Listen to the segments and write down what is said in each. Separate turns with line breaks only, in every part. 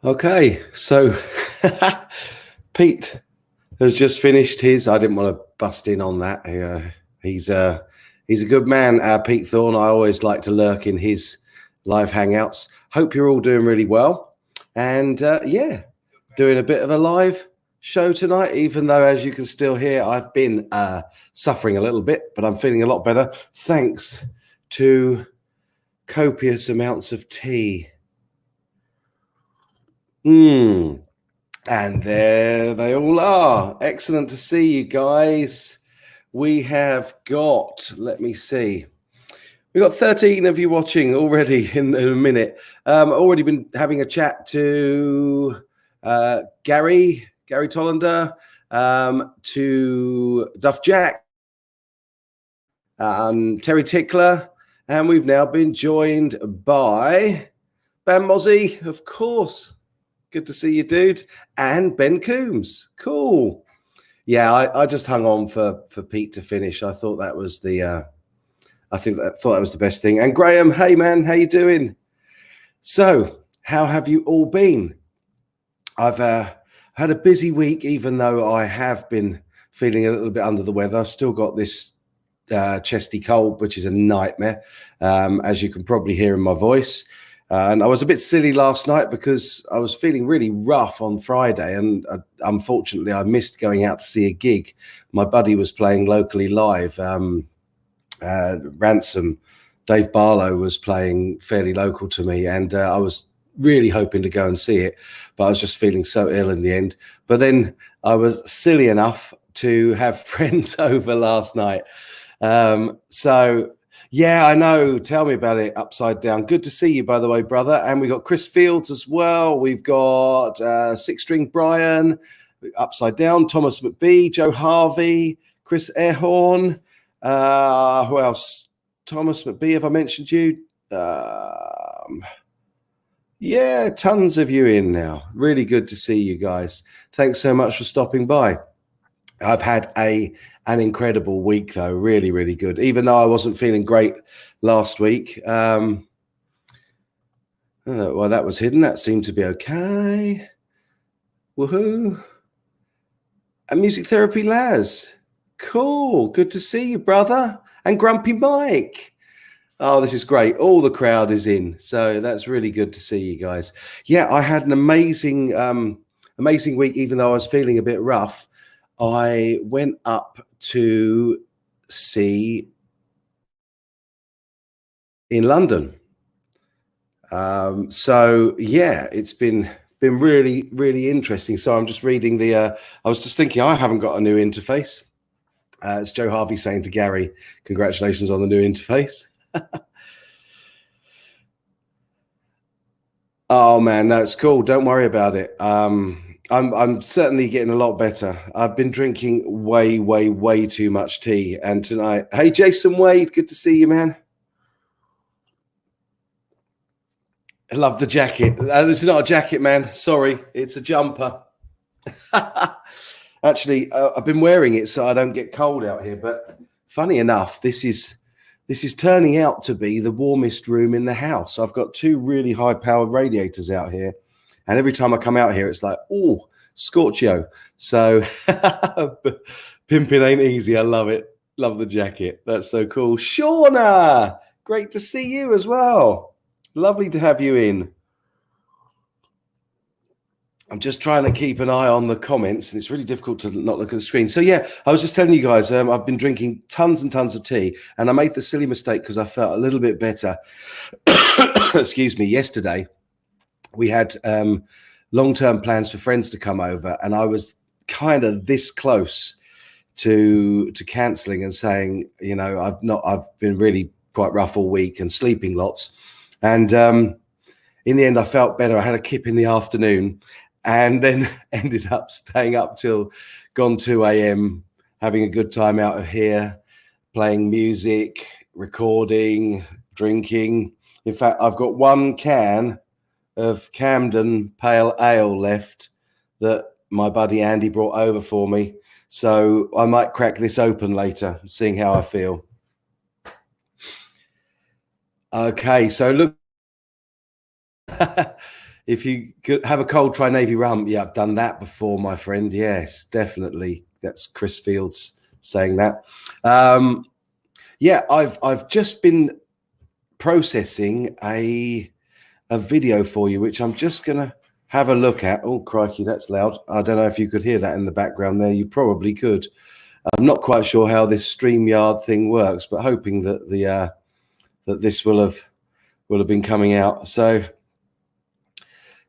Okay, so Pete has just finished his. I didn't want to bust in on that. He's a good man, Pete Thorne. I always like to lurk in his live hangouts. Hope you're all doing really well, and yeah, doing a bit of a live show tonight. Even though, as you can still hear, I've been suffering a little bit, but I'm feeling a lot better thanks to copious amounts of tea. And there they all are. Excellent to see you guys. We have got, let me see, we've got 13 of you watching already in a minute. Already been having a chat to Gary Tollander, to Duff Jack, Terry Tickler, and we've now been joined by Bam Mozzie, of course. Good to see you, dude. And Ben Coombs. Cool. Yeah, I just hung on for Pete to finish. I thought that was the thought that was the best thing. And Graham, hey man, how you doing? So, how have you all been? I've had a busy week, even though I have been feeling a little bit under the weather. I've still got this chesty cold, which is a nightmare, as you can probably hear in my voice. And I was a bit silly last night because I was feeling really rough on Friday, and unfortunately I missed going out to see a gig. My buddy was playing locally live. Ransom, Dave Barlow was playing fairly local to me, and I was really hoping to go and see it, but I was just feeling so ill in the end. But then I was silly enough to have friends over last night. So yeah, I know. Tell me about it, Upside Down. Good to see you, by the way, brother. And we got Chris Fields as well. We've got Six String Brian, Upside Down, Thomas McBee, Joe Harvey, Chris Airhorn. Who else? Thomas McBee, have I mentioned you? Yeah, tons of you in now. Really good to see you guys. Thanks so much for stopping by. I've had an incredible week, though. Really, really good. Even though I wasn't feeling great last week. I don't know why that was hidden. That seemed to be okay. Woohoo. And Music Therapy Laz. Cool. Good to see you, brother. And Grumpy Mike. Oh, this is great. All the crowd is in. So that's really good to see you guys. Yeah, I had an amazing week, even though I was feeling a bit rough. I went up to see in London. So yeah, it's been really, really interesting. So I'm just reading I was just thinking, I haven't got a new interface. It's Joe Harvey saying to Gary, congratulations on the new interface. Oh man, no, it's cool. Don't worry about it. I'm certainly getting a lot better. I've been drinking way too much tea. And tonight, hey, Jason Wade, good to see you, man. I love the jacket. This is not a jacket, man. Sorry, it's a jumper. Actually, I've been wearing it so I don't get cold out here. But funny enough, this is turning out to be the warmest room in the house. I've got two really high-powered radiators out here. And every time I come out here, it's like, oh, Scorchio. So pimping ain't easy. I love it. Love the jacket. That's so cool. Shauna, great to see you as well. Lovely to have you in. I'm just trying to keep an eye on the comments, and it's really difficult to not look at the screen. So yeah, I was just telling you guys, I've been drinking tons and tons of tea, and I made the silly mistake because I felt a little bit better. Excuse me. Yesterday, we had long-term plans for friends to come over, and I was kind of this close to cancelling and saying, you know, I've been really quite rough all week and sleeping lots, and in the end, I felt better. I had a kip in the afternoon, and then ended up staying up till gone 2 a.m. having a good time out of here, playing music, recording, drinking. In fact, I've got one can of Camden Pale Ale left that my buddy Andy brought over for me. So I might crack this open later, seeing how I feel. Okay, so look, If you could have a cold, try Navy rum. Yeah, I've done that before, my friend. Yes, definitely. That's Chris Fields saying that. Yeah, I've just been processing a video for you, which I'm just gonna have a look at. Oh, crikey, that's loud. I don't know if you could hear that in the background there. You probably could. I'm not quite sure how this StreamYard thing works, but hoping that that this will have been coming out. So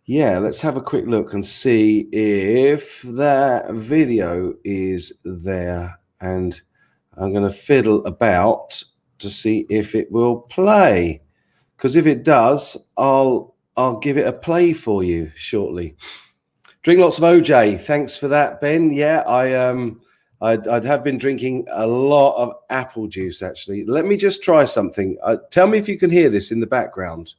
yeah, let's have a quick look and see if that video is there. And I'm going to fiddle about to see if it will play. Because if it does, I'll give it a play for you shortly. Drink lots of OJ. Thanks for that, Ben. Yeah, I'd have been drinking a lot of apple juice, actually. Let me just try something. Tell me if you can hear this in the background.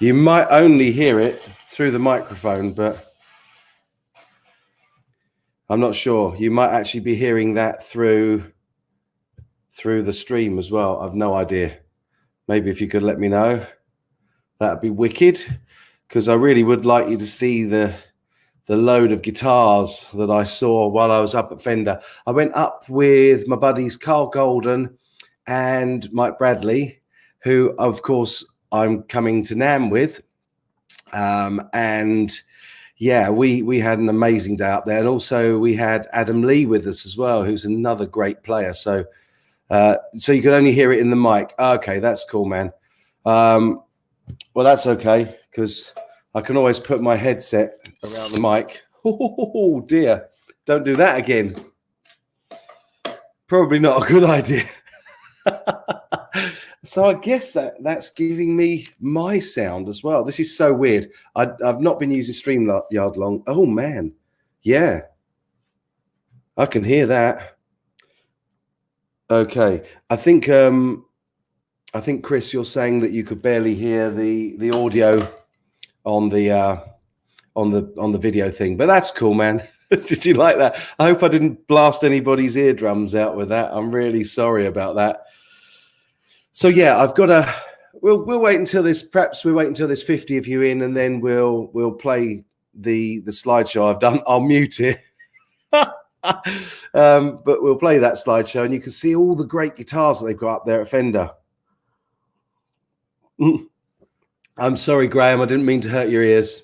You might only hear it through the microphone, but I'm not sure. You might actually be hearing that through the stream as well. I've no idea. Maybe if you could let me know, that'd be wicked, because I really would like you to see the load of guitars that I saw while I was up at Fender. I went up with my buddies Carl Golden and Mike Bradley, who, of course, I'm coming to NAMM with. And yeah, we had an amazing day up there. And also we had Adam Lee with us as well, who's another great player. So you could only hear it in the mic. Okay, that's cool, man. Well, that's okay, because I can always put my headset around the mic. Oh dear, don't do that again. Probably not a good idea. So I guess that's giving me my sound as well. This is so weird. I've not been using StreamYard long. Oh man, yeah, I can hear that. Okay, I think Chris, you're saying that you could barely hear the audio on the video thing, but that's cool, man. Did you like that? I hope I didn't blast anybody's eardrums out with that. I'm really sorry about that. So yeah, I've got a. We'll wait until this. Perhaps we'll wait until there's 50 of you in, and then we'll play the slideshow I've done. I'll mute it, but we'll play that slideshow, and you can see all the great guitars that they've got up there at Fender. I'm sorry, Graham. I didn't mean to hurt your ears.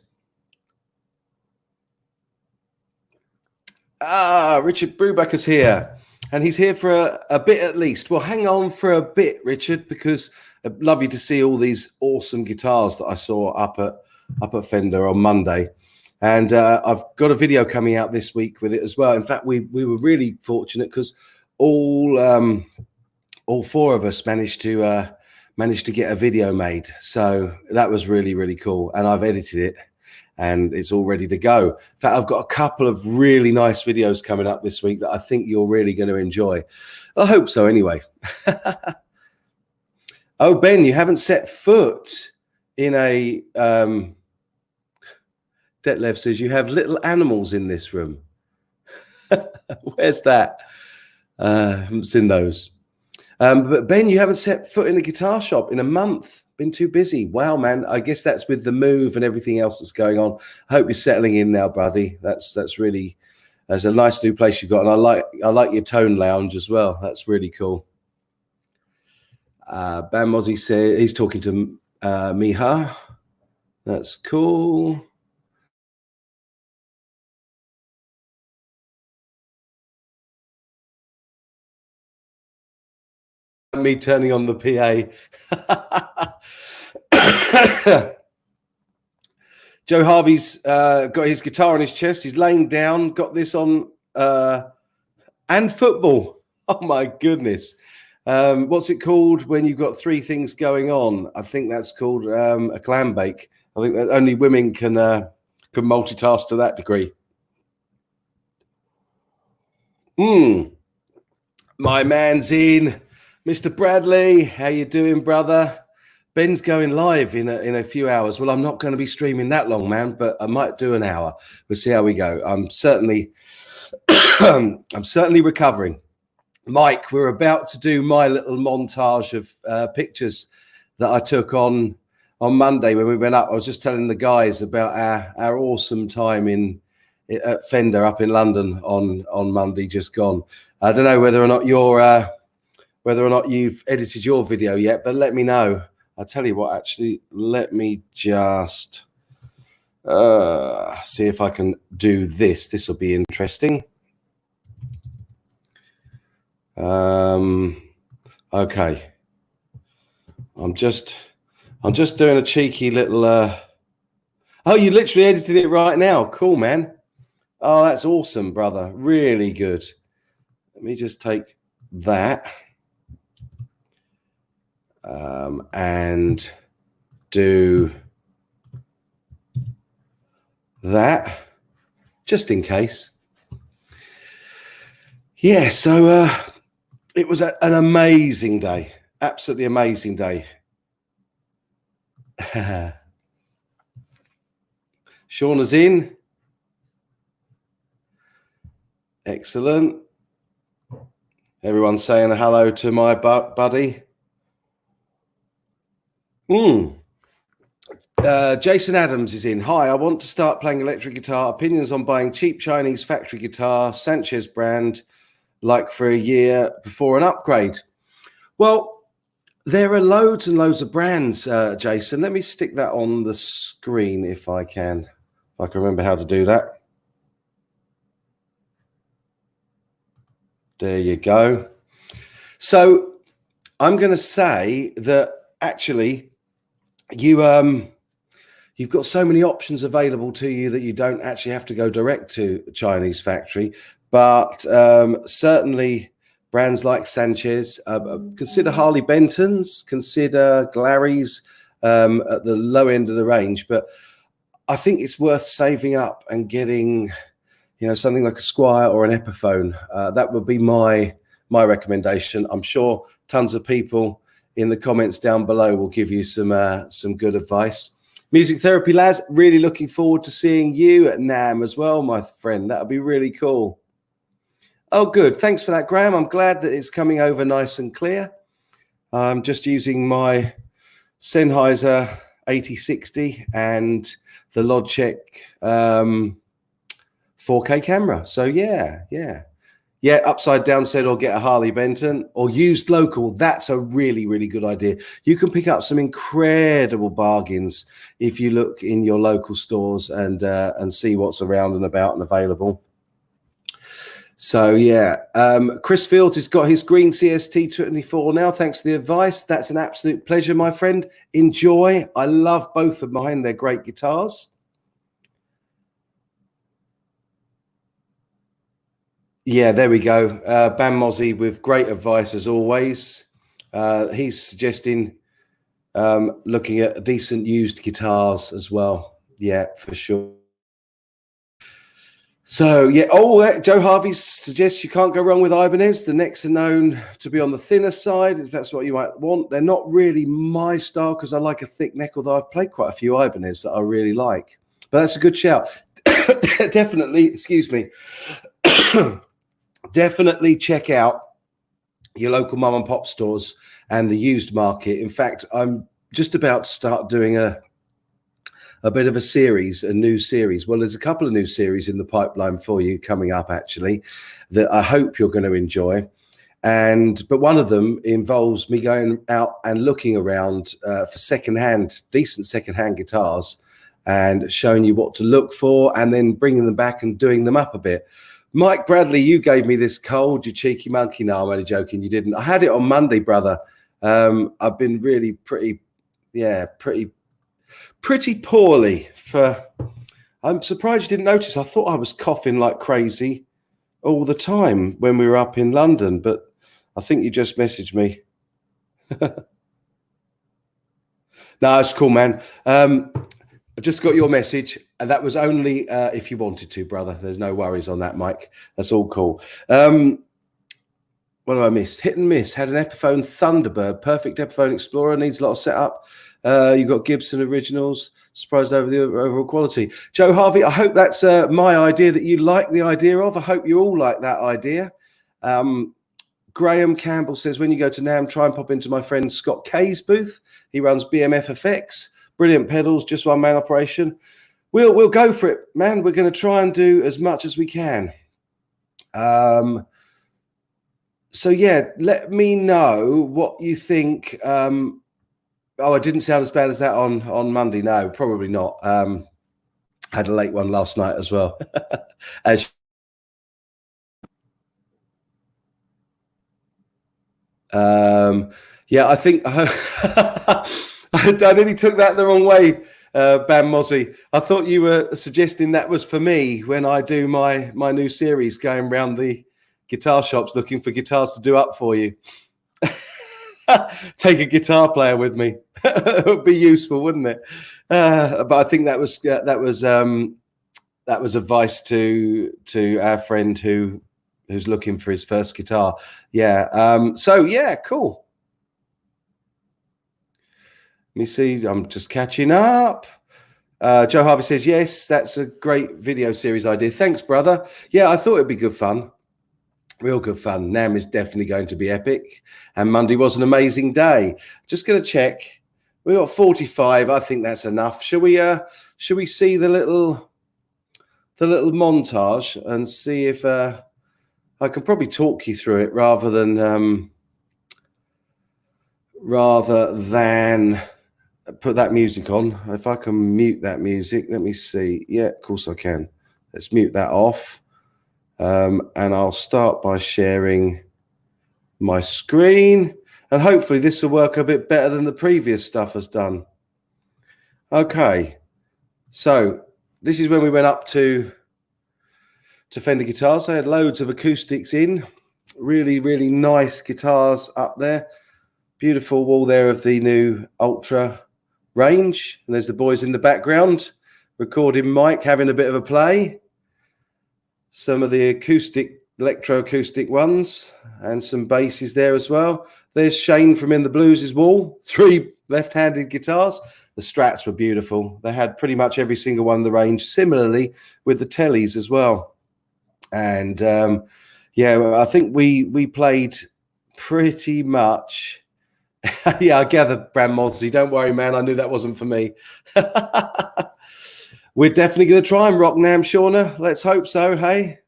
Richard Brubaker's here. And he's here for a bit at least. Well, hang on for a bit, Richard, because I'd love you to see all these awesome guitars that I saw up at Fender on Monday. And I've got a video coming out this week with it as well. In fact, we were really fortunate because all four of us managed to get a video made. So that was really, really cool. And I've edited it, and it's all ready to go. In fact, I've got a couple of really nice videos coming up this week that I think you're really going to enjoy. I hope so anyway. Oh, Ben, you haven't set foot in a... Detlev says, you have little animals in this room. Where's that? I haven't seen those. But Ben, you haven't set foot in a guitar shop in a month. Been too busy. Wow, man. I guess that's with the move and everything else that's going on. I hope you're settling in now, buddy. That's really, that's a nice new place you've got. And I like your tone lounge as well. That's really cool. Bam Mozzie said he's talking to Miha. That's cool. Me turning on the PA. Joe Harvey's got his guitar on his chest. He's laying down, got this on, and football. Oh my goodness. What's it called when you've got three things going on? I think that's called a clam bake. I think that only women can multitask to that degree. My man's in. Mr. Bradley, how you doing, brother? Ben's going live in a few hours. Well, I'm not going to be streaming that long, man, but I might do an hour. We'll see how we go. I'm certainly recovering. Mike, we're about to do my little montage of pictures that I took on Monday when we went up. I was just telling the guys about our awesome time at Fender up in London on Monday just gone. I don't know whether or not you've edited your video yet, but let me know. I'll tell you what, actually, let me just see if I can do this. This will be interesting. Okay. I'm just doing a cheeky little oh, you literally edited it right now. Cool, man. Oh, that's awesome, brother. Really good. Let me just take that and do that just in case. Yeah, so it was an amazing day. Absolutely amazing day. Shauna's in. Excellent. Everyone's saying hello to my buddy. Jason Adams is in. Hi, I want to start playing electric guitar. Opinions on buying cheap Chinese factory guitar, Sanchez brand, like for a year before an upgrade. Well, there are loads and loads of brands, Jason. Let me stick that on the screen if I can. If I can remember how to do that. There you go. So I'm going to say that actually you've got so many options available to you that you don't actually have to go direct to a Chinese factory. But certainly brands like Sanchez, consider Harley Benton's, consider Glary's at the low end of the range. But I think it's worth saving up and getting, something like a Squire or an Epiphone. That would be my recommendation. I'm sure tons of people in the comments down below will give you some good advice. Music Therapy Laz, really looking forward to seeing you at NAMM as well, my friend. That would be really cool. Oh, good. Thanks for that, Graham. I'm glad that it's coming over nice and clear. I'm just using my Sennheiser 8060 and the Logitech 4K camera. So yeah. Upside Down said, or get a Harley Benton or used local. That's a really, really good idea. You can pick up some incredible bargains if you look in your local stores and see what's around and about and available. So yeah, Chris Fields has got his green CST24 now. Thanks for the advice. That's an absolute pleasure, my friend. Enjoy. I love both of mine. They're great guitars. Yeah, there we go. Bam Mozzie with great advice as always. He's suggesting looking at decent used guitars as well. Yeah, for sure. So yeah, Joe Harvey suggests you can't go wrong with Ibanez. The necks are known to be on the thinner side, if that's what you might want. They're not really my style because I like a thick neck, although I've played quite a few Ibanez that I really like. But that's a good shout. Definitely, excuse me. Definitely check out your local mum and pop stores and the used market. In fact, I'm just about to start doing a bit of a new series. Well, there's a couple of new series in the pipeline for you coming up, actually, that I hope you're going to enjoy. But one of them involves me going out and looking around for decent secondhand guitars and showing you what to look for and then bringing them back and doing them up a bit. Mike Bradley, you gave me this cold, you cheeky monkey. No, I'm only joking. You didn't. I had it on Monday, brother. I've been really pretty poorly I'm surprised you didn't notice. I thought I was coughing like crazy all the time when we were up in London, but I think you just messaged me. No, it's cool, man. I just got your message, and that was only if you wanted to, brother. There's no worries on that, Mike. That's all cool. What have I missed? Hit and miss. Had an Epiphone Thunderbird. Perfect Epiphone Explorer. Needs a lot of setup. You got Gibson originals. Surprised over the overall quality. Joe Harvey, I hope that's my idea that you like the idea of. I hope you all like that idea. Graham Campbell says, when you go to NAMM, try and pop into my friend Scott Kay's booth. He runs BMF Effects. Brilliant pedals, just one man operation. We'll go for it, man. We're going to try and do as much as we can. So yeah, let me know what you think. Oh, I didn't sound as bad as that on Monday. No, probably not. Had a late one last night as well. Yeah, I think I nearly took that the wrong way, Bam Mozzie. I thought you were suggesting that was for me when I do my new series going around the guitar shops looking for guitars to do up for you. Take a guitar player with me. It would be useful, wouldn't it? But I think that was advice to our friend who's looking for his first guitar. Yeah. So yeah, cool. Let me see. I'm just catching up. Joe Harvey says, yes, that's a great video series idea. Thanks, brother. Yeah, I thought it'd be good fun. Real good fun. NAMM is definitely going to be epic. And Monday was an amazing day. Just going to check. We got 45. I think that's enough. Should we see the little montage and see if I can probably talk you through it rather than put that music on. If I can mute that music, let me see. Yeah, of course I can. Let's mute that off. And I'll start by sharing my screen, and hopefully this will work a bit better than the previous stuff has done. Okay, so this is when we went up to Fender guitars. I had loads of acoustics in, really, really nice guitars up there. Beautiful wall there of the new Ultra range, and there's the boys in the background recording Mike having a bit of a play. Some of the electroacoustic ones, and some basses there as well. There's Shane from In the Blues' wall, 3 left-handed guitars. The Strats were beautiful. They had pretty much every single one in the range, similarly with the Tellys as well. And yeah, I think we played pretty much. Yeah, I gather, Bram Mozzie. Don't worry, man. I knew that wasn't for me. We're definitely going to try and rock NAMM, Shauna. Let's hope so, hey?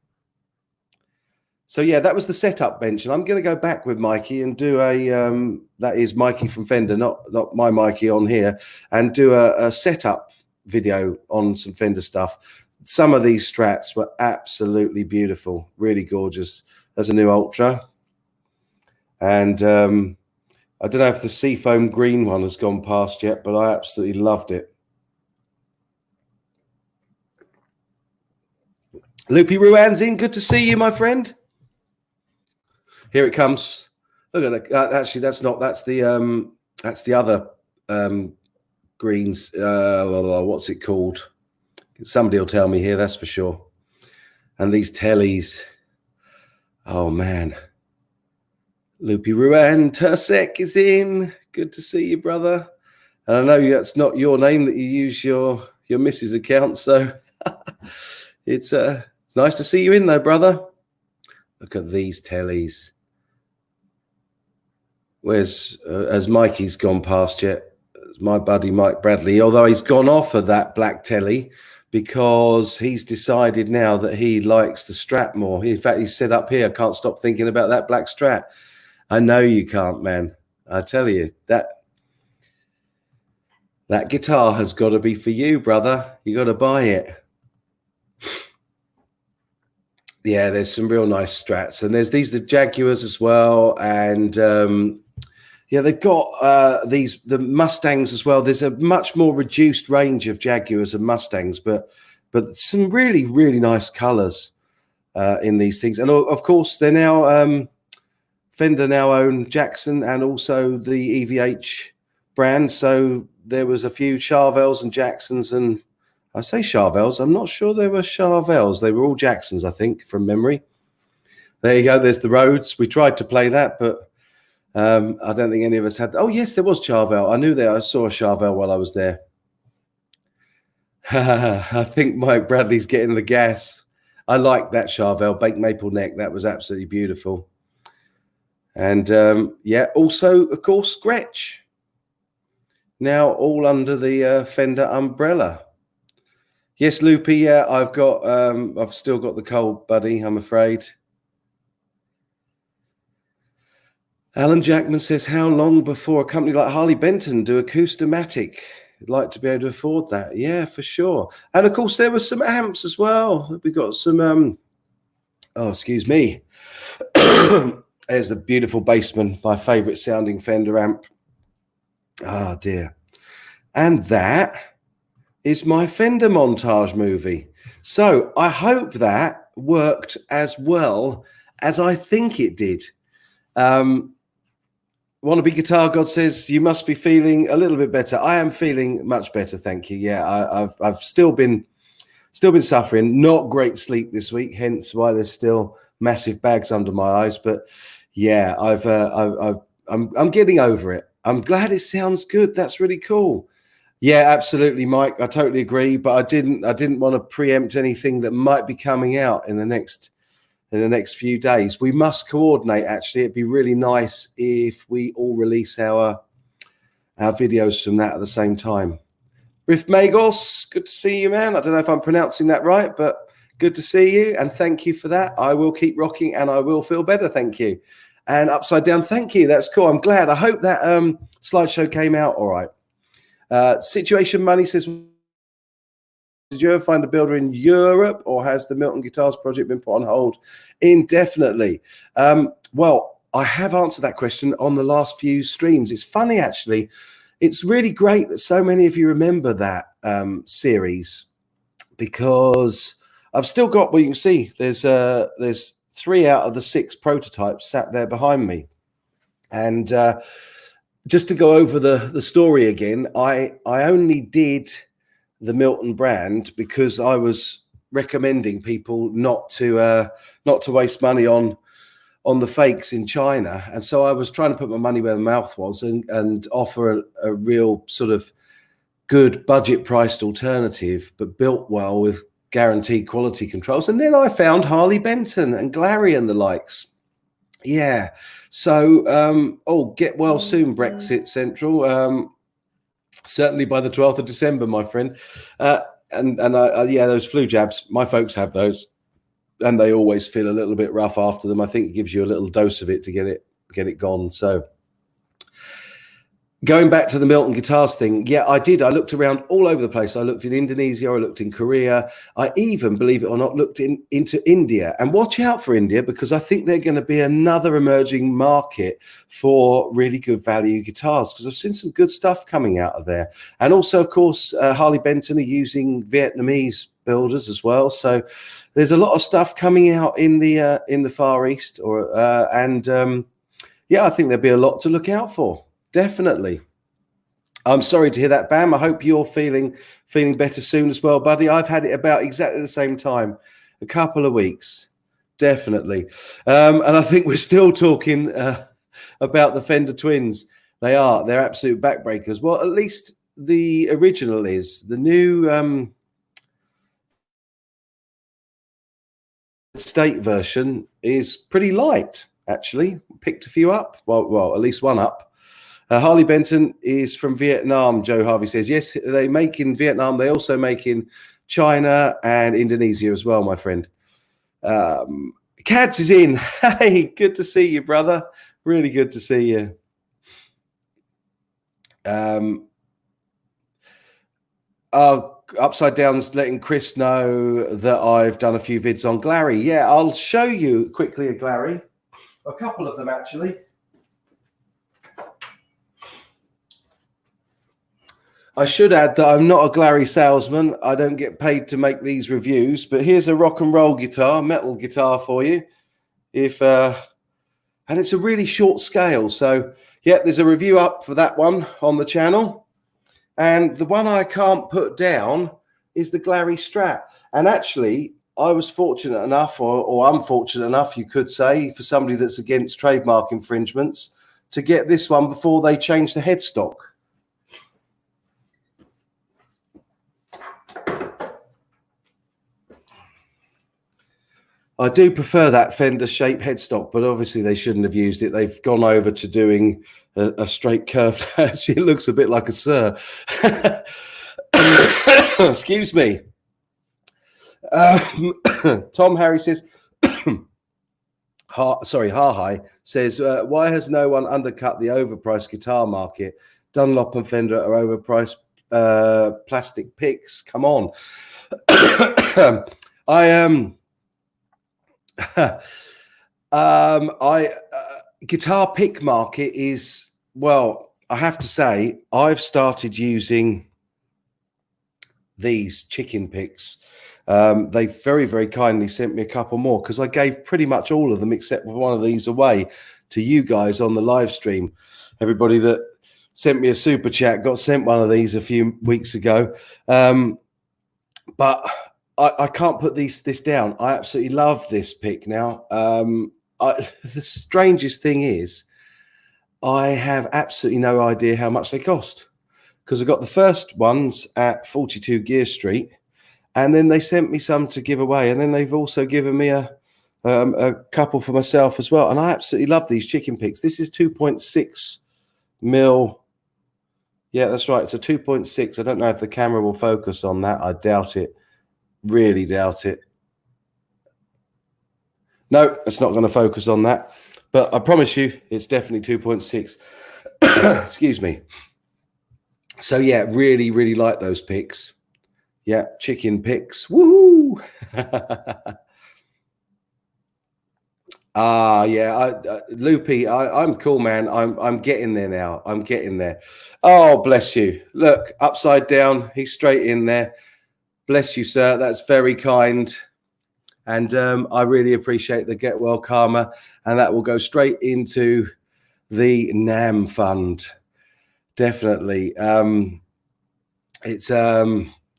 So, yeah, that was the setup bench. And I'm going to go back with Mikey and do that is Mikey from Fender, not my Mikey on here, and do a setup video on some Fender stuff. Some of these Strats were absolutely beautiful, really gorgeous. There's a new Ultra. And I don't know if the Seafoam green one has gone past yet, but I absolutely loved it. Loopy Ruan's in. Good to see you, my friend. Here it comes. Look at that. Actually, that's not. That's the other greens. What's it called? Somebody will tell me here. That's for sure. And these Tellys. Oh man. Loopy Ruan Tursek is in. Good to see you, brother. And I know that's not your name that you use your missus account, so it's nice to see you in though, brother. Look at these Tellys. Where's has Mikey's gone past yet? My buddy Mike Bradley, although he's gone off of that black Telly because he's decided now that he likes the Strat more. In fact, he said up here, can't stop thinking about that black Strat. I know you can't, man. I tell you, that guitar has got to be for you, brother. You got to buy it. Yeah, there's some real nice Strats, and there's the Jaguars as well, and yeah, they've got the Mustangs as well. There's a much more reduced range of Jaguars and Mustangs, but some really, really nice colors in these things, and of course they're now. Fender now own Jackson and also the EVH brand. So there was a few Charvels and Jacksons, and I say Charvels, I'm not sure they were Charvels. They were all Jacksons, I think, from memory. There you go. There's the Rhodes. We tried to play that, but I don't think any of us had. Oh, yes, there was Charvel. I knew that. I saw a Charvel while I was there. I think Mike Bradley's getting the gas. I like that Charvel, baked maple neck. That was absolutely beautiful. And yeah, also, of course, Gretsch. Now all under the Fender umbrella. Yes, Loopy, yeah, I've still got the cold, buddy, I'm afraid. Alan Jackman says, how long before a company like Harley Benton do Acoustomatic? I'd like to be able to afford that. Yeah, for sure. And of course, there were some amps as well. We got some, oh, excuse me. There's the beautiful Bassman, my favorite sounding Fender amp. Oh, dear. And that is my Fender montage movie. So I hope that worked as well as I think it did. Wannabe Guitar God says you must be feeling a little bit better. I am feeling much better, thank you. Yeah, I've still been suffering. Not great sleep this week, hence why there's still massive bags under my eyes. But yeah, I'm getting over it. I'm glad it sounds good. That's really cool. Yeah, absolutely, Mike. I totally agree. But I didn't want to preempt anything that might be coming out in the next few days. We must coordinate. Actually, it'd be really nice if we all release our videos from that at the same time. Riff Magos, good to see you, man. I don't know if I'm pronouncing that right, but good to see you, and thank you for that. I will keep rocking, and I will feel better. Thank you. And Upside Down, thank you. That's cool. I'm glad. I hope that slideshow came out all right. Situation Money says, did you ever find a builder in Europe, or has the Milton Guitars project been put on hold indefinitely? Well, I have answered that question on the last few streams. It's funny, actually. It's really great that so many of you remember that series, because I've still got, well, you can see there's 3 out of the 6 prototypes sat there behind me. And just to go over the story again, I only did the Milton brand because I was recommending people not to waste money on the fakes in China. And so I was trying to put my money where the mouth was and offer a real sort of good budget priced alternative, but built well with guaranteed quality controls. And then I found Harley Benton and Glary and the likes. Yeah. So, get well soon, Brexit Central. Certainly by the 12th of December, my friend. Yeah, those flu jabs, my folks have those, and they always feel a little bit rough after them. I think it gives you a little dose of it to get it gone. So going back to the Milton Guitars thing, yeah, I did. I looked around all over the place. I looked in Indonesia. I looked in Korea. I even, believe it or not, looked into India. And watch out for India, because I think they're going to be another emerging market for really good value guitars, because I've seen some good stuff coming out of there. And also, of course, Harley Benton are using Vietnamese builders as well. So there's a lot of stuff coming out in the Far East, yeah, I think there'll be a lot to look out for. Definitely. I'm sorry to hear that, Bam. I hope you're feeling better soon as well, buddy. I've had it about exactly the same time, a couple of weeks, definitely. And I think we're still talking about the Fender Twins. They're absolute backbreakers. Well, at least the original is. The new state version is pretty light, actually. Picked a few up. Well, at least one up. Harley Benton is from Vietnam, Joe Harvey says. Yes, they make in Vietnam. They also make in China and Indonesia as well, my friend. Cads is in. Hey, good to see you, brother. Really good to see you. Upside Down's letting Chris know that I've done a few vids on Glary. Yeah, I'll show you quickly a Glary. A couple of them, actually. I should add that I'm not a Glary salesman. I don't get paid to make these reviews, but here's a rock and roll guitar, metal guitar for you. And it's a really short scale. So yeah, there's a review up for that one on the channel. And the one I can't put down is the Glary Strat. And actually, I was fortunate enough, or unfortunate enough, you could say, for somebody that's against trademark infringements, to get this one before they changed the headstock. I do prefer that Fender shape headstock, but obviously they shouldn't have used it. They've gone over to doing a straight curve. Actually, it looks a bit like a Sir. Excuse me. Tom Harry says, Hi says, why has no one undercut the overpriced guitar market? Dunlop and Fender are overpriced plastic picks. Come on. Guitar pick market is, well, I have to say, I've started using these chicken picks. They very, very kindly sent me a couple more because I gave pretty much all of them except one of these away to you guys on the live stream. Everybody that sent me a super chat got sent one of these a few weeks ago. But I can't put this down. I absolutely love this pick now. The strangest thing is I have absolutely no idea how much they cost because I got the first ones at 42 Gear Street, and then they sent me some to give away, and then they've also given me a couple for myself as well. And I absolutely love these chicken picks. This is 2.6 mil. Yeah, that's right. It's a 2.6. I don't know if the camera will focus on that. I doubt it. Really doubt it. No, it's not going to focus on that. But I promise you, it's definitely 2.6. Excuse me. So, yeah, really, really like those picks. Yeah, chicken picks. Woohoo! Yeah, Loopy, I'm cool, man. I'm getting there now. I'm getting there. Oh, bless you. Look, upside down. He's straight in there. Bless you, sir. That's very kind. And I really appreciate the Get Well Karma. And that will go straight into the NAMM fund. Definitely.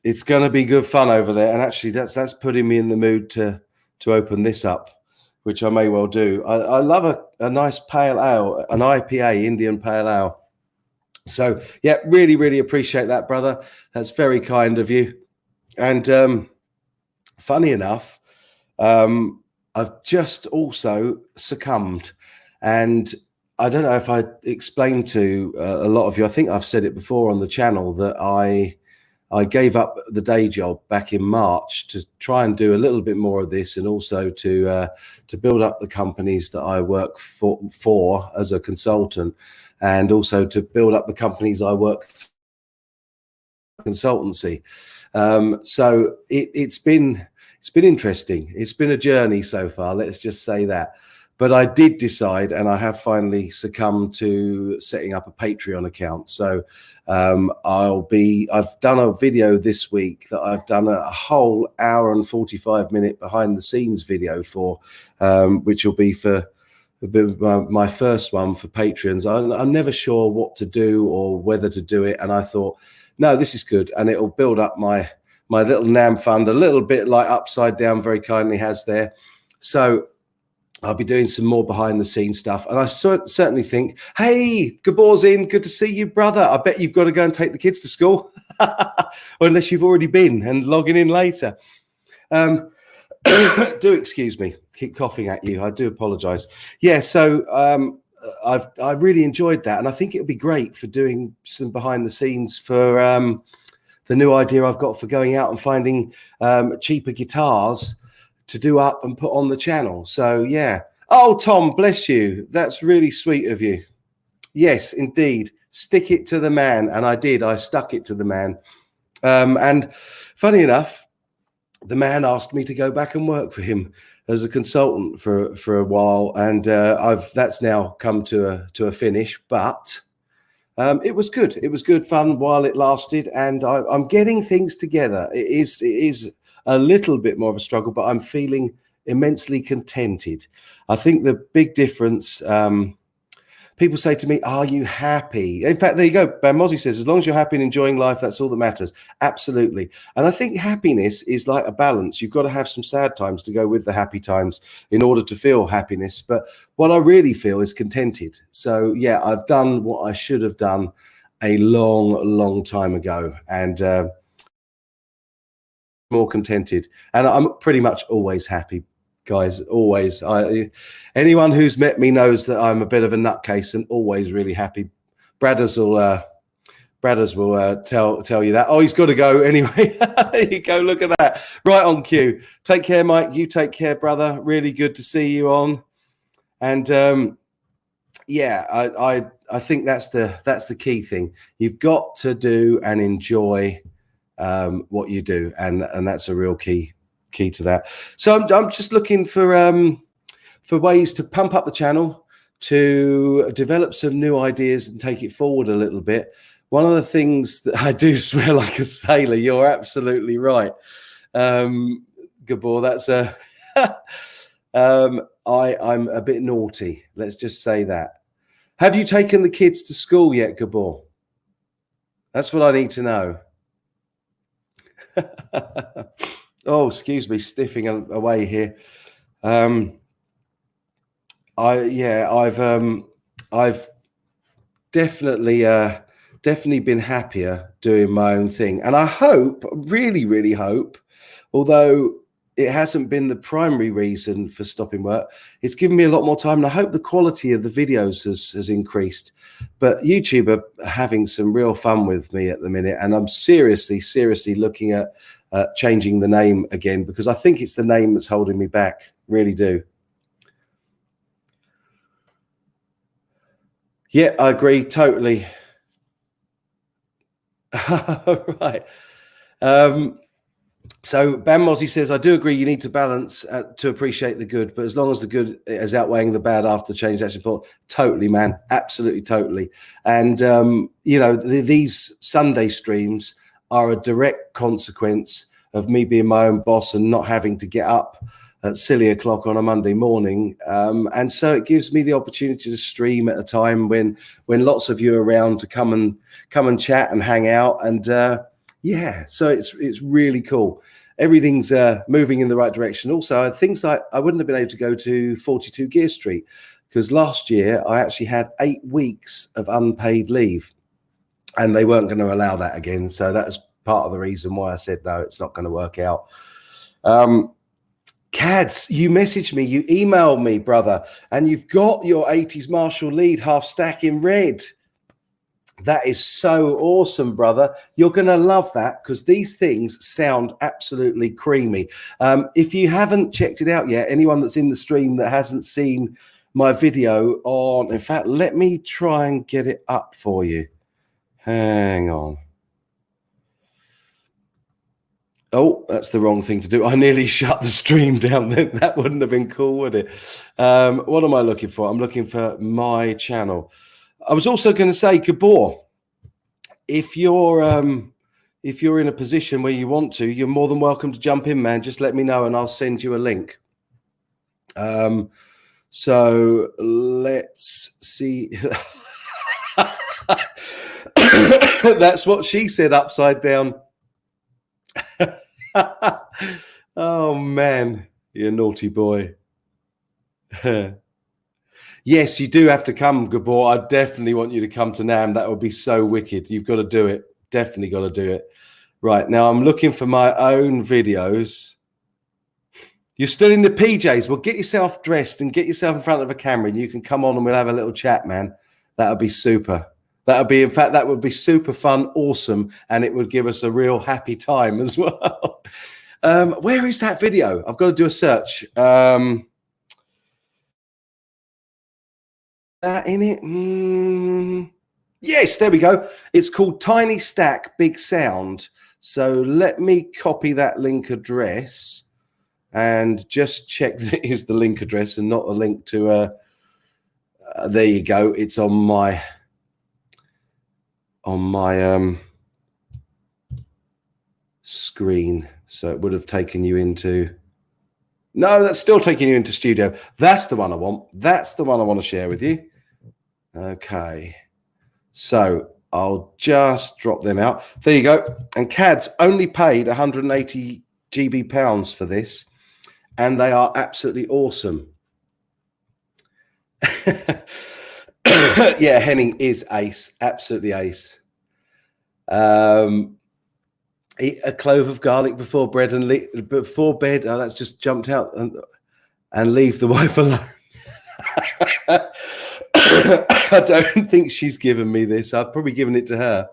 It's going to be good fun over there. And actually, that's putting me in the mood to open this up, which I may well do. I love a nice pale ale, an IPA, Indian pale ale. So, yeah, really, really appreciate that, brother. That's very kind of you. And funny enough, I've just also succumbed. And I don't know if I explained to a lot of you, I think I've said it before on the channel, that I gave up the day job back in March to try and do a little bit more of this, and also to build up the companies that I work for as a consultant, and also to build up the companies I work consultancy. So it's been interesting. It's been a journey so far. Let's just say that. But I did decide, and I have finally succumbed to setting up a Patreon account. So I've done a video this week that I've done a whole hour and 45-minute behind the scenes video for, which will be for my first one for patrons. I'm never sure what to do or whether to do it. And I thought, no, this is good. And it'll build up my little NAMM fund a little bit, like Upside Down very kindly has there. So I'll be doing some more behind the scenes stuff. And I certainly think, hey, Gabor's in. Good to see you, brother. I bet you've got to go and take the kids to school. Or unless you've already been and logging in later. Do excuse me. Keep coughing at you. I do apologize. Yeah, so I really enjoyed that. And I think it would be great for doing some behind the scenes for the new idea I've got for going out and finding cheaper guitars to do up and put on the channel. So yeah. Oh, Tom, bless you. That's really sweet of you. Yes, indeed. Stick it to the man. And I did. I stuck it to the man. And funny enough, the man asked me to go back and work for him as a consultant for a while. And that's now come to a finish. But it was good. It was good fun while it lasted. And I'm getting things together. It is a little bit more of a struggle, but I'm feeling immensely contented. I think the big difference, people say to me, are you happy? In fact, there you go. Mozzie says, as long as you're happy and enjoying life, that's all that matters. Absolutely. And I think happiness is like a balance. You've got to have some sad times to go with the happy times in order to feel happiness. But what I really feel is contented. So yeah, I've done what I should have done a long time ago. And more contented, and I'm pretty much always happy guys. Always. Anyone who's met me knows that I'm a bit of a nutcase and always really happy. Bradders will tell you that. Oh, he's got to go anyway. There you go. Look at that. Right on cue. Take care, Mike. You take care, brother. Really good to see you on. And yeah, I think that's the key thing. You've got to do and enjoy what you do, and that's a real key to that. So I'm just looking for ways to pump up the channel, to develop some new ideas and take it forward a little bit. One of the things that I do swear like a sailor. You're absolutely right, Gabor. That's a I'm a bit naughty. Let's just say that. Have you taken the kids to school yet, Gabor? That's what I need to know. Oh, excuse me, sniffing away here. I've definitely been happier doing my own thing, and I hope, really hope, although it hasn't been the primary reason for stopping work, it's given me a lot more time, and I hope the quality of the videos has increased. But YouTube are having some real fun with me at the minute, and I'm seriously looking at changing the name again, because I think it's the name that's holding me back. Really do. Yeah, I agree totally. Right. So Bam Mozzie says, I do agree you need to balance to appreciate the good, but as long as the good is outweighing the bad after the change, that's important. Totally, man. Absolutely, totally. And, you know, these Sunday streams are a direct consequence of me being my own boss and not having to get up at silly o'clock on a Monday morning. And so it gives me the opportunity to stream at a time when lots of you are around to come and chat and hang out. And yeah, so it's really cool. Everything's moving in the right direction. Also, things like I wouldn't have been able to go to 42 Gear Street because last year I actually had 8 weeks of unpaid leave, and they weren't going to allow that again. So that's part of the reason why I said, no, it's not going to work out. Cads, you messaged me, you emailed me, brother, and you've got your 80s Marshall lead half stack in red. That is so awesome, brother. You're going to love that because these things sound absolutely creamy. If you haven't checked it out yet, anyone that's in the stream that hasn't seen my video on, in fact, let me try and get it up for you. Hang on. Oh, that's the wrong thing to do. I nearly shut the stream down. That wouldn't have been cool, would it? What am I looking for? I'm looking for my channel. I was also going to say, Gabor, if you're in a position where you want to, you're more than welcome to jump in, man. Just let me know and I'll send you a link. So let's see. That's what she said upside down. Oh, man, you naughty boy. Yes, you do have to come, Gabor. I definitely want you to come to NAMM. That would be so wicked. You've got to do it. Definitely got to do it. Right, now I'm looking for my own videos. You're still in the PJs. Well, get yourself dressed and get yourself in front of a camera and you can come on and we'll have a little chat, man. That would be super. That would be, in fact, that would be super fun, awesome, and it would give us a real happy time as well. Where is that video? I've got to do a search. That in it? Yes, there we go. It's called Tiny Stack Big Sound. So let me copy that link address and just check that it is the link address and not a link to there you go. It's on my screen. So it would have taken you into, no, that's still taking you into studio. That's the one I want. That's the one I want to share with you. Okay. So I'll just drop them out. There you go. And CAD's only paid 180 GB pounds for this. And they are absolutely awesome. Yeah, Henning is ace. Absolutely ace. Eat a clove of garlic before bread and before bed. Oh, that's just jumped out. and leave the wife alone. I don't think she's given me this. I've probably given it to her.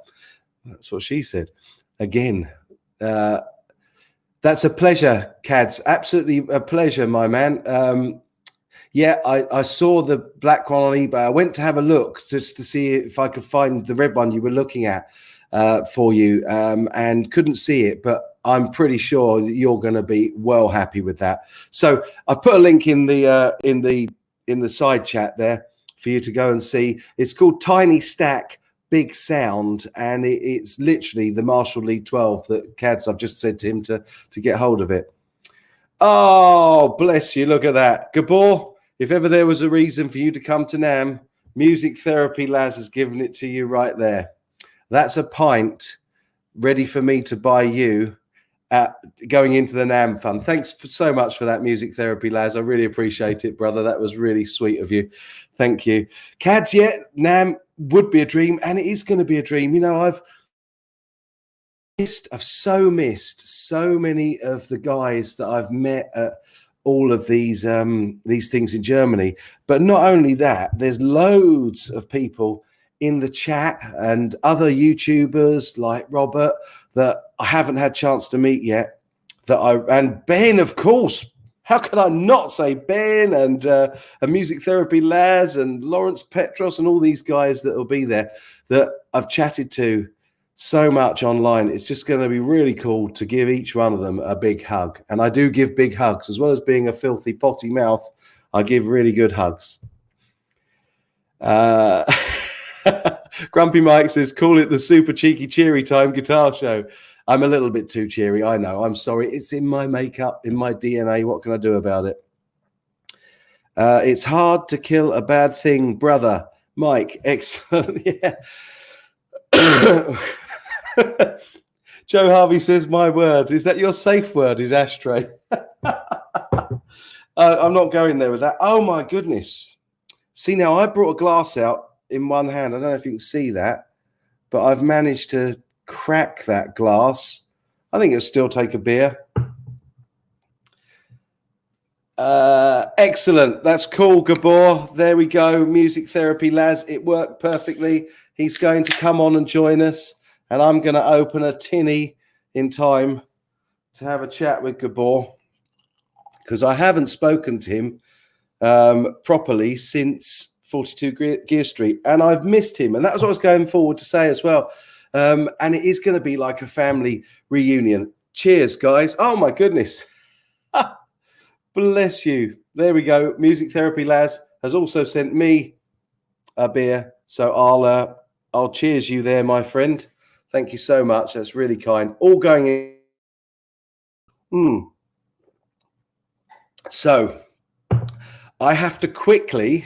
That's what she said. Again, that's a pleasure, Cads. Absolutely a pleasure, my man. Yeah, I saw the black one on eBay. I went to have a look just to see if I could find the red one you were looking at for you, and couldn't see it. But I'm pretty sure that you're going to be well happy with that. So I've put a link in the side chat there for you to go and see. It's called Tiny Stack Big Sound, and it's literally the Marshall Lead 12 that Cads, I've just said to him to get hold of it. Oh, bless you. Look at that. Gabor, if ever there was a reason for you to come to NAMM, Music Therapy Laz has given it to you right there. That's a pint ready for me to buy you going into the NAMM fund. Thanks so much for that, Music Therapy Laz. I really appreciate it, brother. That was really sweet of you. Thank you. Cads, yeah, NAMM would be a dream, and it is going to be a dream. You know, I've missed so many of the guys that I've met at all of these things in Germany. But not only that, there's loads of people in the chat and other YouTubers like Robert that I haven't had a chance to meet yet. And Ben, of course. How could I not say Ben and Music Therapy Laz and Lawrence Petros and all these guys that will be there that I've chatted to so much online. It's just going to be really cool to give each one of them a big hug. And I do give big hugs. As well as being a filthy potty mouth, I give really good hugs. Grumpy Mike says, call it the Super Cheeky Cheery Time Guitar Show. I'm a little bit too cheery, I know. I'm sorry. It's in my makeup, in my DNA. What can I do about it? It's hard to kill a bad thing, brother. Mike, excellent. Yeah. Joe Harvey says, my word. Is that your safe word, is ashtray? I'm not going there with that. Oh, my goodness. See, now I brought a glass out in one hand. I don't know if you can see that, but I've managed to crack that glass. I think it'll still take a beer. Excellent. That's cool, Gabor. There we go. Music Therapy Laz. It worked perfectly. He's going to come on and join us, and I'm going to open a tinny in time to have a chat with Gabor, because I haven't spoken to him properly since 42 Gear Street, and I've missed him. And that was what I was going forward to say as well. And it is going to be like a family reunion. Cheers, guys. Oh, my goodness. Bless you. There we go. Music Therapy Laz has also sent me a beer. So I'll cheers you there, my friend. Thank you so much. That's really kind. All going in. So I have to quickly...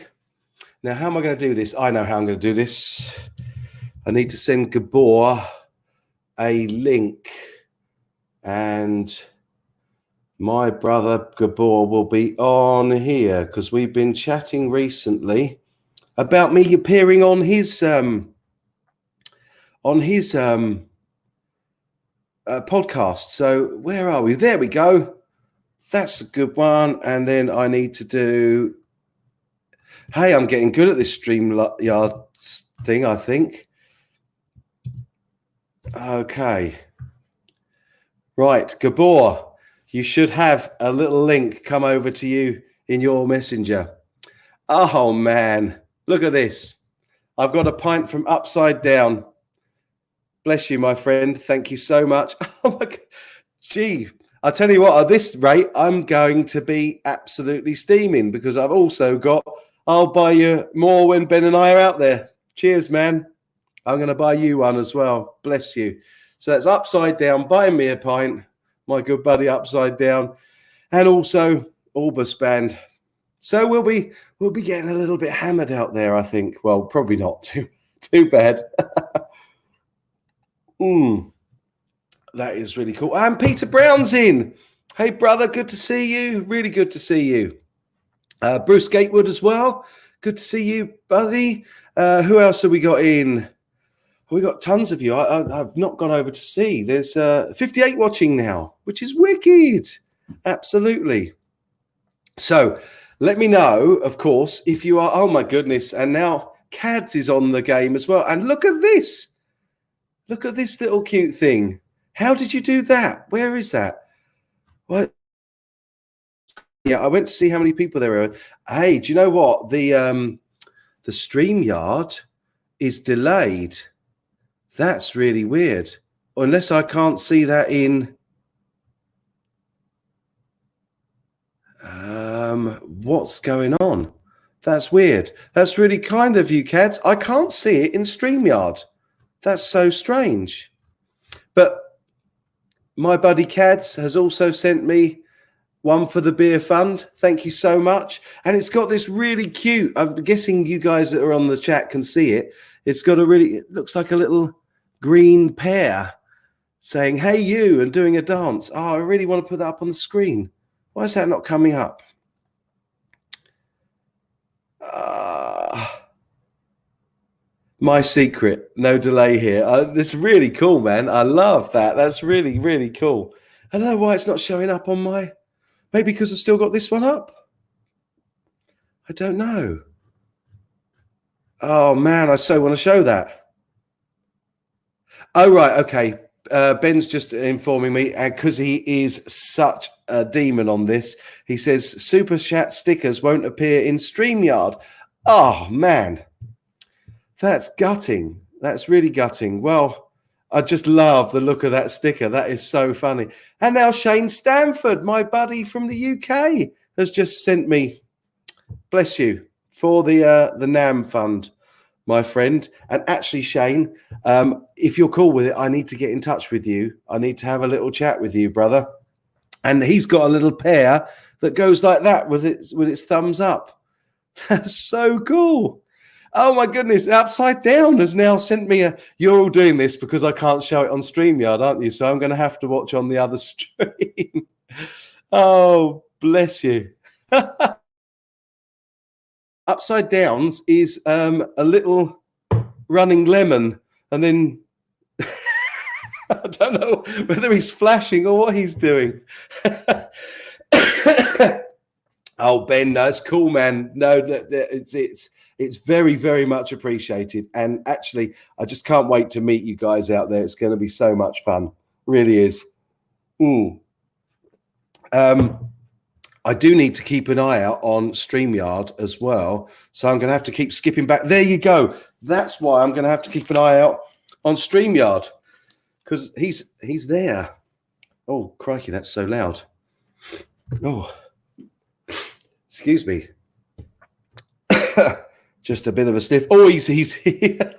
Now, how am I going to do this? I know how I'm going to do this. I need to send Gabor a link, and my brother Gabor will be on here because we've been chatting recently about me appearing on his podcast. So where are we? There we go. That's a good one. And then I need to do... Hey, I'm getting good at this StreamYard thing, I think. Okay. Right, Gabor, you should have a little link come over to you in your messenger. Oh, man. Look at this. I've got a pint from Upside Down. Bless you, my friend. Thank you so much. Oh, my God. Gee, I'll tell you what, at this rate, I'm going to be absolutely steaming because I've also got... I'll buy you more when Ben and I are out there. Cheers, man. I'm going to buy you one as well. Bless you. So that's Upside Down, buying me a pint, my good buddy Upside Down, and also Orbis Band. So we'll be getting a little bit hammered out there, I think. Well, probably not too bad. That is really cool. And Peter Brown's in. Hey, brother, good to see you. Really good to see you. Bruce Gatewood as well. Good to see you, buddy. Who else have we got in? We got tons of you. I've not gone over to see. There's 58 watching now, which is wicked. Absolutely. So let me know, of course, if you are. Oh my goodness! And now Cads is on the game as well. And look at this! Look at this little cute thing. How did you do that? Where is that? What? Yeah, I went to see how many people there were. Hey, do you know what? The StreamYard is delayed. That's really weird. Unless I can't see that in. What's going on? That's weird. That's really kind of you, Cads. I can't see it in StreamYard. That's so strange. But my buddy Cads has also sent me one for the beer fund. Thank you so much. And it's got this really cute, I'm guessing you guys that are on the chat can see it. It's got a really, it looks like a little green pear saying, hey, you, and doing a dance. Oh, I really want to put that up on the screen. Why is that not coming up? My secret, no delay here. It's really cool, man. I love that. That's really, really cool. I don't know why it's not showing up on my, maybe because I've still got this one up. I don't know. Oh, man, I so want to show that. Oh, right, okay. Ben's just informing me, and because he is such a demon on this, he says Super Chat stickers won't appear in StreamYard. Oh, man. That's gutting. That's really gutting. Well, I just love the look of that sticker. That is so funny. And now Shane Stanford, my buddy from the UK, has just sent me, bless you, for the NAMM fund, my friend. And actually, Shane, if you're cool with it, I need to get in touch with you. I need to have a little chat with you, brother. And he's got a little pair that goes like that with its thumbs up. That's so cool. Oh my goodness, Upside Down has now sent me a, you're all doing this because I can't show it on StreamYard, aren't you? So I'm going to have to watch on the other stream. Oh, bless you. Upside Downs is a little running lemon, and then I don't know whether he's flashing or what he's doing. Oh, Ben, that's cool, man. No, it's very, very much appreciated. And actually, I just can't wait to meet you guys out there. It's going to be so much fun. Really is. I do need to keep an eye out on StreamYard as well. So I'm going to have to keep skipping back. There you go. That's why I'm going to have to keep an eye out on StreamYard, because he's there. Oh, crikey, that's so loud. Oh, excuse me. Just a bit of a sniff. Oh, he's here.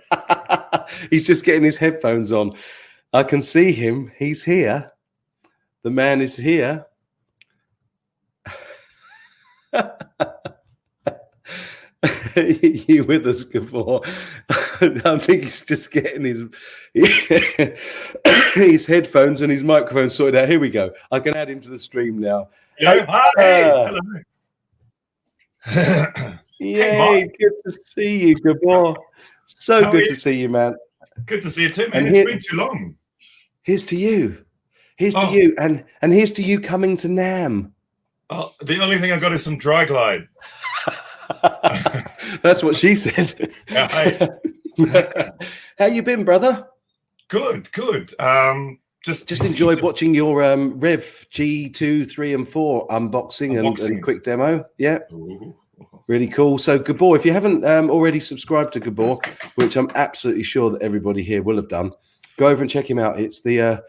He's just getting his headphones on. I can see him. He's here. The man is here. You with us, Gabor? I think he's just getting his headphones and his microphone sorted out. Here we go. I can add him to the stream now.
Yeah, hi. Hello.
Yay, hey, good to see you, Gabor. So good to see you, man.
Good to see you too, man. It's been too long.
Here's to you. Here's to you. And here's to you coming to NAMM.
Oh, the only thing I got is some dry glide.
That's what she said.
Yeah,
how you been, brother?
Good. Just
enjoyed watching your Rev G2, 3, and 4 unboxing and quick demo. Yeah. Ooh. Really cool. So, Gabor, if you haven't already subscribed to Gabor, which I'm absolutely sure that everybody here will have done, go over and check him out. It's the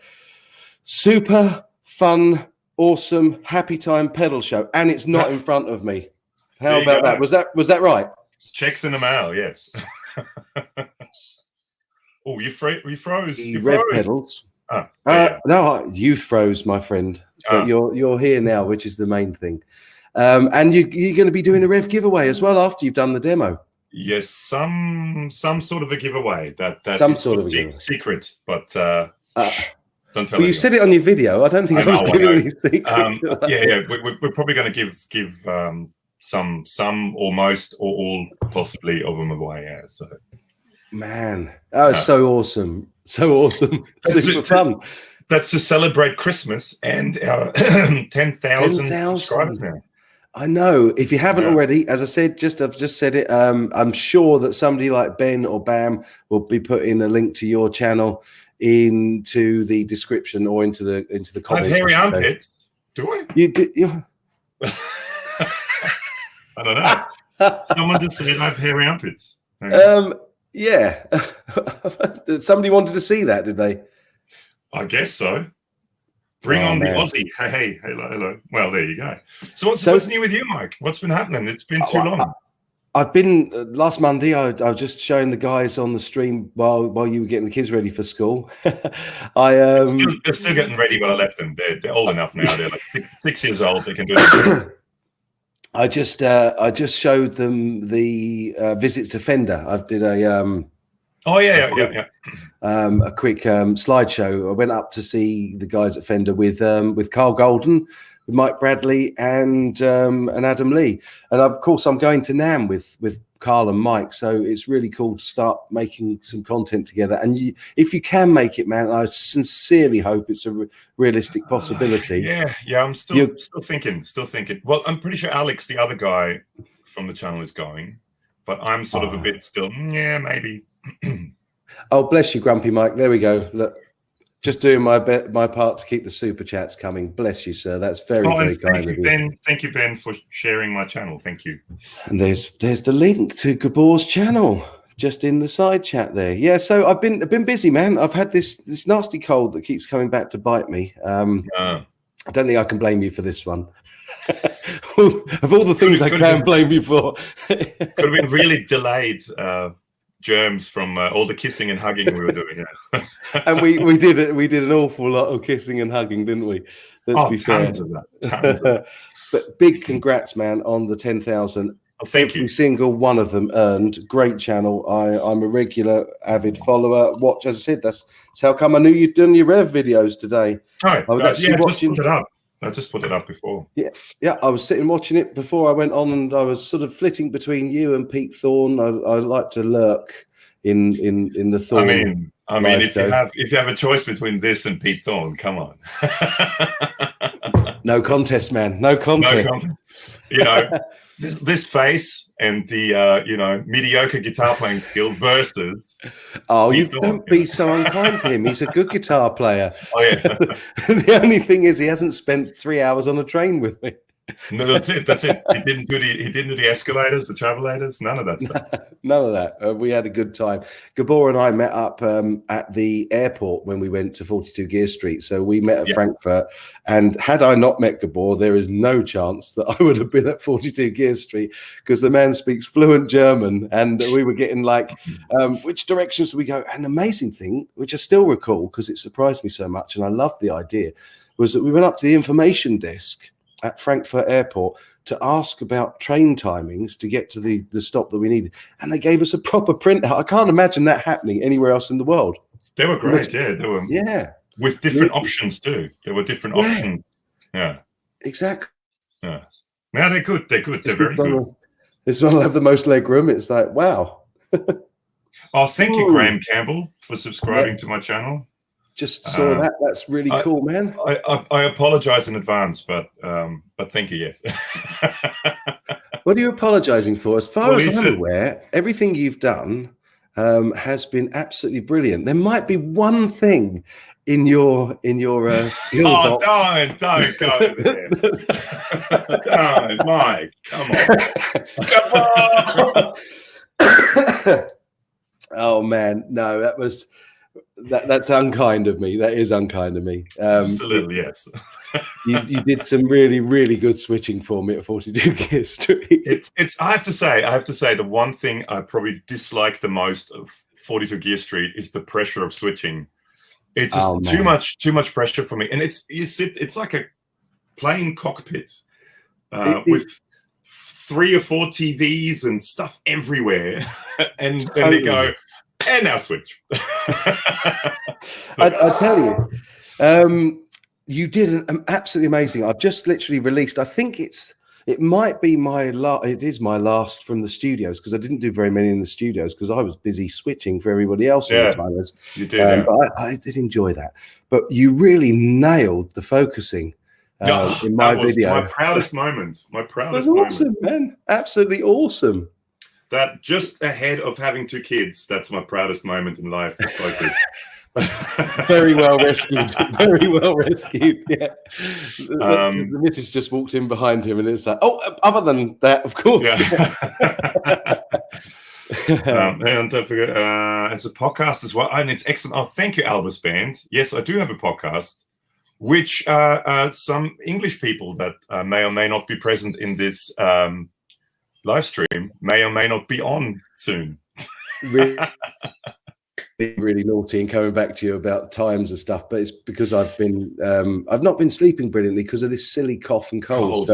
Super Fun, Awesome, Happy Time Pedal Show, and it's not in front of me. How about that? Was that right?
Checks in the mail, yes. Oh, you froze. You
Rev
froze.
pedals.
Yeah.
No, you froze, my friend. But you're here now, which is the main thing. And you're going to be doing a Rev giveaway as well after you've done the demo.
Yes, some sort of a giveaway. That
some
is
sort of a giveaway.
Secret, but don't tell.
Well, you said it on your video. I don't think I was giving any secrets.
Yeah. We're probably going to give some or most or all possibly of them away. Yeah. So,
man, that was so awesome. So awesome. Super fun.
That's to celebrate Christmas and our 10,000 subscribers now.
I know. If you haven't
Yeah.
already, as I said, I've just said it. I'm sure that somebody like Ben or Bam will be putting a link to your channel into the description or into the
I have
comments.
hairy armpits. Do I?
You do. You...
I don't know. Someone just said I have hairy armpits.
Yeah. Somebody wanted to see that, did they?
I guess so. Bring on
man.
the Aussie. Hey, hello. Well, there you go. So what's new with you, Mike? What's been happening? It's been too long.
I've been last Monday. I was just showing the guys on the stream while you were getting the kids ready for school. They're
still getting ready, but I left them. They're old enough now. They're like 6 years old. They can do this.
I just showed them the visits to Fender. I did a a quick slideshow. I went up to see the guys at Fender with Carl Golden, with Mike Bradley, and Adam Lee. And of course, I'm going to NAMM with Carl and Mike. So it's really cool to start making some content together. And if you can make it, man, I sincerely hope it's a realistic possibility.
Yeah. I'm still thinking. Well, I'm pretty sure Alex, the other guy from the channel, is going, but I'm sort of a bit still. Yeah, maybe.
Oh, bless you, Grumpy Mike. There we go. Look, just doing my part to keep the super chats coming. Bless you, sir. That's very kind of you.
Ben. Thank you, Ben, for sharing my channel. Thank you.
And there's the link to Gabor's channel just in the side chat there. Yeah, so I've been busy, man. I've had this nasty cold that keeps coming back to bite me. I don't think I can blame you for this one. Of all the things I can blame you for,
could have been really delayed. Germs from all the kissing and hugging we were doing. Yeah.
And we did it. We did an awful lot of kissing and hugging, didn't we? Let's be fair.
Tons of that.
But big congrats, man, on the 10,000.
Thank you.
Every single one of them earned. Great channel. I'm a regular avid follower. Watch, as I said, that's how come I knew you'd done your rev videos today.
Right.
I was actually watching.
I just put it up before.
Yeah. I was sitting watching it before I went on, and I was sort of flitting between you and Pete Thorne. I like to lurk in the Thorne.
I mean, if you have a choice between this and Pete Thorne, come on.
No contest, man. No contest.
You know, this face and the mediocre guitar playing skill versus.
Oh, you don't be so unkind to him. He's a good guitar player.
Oh yeah.
The only thing is, he hasn't spent 3 hours on a train with me.
No, that's it. He didn't do the escalators, the travelators, none of that stuff.
None of that. We had a good time. Gabor and I met up at the airport when we went to 42 Gear Street. So we met at Frankfurt. And had I not met Gabor, there is no chance that I would have been at 42 Gear Street, because the man speaks fluent German. And we were getting like, which directions do we go? An amazing thing, which I still recall because it surprised me so much, and I loved the idea, was that we went up to the information desk at Frankfurt Airport to ask about train timings to get to the stop that we needed. And they gave us a proper printout. I can't imagine that happening anywhere else in the world.
They were great, They were with different options too. There were different options. Yeah.
Exactly.
Yeah. Yeah, they're good. They're very good.
This one will have the most leg room. It's like, wow.
Oh, thank you, Graham Campbell, for subscribing to my channel.
Just saw that. That's really cool, man.
I apologize in advance, but thank you. Yes.
What are you apologizing for? As far as I'm aware, everything you've done has been absolutely brilliant. There might be one thing in your box.
Don't go there. Don't, Mike. Come on.
Oh man, no, that's unkind of me. That is unkind of me.
Absolutely, yes.
you did some really, really good switching for me at 42 Gear Street.
I have to say the one thing I probably dislike the most of 42 Gear Street is the pressure of switching. It's just too much pressure for me. And it's like a plane cockpit with 3 or 4 TVs and stuff everywhere. And then they go, and now switch.
I tell you, you did an absolutely amazing. I've just literally released. I think it might be it is my last from the studios, because I didn't do very many in the studios because I was busy switching for everybody else all the time.
You did.
But I did enjoy that. But you really nailed the focusing. in my video.
My proudest moment. My proudest
moment. Awesome,
moment.
Man. Absolutely awesome.
That just ahead of having 2 kids, that's my proudest moment in life.
Very well rescued. Very well rescued. Yeah. The missus just walked in behind him, and it's like, oh, other than that, of course.
Yeah. And don't forget, as a podcast as well, and it's excellent. Oh, thank you, Albus Band. Yes, I do have a podcast, which some English people that may or may not be present in this live stream may or may not be on soon.
Really naughty and coming back to you about times and stuff, but it's because I've not been sleeping brilliantly because of this silly cough and cold.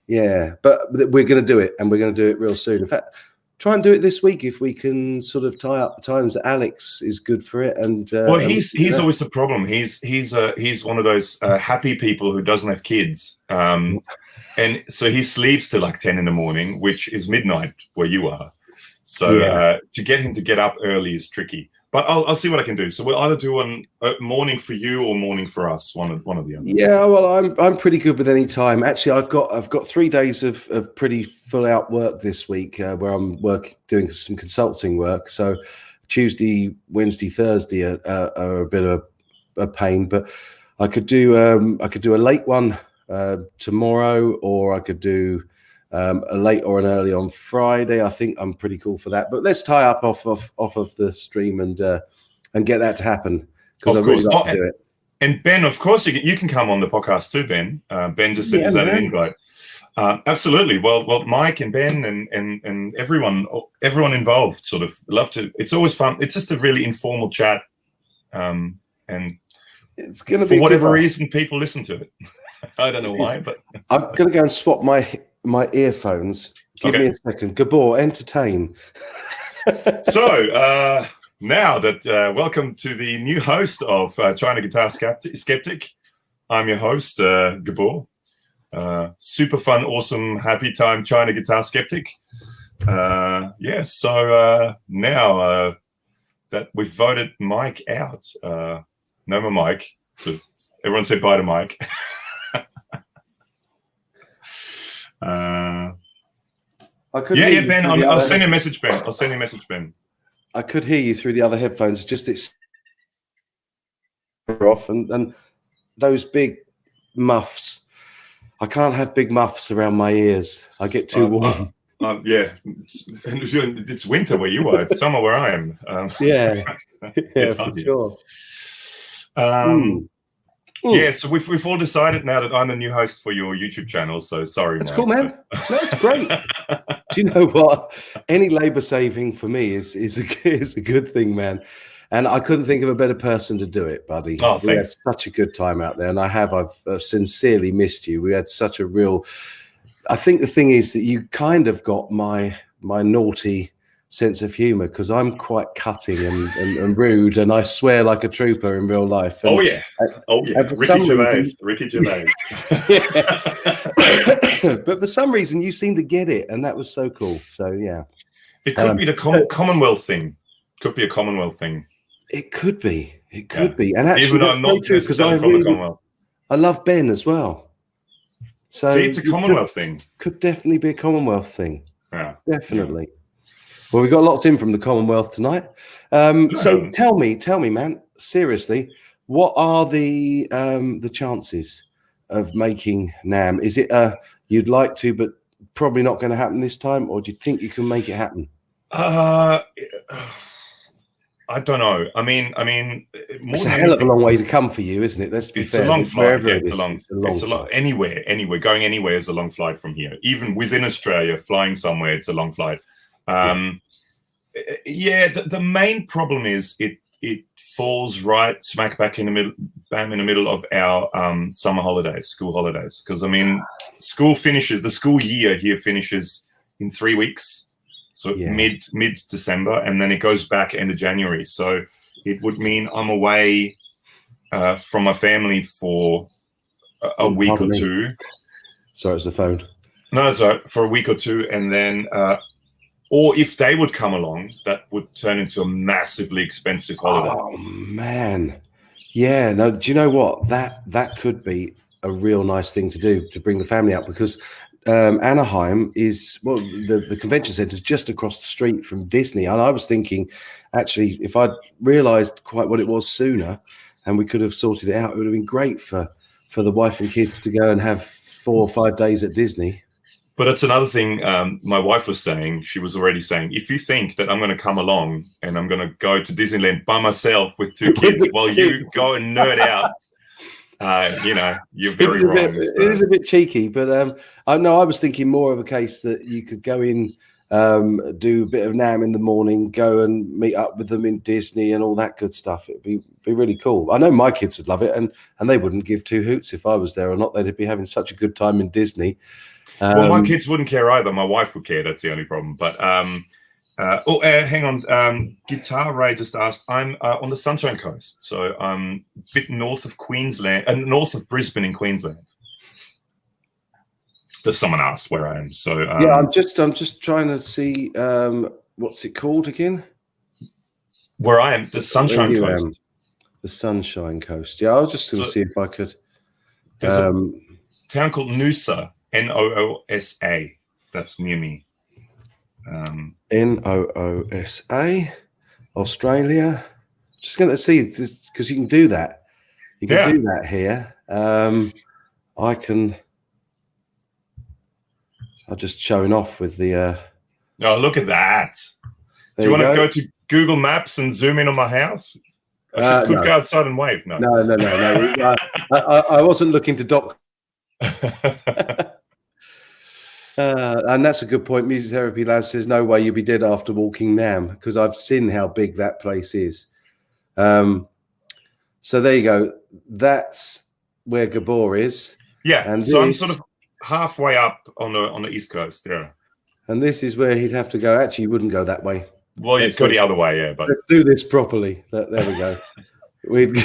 Yeah, but we're going to do it, and we're going to do it real soon. In fact, try and do it this week if we can sort of tie up the times that Alex is good for it. And
well, he's always the problem. He's one of those happy people who doesn't have kids, and so he sleeps till like 10 in the morning, which is midnight where you are. So to get him to get up early is tricky. But I'll see what I can do. So we'll either do a morning for you or morning for us, one of the other.
Yeah, well, I'm pretty good with any time. Actually, I've got 3 days of pretty full out work this week where I'm doing some consulting work. So Tuesday, Wednesday, Thursday are a bit of a pain, but I could do a late one tomorrow, or I could do a late or an early on Friday. I think I'm pretty cool for that. But let's tie up off of the stream and get that to happen, because I really like to do it.
And Ben, of course, you can come on the podcast too, Ben. Ben just said, is that an invite? Absolutely. Well, Mike and Ben and everyone involved sort of love to. It's always fun. It's just a really informal chat, and
it's going to be
for whatever reason people listen to it. I don't know why, but
I'm going to go and swap my earphones. Give me a second. Gabor, entertain.
So now that welcome to the new host of China Guitar Skeptic. I'm your host, Gabor. Super fun, awesome, happy time China Guitar Skeptic. So now that we've voted Mike out, no more Mike. So everyone say bye to Mike. Ben. I'll send you a message, Ben.
I could hear you through the other headphones. Just it's off, and those big muffs. I can't have big muffs around my ears. I get too warm.
It's winter where you are. It's summer where I am.
For sure.
Yeah, so we've all decided now that I'm the new host for your YouTube channel. So sorry,
that's
Mike,
cool, man. No, it's great. Do you know what? Any labor saving for me is a good thing, man. And I couldn't think of a better person to do it, buddy.
Oh,
we had such a good time out there, and I've sincerely missed you. We had such a real. I think the thing is that you kind of got my naughty sense of humor, because I'm quite cutting and rude, and I swear like a trooper in real life. And,
Ricky Gervais.
But for some reason you seem to get it, and that was so cool. So yeah,
it could be the Commonwealth thing. Could be a Commonwealth thing.
It could be. It could be. And actually,
even though I'm not necessarily from the Commonwealth,
I love Ben as well. So
see, it's a Commonwealth thing.
Could definitely be a Commonwealth thing.
Yeah,
definitely. Well, we got lots in from the Commonwealth tonight. So tell me, man, seriously, what are the chances of making NAMM? Is it you'd like to, but probably not going to happen this time, or do you think you can make it happen?
I don't know. I mean,
it's a hell of a long way to come for you, isn't it? Let's be fair.
It's a long flight. Yeah, it's a long. Anywhere, going anywhere is a long flight from here. Even within Australia, flying somewhere, it's a long flight. The main problem is it falls right smack back in the middle of our summer holidays, school holidays. Because I mean, the school year here finishes in 3 weeks. So mid December, and then it goes back end of January. So it would mean I'm away from my family for a week or two.
Sorry, it's the phone.
No, it's all right, for a week or two, and then, or if they would come along, that would turn into a massively expensive holiday.
Oh man, yeah. No, do you know what? That could be a real nice thing to do to bring the family out, because Anaheim is, well, the convention center is just across the street from Disney. And I was thinking, actually, if I'd realized quite what it was sooner and we could have sorted it out, it would have been great for the wife and kids to go and have 4 or 5 days at Disney.
But that's another thing my wife was saying. She was already saying, if you think that I'm going to come along and I'm going to go to Disneyland by myself with 2 kids while you go and nerd out, you're very wrong.
It is a bit cheeky, but I was thinking more of a case that you could go in, do a bit of NAMM in the morning, go and meet up with them in Disney and all that good stuff. It'd be really cool. I know my kids would love it, and they wouldn't give 2 hoots if I was there or not. They'd be having such a good time in Disney.
Well, my kids wouldn't care either. My wife would care. That's the only problem. But hang on. Guitar Ray just asked. I'm on the Sunshine Coast, so I'm a bit north of Queensland, north of Brisbane in Queensland. Does someone asked where I am? So
yeah, I'm just trying to see what's it called again?
Where I am, the Sunshine Coast.
The Sunshine Coast. Yeah, I was just going to see if I could.
There's a town called Noosa. Noosa. That's near me.
Noosa, Australia. Just going to see, because you can do that. You can do that here. I can. I'm just showing off with the.
Oh, look at that! Do you want to go to Google Maps and zoom in on my house? I could go outside and wave. No. I wasn't looking to dock.
And that's a good point. Music Therapy Lad says, no way you'll be dead after walking NAMM, because I've seen how big that place is. So there you go. That's where Gabor is.
Yeah, and so I'm sort of halfway up on the East Coast. Yeah. And
this is where he'd have to go. Actually, you wouldn't go that way.
Well, you'd go the other way, yeah. But
let's do this properly. There we go. We'd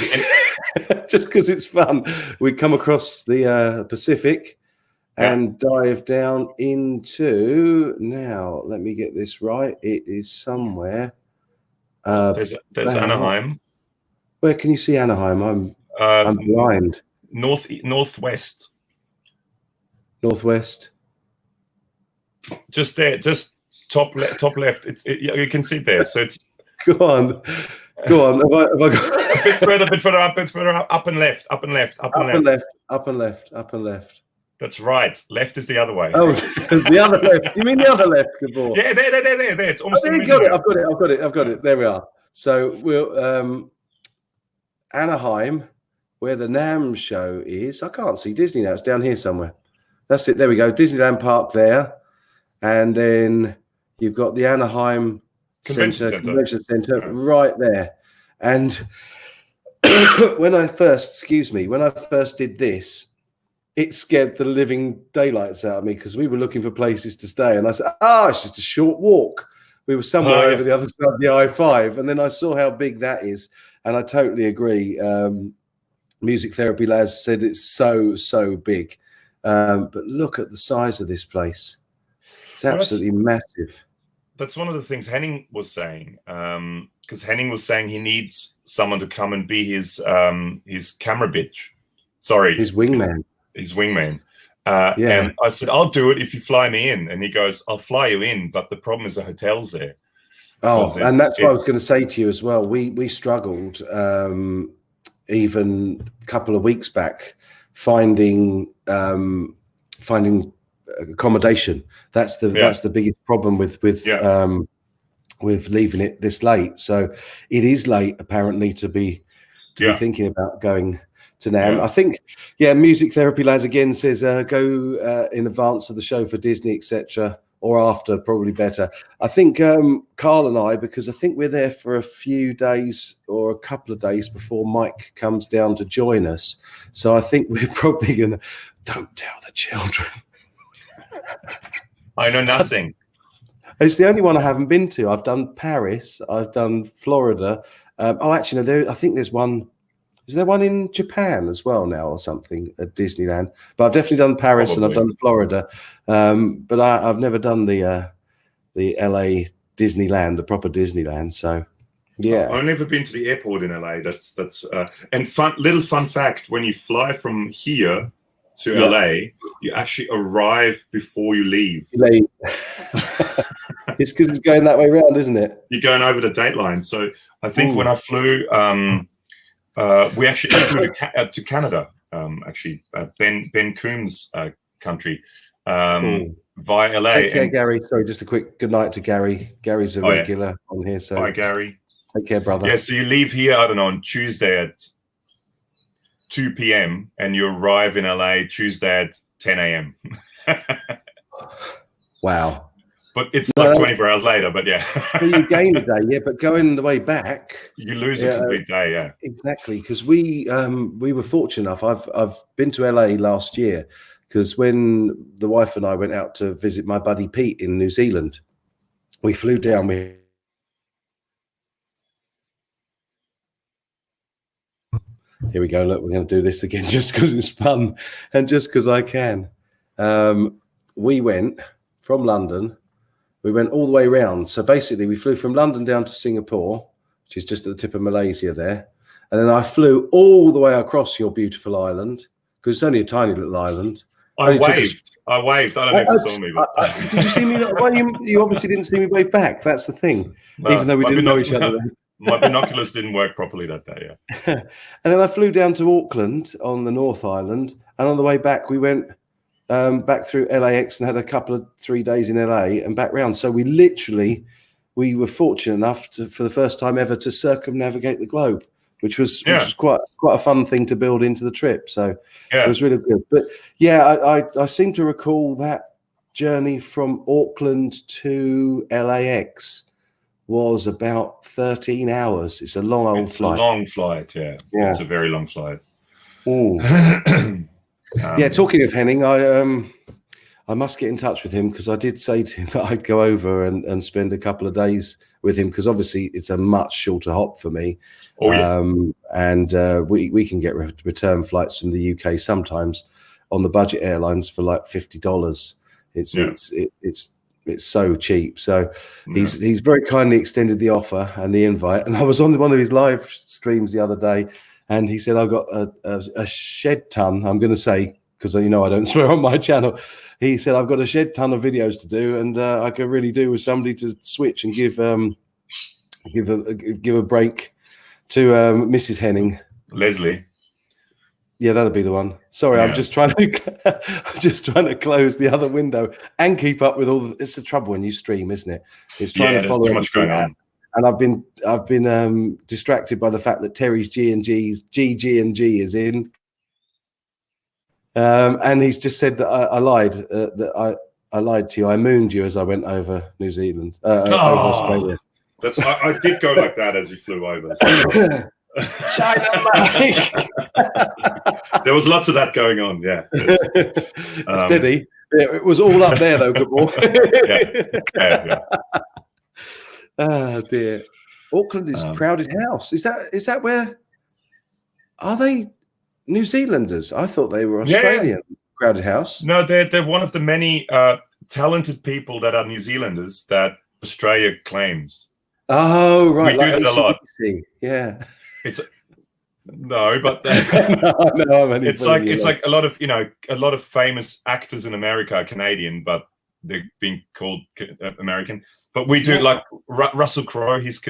just because it's fun. We come across the Pacific and dive down into, now let me get this right, it is somewhere
there's Anaheim.
Where can you see Anaheim? I'm blind.
Northwest, just there, just top left. You can see it there, so it's
go on have I got
a bit further up and left. That's right. Left is the other way.
Oh, the other left. You mean the other left, Gabor?
Yeah, there. It's almost.
I've got it. There we are. So we'll Anaheim, where the NAMM show is. I can't see Disney now. It's down here somewhere. That's it. There we go. Disneyland Park there, and then you've got the Anaheim Convention Center right there. And when I first did this, it scared the living daylights out of me, because we were looking for places to stay. And I said, it's just a short walk. We were somewhere over the other side of the I-5. And then I saw how big that is. And I totally agree. Music Therapy Laz said it's so big. But look at the size of this place. It's absolutely massive.
That's one of the things Henning was saying. Because Henning was saying he needs someone to come and be his camera bitch. Sorry.
His wingman.
And I said, I'll do it if you fly me in. And he goes, I'll fly you in, but the problem is the hotel's there.
Oh, and that's what I was going to say to you as well. We struggled even a couple of weeks back finding accommodation. That's the biggest problem with leaving it this late. So it is late apparently to be thinking about going to NAMM. I think, Music Therapy Lads again says go in advance of the show for Disney, etc., or after, probably better. I think Carl and I, because I think we're there for a few days or a couple of days before Mike comes down to join us. So I think we're probably going to, don't tell the children.
I know nothing.
It's the only one I haven't been to. I've done Paris. I've done Florida. Actually, no, I think there's one. Is there one in Japan as well now or something at Disneyland? But I've definitely done Paris and I've done Florida. But I've never done the LA Disneyland, the proper Disneyland. So, yeah.
I've never been to the airport in LA. That's and little fun fact, when you fly from here to LA, you actually arrive before you leave.
It's because it's going that way around, isn't it?
You're going over the date line. So I think when I flew, we actually flew to Canada, actually, Ben Coombs' country, via LA.
Take care, Gary. Sorry, just a quick good night to Gary. Gary's a regular on here. So
bye, Gary.
Take care, brother.
Yeah, so you leave here, I don't know, on Tuesday at 2 p.m. and you arrive in LA Tuesday at 10 a.m.
Wow.
But it's like 24 hours later, but yeah.
So you gain a day, but going the way back,
you lose a complete day,
Exactly, because we were fortunate enough. I've been to LA last year because when the wife and I went out to visit my buddy Pete in New Zealand, we flew down with. Here we go. Look, we're going to do this again just because it's fun and just because I can. We went from London. We went all the way around. So basically, we flew from London down to Singapore, which is just at the tip of Malaysia there. And then I flew all the way across your beautiful island because it's only a tiny little island.
I waved. I don't know if you saw me. But...
did you see me? Well, you obviously didn't see me wave back. That's the thing. No, even though we didn't know each other.
My binoculars didn't work properly that day,
And then I flew down to Auckland on the North Island. And on the way back, we went back through LAX and had a couple of 3 days in LA and back round. So we were fortunate enough to, for the first time ever, to circumnavigate the globe, which was quite a fun thing to build into the trip. So it was really good. But yeah, I seem to recall that journey from Auckland to LAX was about 13 hours. It's a long old flight.
It's a long flight, yeah. It's a very long flight.
Yeah, talking of Henning, I must get in touch with him because I did say to him that I'd go over and spend a couple of days with him because obviously it's a much shorter hop for me. And we can get return flights from the UK sometimes on the budget airlines for like $50. It's so cheap. So he's very kindly extended the offer and the invite. And I was on one of his live streams the other day, and he said, I've got a shed ton, I'm going to say, because I don't swear on my channel. He said, I've got a shed ton of videos to do, and I could really do with somebody to switch and give a break to Mrs. Henning.
Leslie.
Yeah, that'll be the one. Sorry, I'm just trying to close the other window and keep up with all. It's the trouble when you stream, isn't it? It's trying to follow.
Too much going on.
And I've been distracted by the fact that Terry's G&G is in, and he's just said that I lied. That I lied to you. I mooned you as I went over New Zealand, over Australia.
I did go like that as you flew over. So.
China, Mike.
There was lots of that going on. Yeah,
steady. Yeah, it was all up there though, Gabor.
yeah.
Oh dear. Auckland is crowded house. Is that where? Are they New Zealanders? I thought they were Australian. Crowded house.
No, they're one of the many talented people that are New Zealanders that Australia claims.
Oh right,
we do it a lot.
Yeah.
It's no, but
it's
like a lot of famous actors in America are Canadian, but they're being called American. But we do like Russell Crowe. He's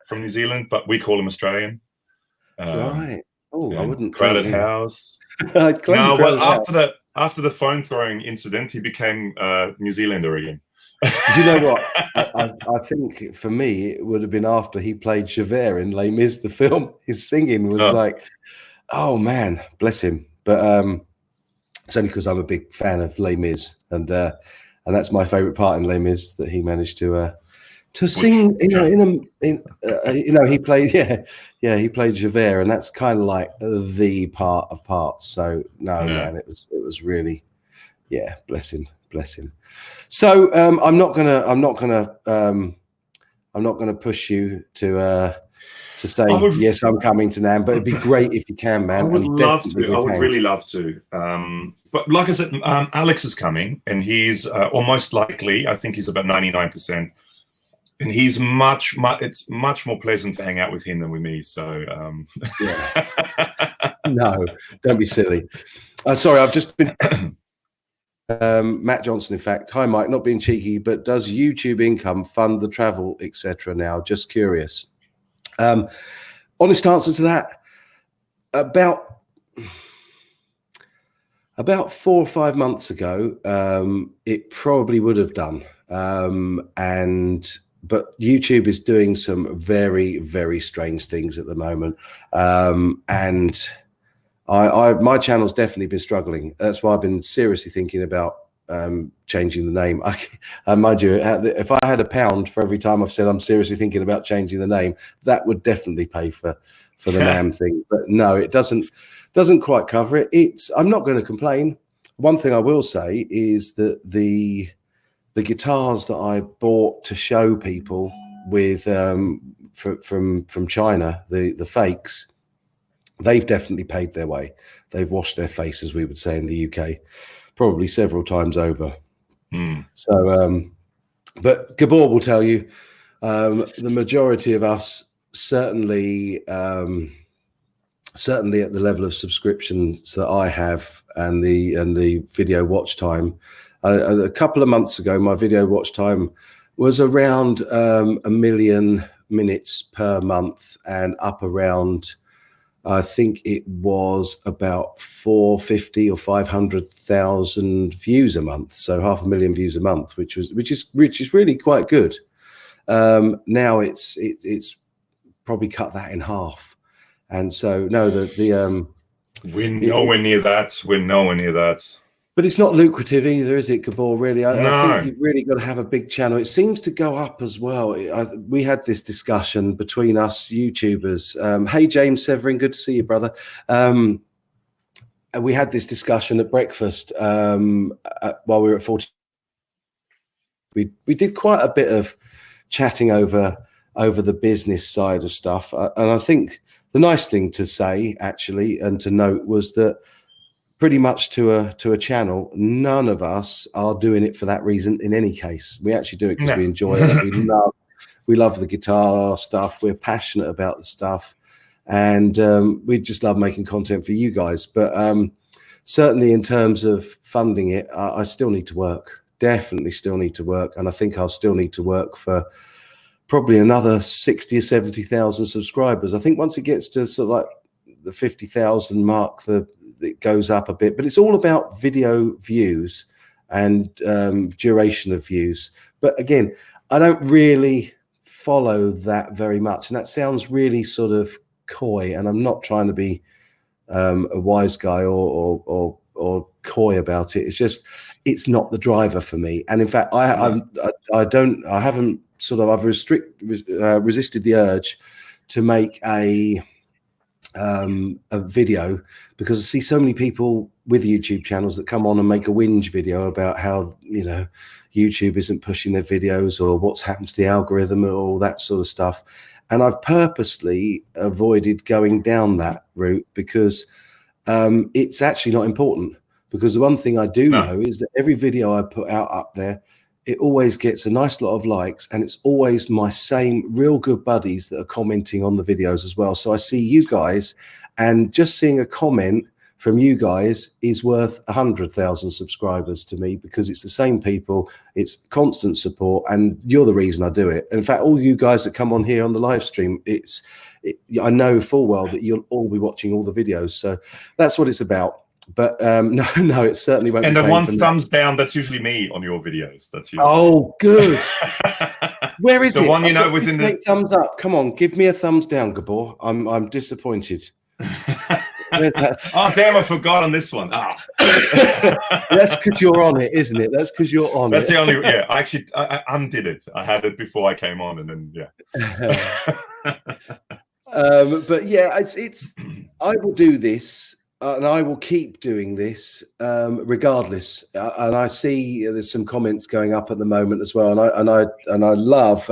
from New Zealand, but we call him Australian.
Right. Oh, I wouldn't.
Crowded house. After the phone throwing incident, he became New Zealander again.
Do you know what? I think for me, it would have been after he played Javert in Les Mis, the film. His singing was like, oh man, bless him. But it's only because I'm a big fan of Les Mis, and that's my favorite part in Les Mis, that he managed to sing. He played he played Javert, and that's kind of like the part of parts. So man, it was really, bless him. So I'm not gonna push you to say yes, I'm coming to NAMM, but it'd be great if you can, man.
I would love to. I would really love to. But like I said, Alex is coming, and he's almost likely. I think he's about 99% And he's it's much more pleasant to hang out with him than with me. So
yeah. No, don't be silly. Sorry, I've just been Matt Johnson, in fact. Hi, Mike. Not being cheeky, but does YouTube income fund the travel, etc. now? Just curious. Honest answer to that, about 4 or 5 months ago, it probably would have done. But YouTube is doing some very, very strange things at the moment, and my channel's definitely been struggling. That's why I've been seriously thinking about changing the name. Mind you, if I had £1 for every time I've said I'm seriously thinking about changing the name, that would definitely pay for the NAMM thing. But no, it doesn't quite cover it. I'm not going to complain. One thing I will say is that the guitars that I bought to show people with from China, the fakes, they've definitely paid their way. They've washed their face, as we would say in the UK, probably several times over. So, but Gabor will tell you, the majority of us certainly at the level of subscriptions that I have and the video watch time. A couple of months ago, my video watch time was around 1 million minutes per month, and up around, I think it was about 450 or 500,000 views a month. So 500,000 views a month, which is really quite good. Now it's probably cut that in half, and so no,
we're nowhere near that. We're nowhere near that.
But it's not lucrative either, is it, Gabor? Really, I think you've really got to have a big channel. It seems to go up as well. We had this discussion between us YouTubers. Hey, James Severin, good to see you, brother. We had this discussion at breakfast while we were at 40. We did quite a bit of chatting over the business side of stuff, and I think the nice thing to say, actually, and to note, was that pretty much to a channel, none of us are doing it for that reason. In any case, we actually do it because we enjoy it. We love the guitar stuff. We're passionate about the stuff, and we just love making content for you guys. But certainly, in terms of funding it, I still need to work. Definitely, still need to work, and I think I'll still need to work for probably another 60 or 70,000 subscribers. I think once it gets to sort of like the 50,000 mark, it goes up a bit, but it's all about video views and duration of views. But again, I don't really follow that very much, and that sounds really sort of coy, and I'm not trying to be a wise guy or coy about it. It's just, it's not the driver for me. And in fact, I've resisted the urge to make a video, because I see so many people with YouTube channels that come on and make a whinge video about how, you know, YouTube isn't pushing their videos, or what's happened to the algorithm, or all that sort of stuff. And I've purposely avoided going down that route, because it's actually not important. Because the one thing I do know is that every video I put out up there, it always gets a nice lot of likes, and it's always my same real good buddies that are commenting on the videos as well. So I see you guys, and just seeing a comment from you guys is worth 100,000 subscribers to me, because it's the same people, it's constant support, and you're the reason I do it. In fact, all you guys that come on here on the live stream, I know full well that you'll all be watching all the videos. So that's what it's about. But no, it certainly won't.
And the one thumbs down, that's usually me on your videos. That's you.
Oh, good. Where is
the one you know within the
thumbs up? Come on, give me a thumbs down, Gabor. I'm disappointed.
Oh damn! I forgot on this one.
That's because you're on it, isn't it? That's because you're on it.
That's the only. Yeah, I undid it. I had it before I came on, and then
but yeah, it's. I will do this. And I will keep doing this regardless. And I see there's some comments going up at the moment as well. And I love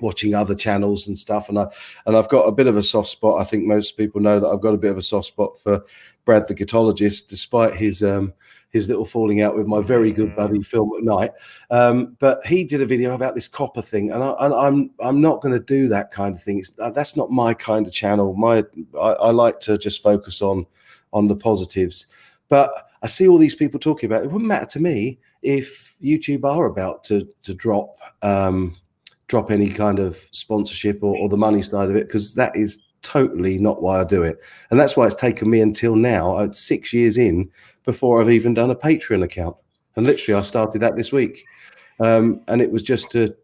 watching other channels and stuff, and I've got a bit of a soft spot. I think most people know that I've got a bit of a soft spot for Brad the guitarologist, despite his little falling out with my very good buddy Phil McKnight. But he did a video about this copper thing, and I'm not going to do that kind of thing. That's not my kind of channel. I like to just focus on the positives. But I see all these people talking about it. It wouldn't matter to me if YouTube are about to drop any kind of sponsorship or the money side of it, because that is totally not why I do it. And that's why it's taken me until now, 6 years in, before I've even done a Patreon account. And literally I started that this week. And it was just to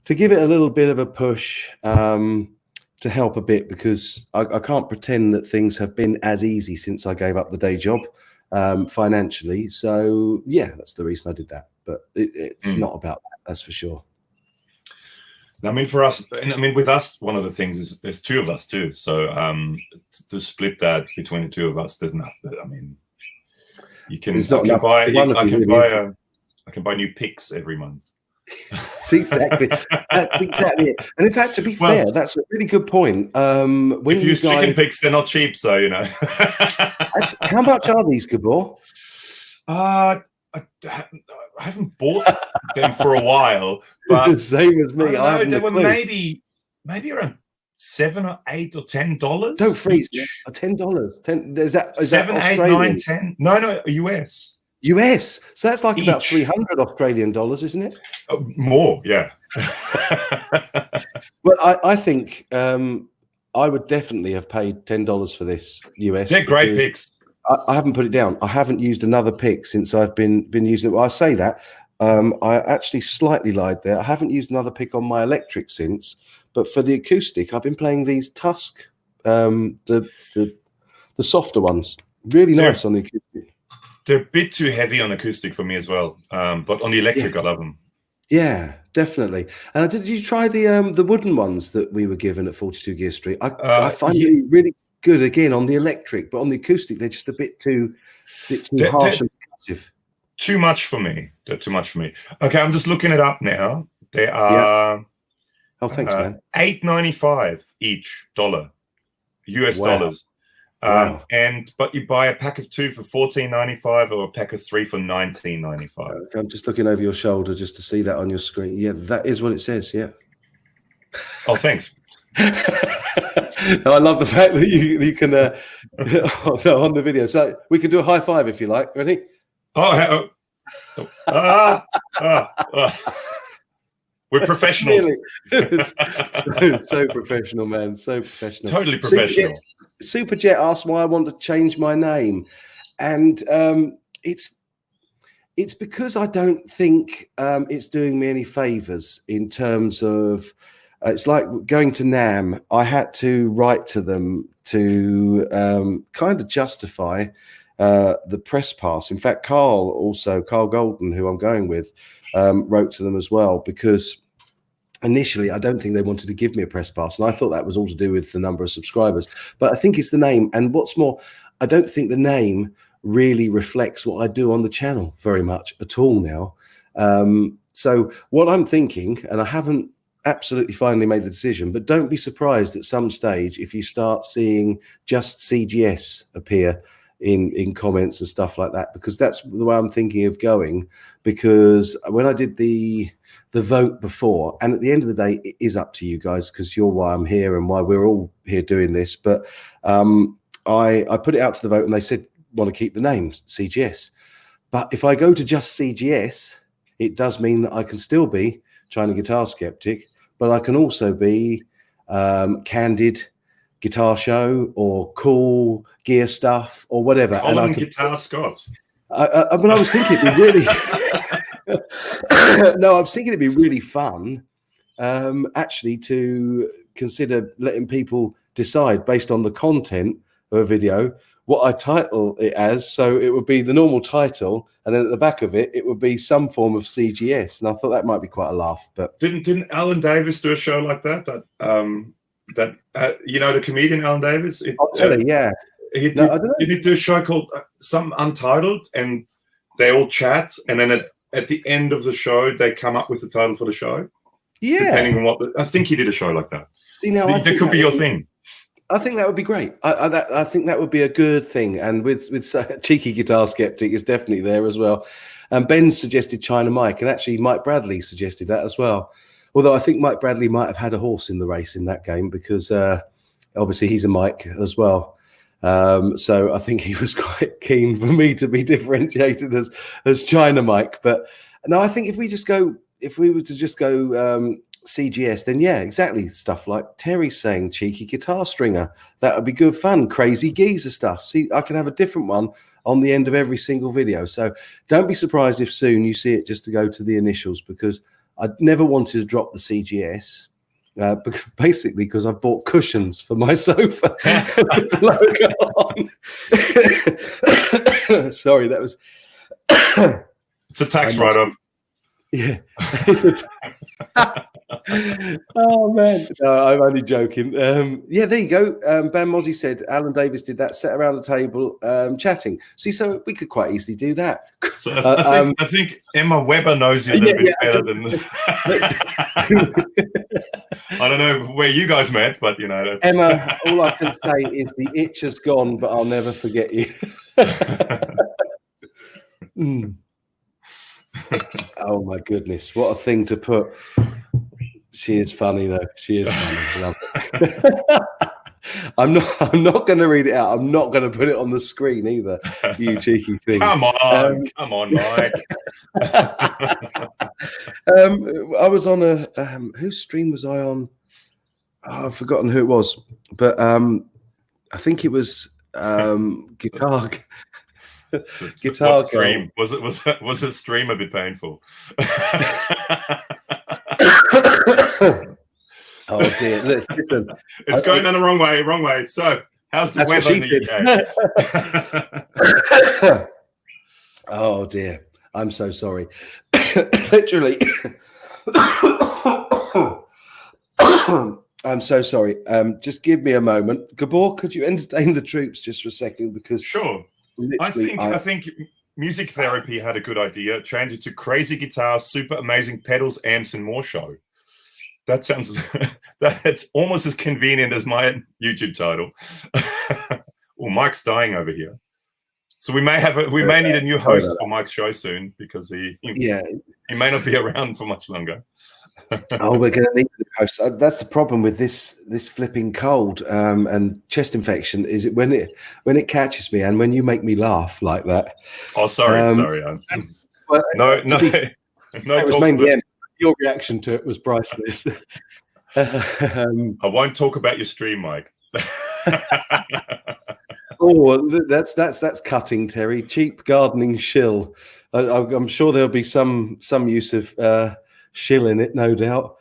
give it a little bit of a push, to help a bit, because I can't pretend that things have been as easy since I gave up the day job financially. So yeah, that's the reason I did that. But it's not about that, that's for sure.
I mean, for us, and I mean, with us, one of the things is there's two of us too. So to split that between the two of us, there's nothing. I mean, you can I can buy new picks every month.
That's exactly it. And in fact, to be fair, that's a really good point. When
if you use chicken picks, they're not cheap, so you know.
How much are these, Gabor?
I haven't bought them for a while, but
the same as me.
I don't know, they were maybe around $7 or $8 or $10.
Don't freeze. $10. 10. Is that
7, 8, 9, 10? No, US.
US. So that's like about 300 Australian dollars, isn't it?
More, yeah.
Well, I think I would definitely have paid $10 for this US.
They're great picks.
I haven't put it down. I haven't used another pick since I've been using it. Well, I say that. I actually slightly lied there. I haven't used another pick on my electric since, but for the acoustic, I've been playing these Tusk, the softer ones. Really nice on the acoustic.
They're a bit too heavy on acoustic for me as well, but on the electric, I love them.
Yeah, definitely. And did you try the wooden ones that we were given at 42 Gear Street? I find them really good again on the electric, but on the acoustic, they're just a bit too harsh and passive.
Too much for me. They're too much for me. Okay, I'm just looking it up now. They are
oh, thanks, man.
$8.95 each US dollars.
Wow.
But you buy a pack of 2 for $14.95 or a pack of 3 for $19.95.
I'm just looking over your shoulder just to see that on your screen. Yeah, that is what it says. Yeah.
Oh, thanks.
No, I love the fact that you can on the video. So we can do a high five if you like. Ready?
We're professionals.
Really? so professional, man. So professional.
Totally professional.
Superjet asked why I want to change my name, and it's because I don't think it's doing me any favors in terms of. It's like going to NAMM. I had to write to them to kind of justify the press pass. In fact, Carl Golden, who I'm going with, wrote to them as well, because initially I don't think they wanted to give me a press pass, and I thought that was all to do with the number of subscribers. But I think it's the name, and what's more, I don't think the name really reflects what I do on the channel very much at all now. So what I'm thinking, and I haven't absolutely finally made the decision, but don't be surprised at some stage if you start seeing just CGS appear in comments and stuff like that, because that's the way I'm thinking of going. Because when I did the vote before, and at the end of the day, it is up to you guys, because you're why I'm here and why we're all here doing this. But I put it out to the vote, and they said want to keep the name CGS. But if I go to just CGS, it does mean that I can still be China Guitar Skeptic, but I can also be Candid Guitar Show or Cool Gear Stuff or whatever.
Colin and Guitar Scott.
I was thinking it'd be really. No, I was thinking it'd be really fun, actually, to consider letting people decide based on the content of a video what I title it as. So it would be the normal title, and then at the back of it, it would be some form of CGS. And I thought that might be quite a laugh. But
didn't Alan Davis do a show like that? You know, the comedian Alan Davis.
Yeah.
He did do a show called some Untitled, and they all chat, and then at the end of the show, they come up with the title for the show.
Yeah.
Depending on what I think he did a show like that.
See, now
that could be your thing.
I think that would be great. I think that would be a good thing. And with Cheeky Guitar Skeptic is definitely there as well. And Ben suggested China Mike, and actually Mike Bradley suggested that as well. Although I think Mike Bradley might have had a horse in the race in that game because obviously he's a Mike as well. So I think he was quite keen for me to be differentiated as China Mike. But no, I think if we were to just go CGS, then yeah, exactly. Stuff like Terry's saying, cheeky guitar stringer. That would be good fun. Crazy geezer stuff. See, I can have a different one on the end of every single video. So don't be surprised if soon you see it just to go to the initials, because I never wanted to drop the CGS. Basically because I've bought cushions for my sofa with the logo on. Sorry, that was
it's a tax write-off.
Yeah, it's a oh man, no, I'm only joking. Yeah, there you go. Bam Mozzie said Alan Davis did that, sat around the table chatting. See, so we could quite easily do that.
So I think Emma Weber knows you a little bit better than I don't know where you guys met, but you know,
Emma, all I can say is the itch has gone, but I'll never forget you. Oh my goodness, what a thing to put. She is funny though. She is funny. Love it. I'm not going to read it out. I'm not going to put it on the screen either. You cheeky thing.
Come on, Mike.
I was on a whose stream was I on? Oh, I've forgotten who it was, but I think it was guitar. Guitar
stream. Was it stream a bit painful?
Oh dear! Listen,
it's going down the wrong way. So, how's the weather in the
UK? Oh dear! I'm so sorry. Literally, I'm so sorry. Just give me a moment. Gabor, could you entertain the troops just for a second? Because
sure. I think Music Therapy had a good idea. Change it to Crazy Guitars, Super Amazing Pedals, Amps, and More Show. That sounds that's almost as convenient as my YouTube title. Oh, Mike's dying over here. So we may need a new host for Mike's show soon, because he may not be around for much longer.
Oh, we're going to need a host. That's the problem with this flipping cold and chest infection. Is it when it catches me and when you make me laugh like that?
Oh, sorry.
Well,
no.
It was mainly your reaction to it was priceless.
I won't talk about your stream, Mike.
Oh, that's cutting, Terry. Cheap gardening shill. I'm sure there'll be some use of shill in it, no doubt.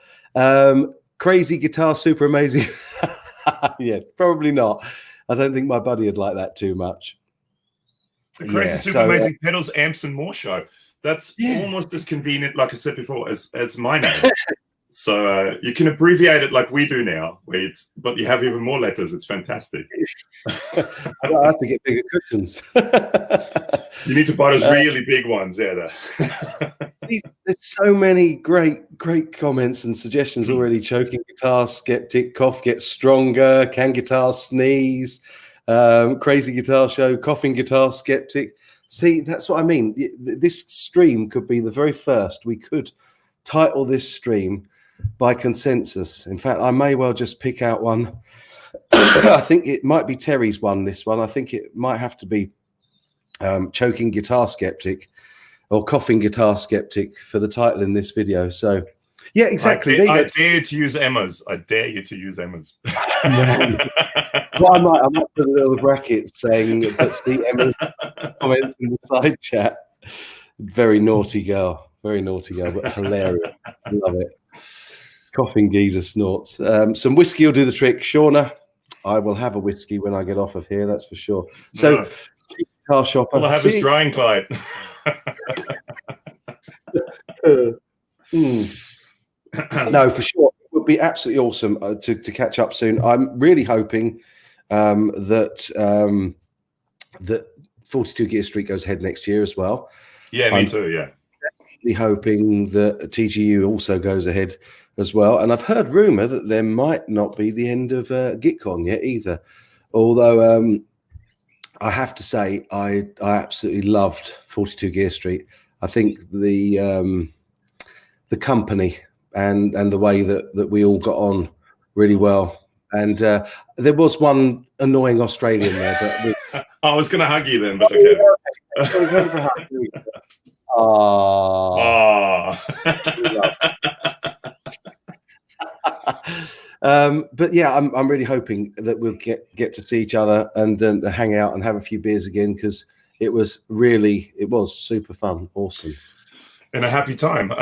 Crazy guitar, super amazing. Yeah, probably not. I don't think my buddy would like that too much.
The Crazy Super Amazing Pedals, Amps, and More Show. That's almost as convenient, like I said before, as my name. So you can abbreviate it like we do now, but you have even more letters. It's fantastic.
I have to get bigger cushions.
You need to buy those really big ones. Yeah.
There's so many great comments and suggestions already. Choking guitar skeptic, cough gets stronger, can guitar sneeze, crazy guitar show, coughing guitar skeptic. See, that's what I mean. This stream could be the very first. We could title this stream by consensus. In fact, I may well just pick out one. I think it might be Terry's one, this one. I think it might have to be choking guitar skeptic or coughing guitar skeptic for the title in this video. So, yeah, exactly.
I dare to use Emma's. I dare you to use Emma's.
Well, I might put a little bracket saying let's see Emma's comments in the side chat. Very naughty girl, but hilarious. Love it. Coughing geezer snorts. Some whiskey will do the trick. Shauna, I will have a whiskey when I get off of here, that's for sure. So, guitar shopper.
All I have is drying Clyde.
No, for sure. It would be absolutely awesome to catch up soon. I'm really hoping that 42 Gear Street goes ahead next year as well.
Yeah, me too, yeah.
really hoping that TGU also goes ahead as well. And I've heard rumor that there might not be the end of GitCon yet either. Although I have to say, I absolutely loved 42 Gear Street. I think the company and the way that we all got on really well. And there was one annoying Australian there, but
I was going to hug you then, but okay.
But yeah, I'm really hoping that we'll get to see each other and hang out and have a few beers again, because it was super fun, awesome,
and a happy time.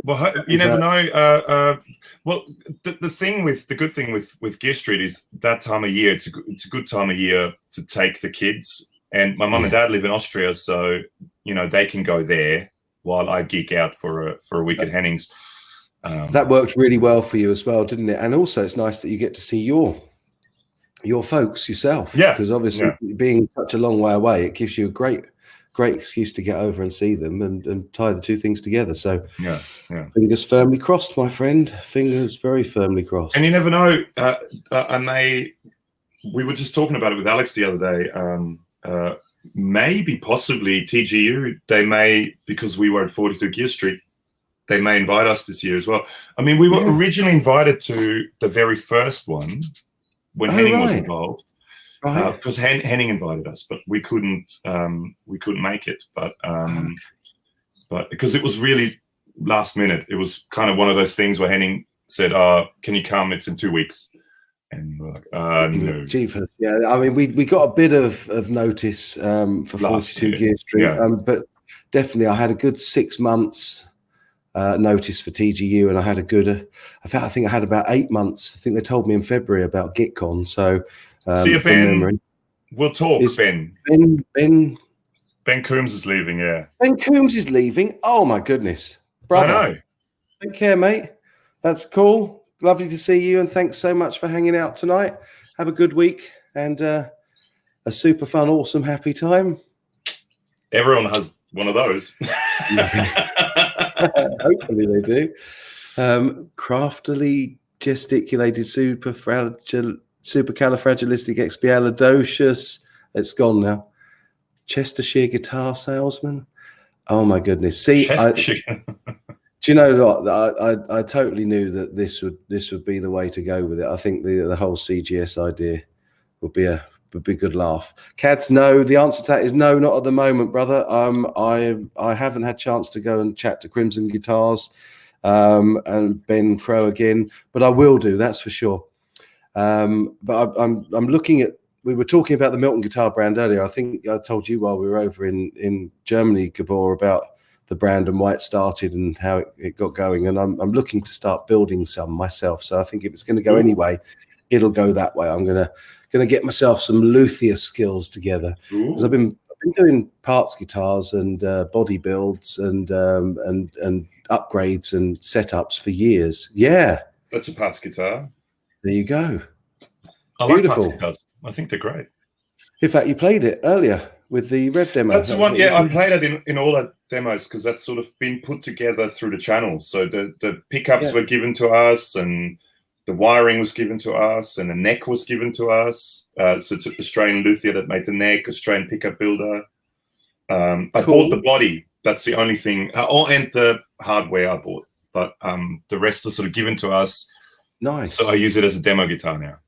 Well, you never know. Well, the good thing with Gear Street is that time of year. It's a good time of year to take the kids. And my mum and dad live in Austria, so they can go there while I geek out for a week at Hennings.
That worked really well for you as well, didn't it? And also, it's nice that you get to see your folks yourself.
Yeah,
because obviously, being such a long way away, it gives you a great excuse to get over and see them and tie the two things together. So
yeah.
Fingers firmly crossed, my friend. Fingers very firmly crossed.
And you never know. We were just talking about it with Alex the other day. Maybe possibly TGU, they may, because we were at 42 Gear Street, they may invite us this year as well. I mean, we were originally invited to the very first one when Henning was involved. Right. Because Henning invited us, but we couldn't make it. But because it was really last minute, it was kind of one of those things where Henning said, "Can you come? It's in 2 weeks." And we're like, no.
Jeepers. Yeah, I mean, we got a bit of notice for 42 Gear Street, but definitely I had a good 6 months notice for TGU, and I had a good. I think I had about 8 months. I think they told me in February about GitCon. So.
See if Ben, we'll talk. Ben Coombs is leaving. Yeah,
Ben Coombs is leaving. Oh my goodness, brother! I know. Take care, mate. That's cool. Lovely to see you, and thanks so much for hanging out tonight. Have a good week and a super fun, awesome, happy time.
Everyone has one of those.
Hopefully they do. Craftily gesticulated supercalifragilisticexpialidocious. It's gone now. Chestershire guitar salesman. Oh my goodness! See, do you know what? I totally knew that this would be the way to go with it. I think the whole CGS idea would be a good laugh. Cads, no. The answer to that is no, not at the moment, brother. I haven't had a chance to go and chat to Crimson Guitars and Ben Crow again, but I will do. That's for sure. But I'm looking at. We were talking about the Milton guitar brand earlier. I think I told you while we were over in Germany, Gabor, about the brand and why it started and how it got going. And I'm looking to start building some myself. So I think if it's going to go anyway, it'll go that way. I'm gonna get myself some luthier skills together, because I've been doing parts guitars and body builds and upgrades and setups for years. Yeah,
that's a parts guitar.
There you go.
I beautiful. Like parts guitars. I think they're great.
In fact, you played it earlier with the Rev demo.
That's the one. Yeah, I played it in all the demos because that's sort of been put together through the channel. So the pickups were given to us, and the wiring was given to us, and the neck was given to us. So it's an Australian luthier that made the neck, Australian pickup builder. I bought the body. That's the only thing. And the hardware I bought. But the rest was sort of given to us.
Nice.
So I use it as a demo guitar now.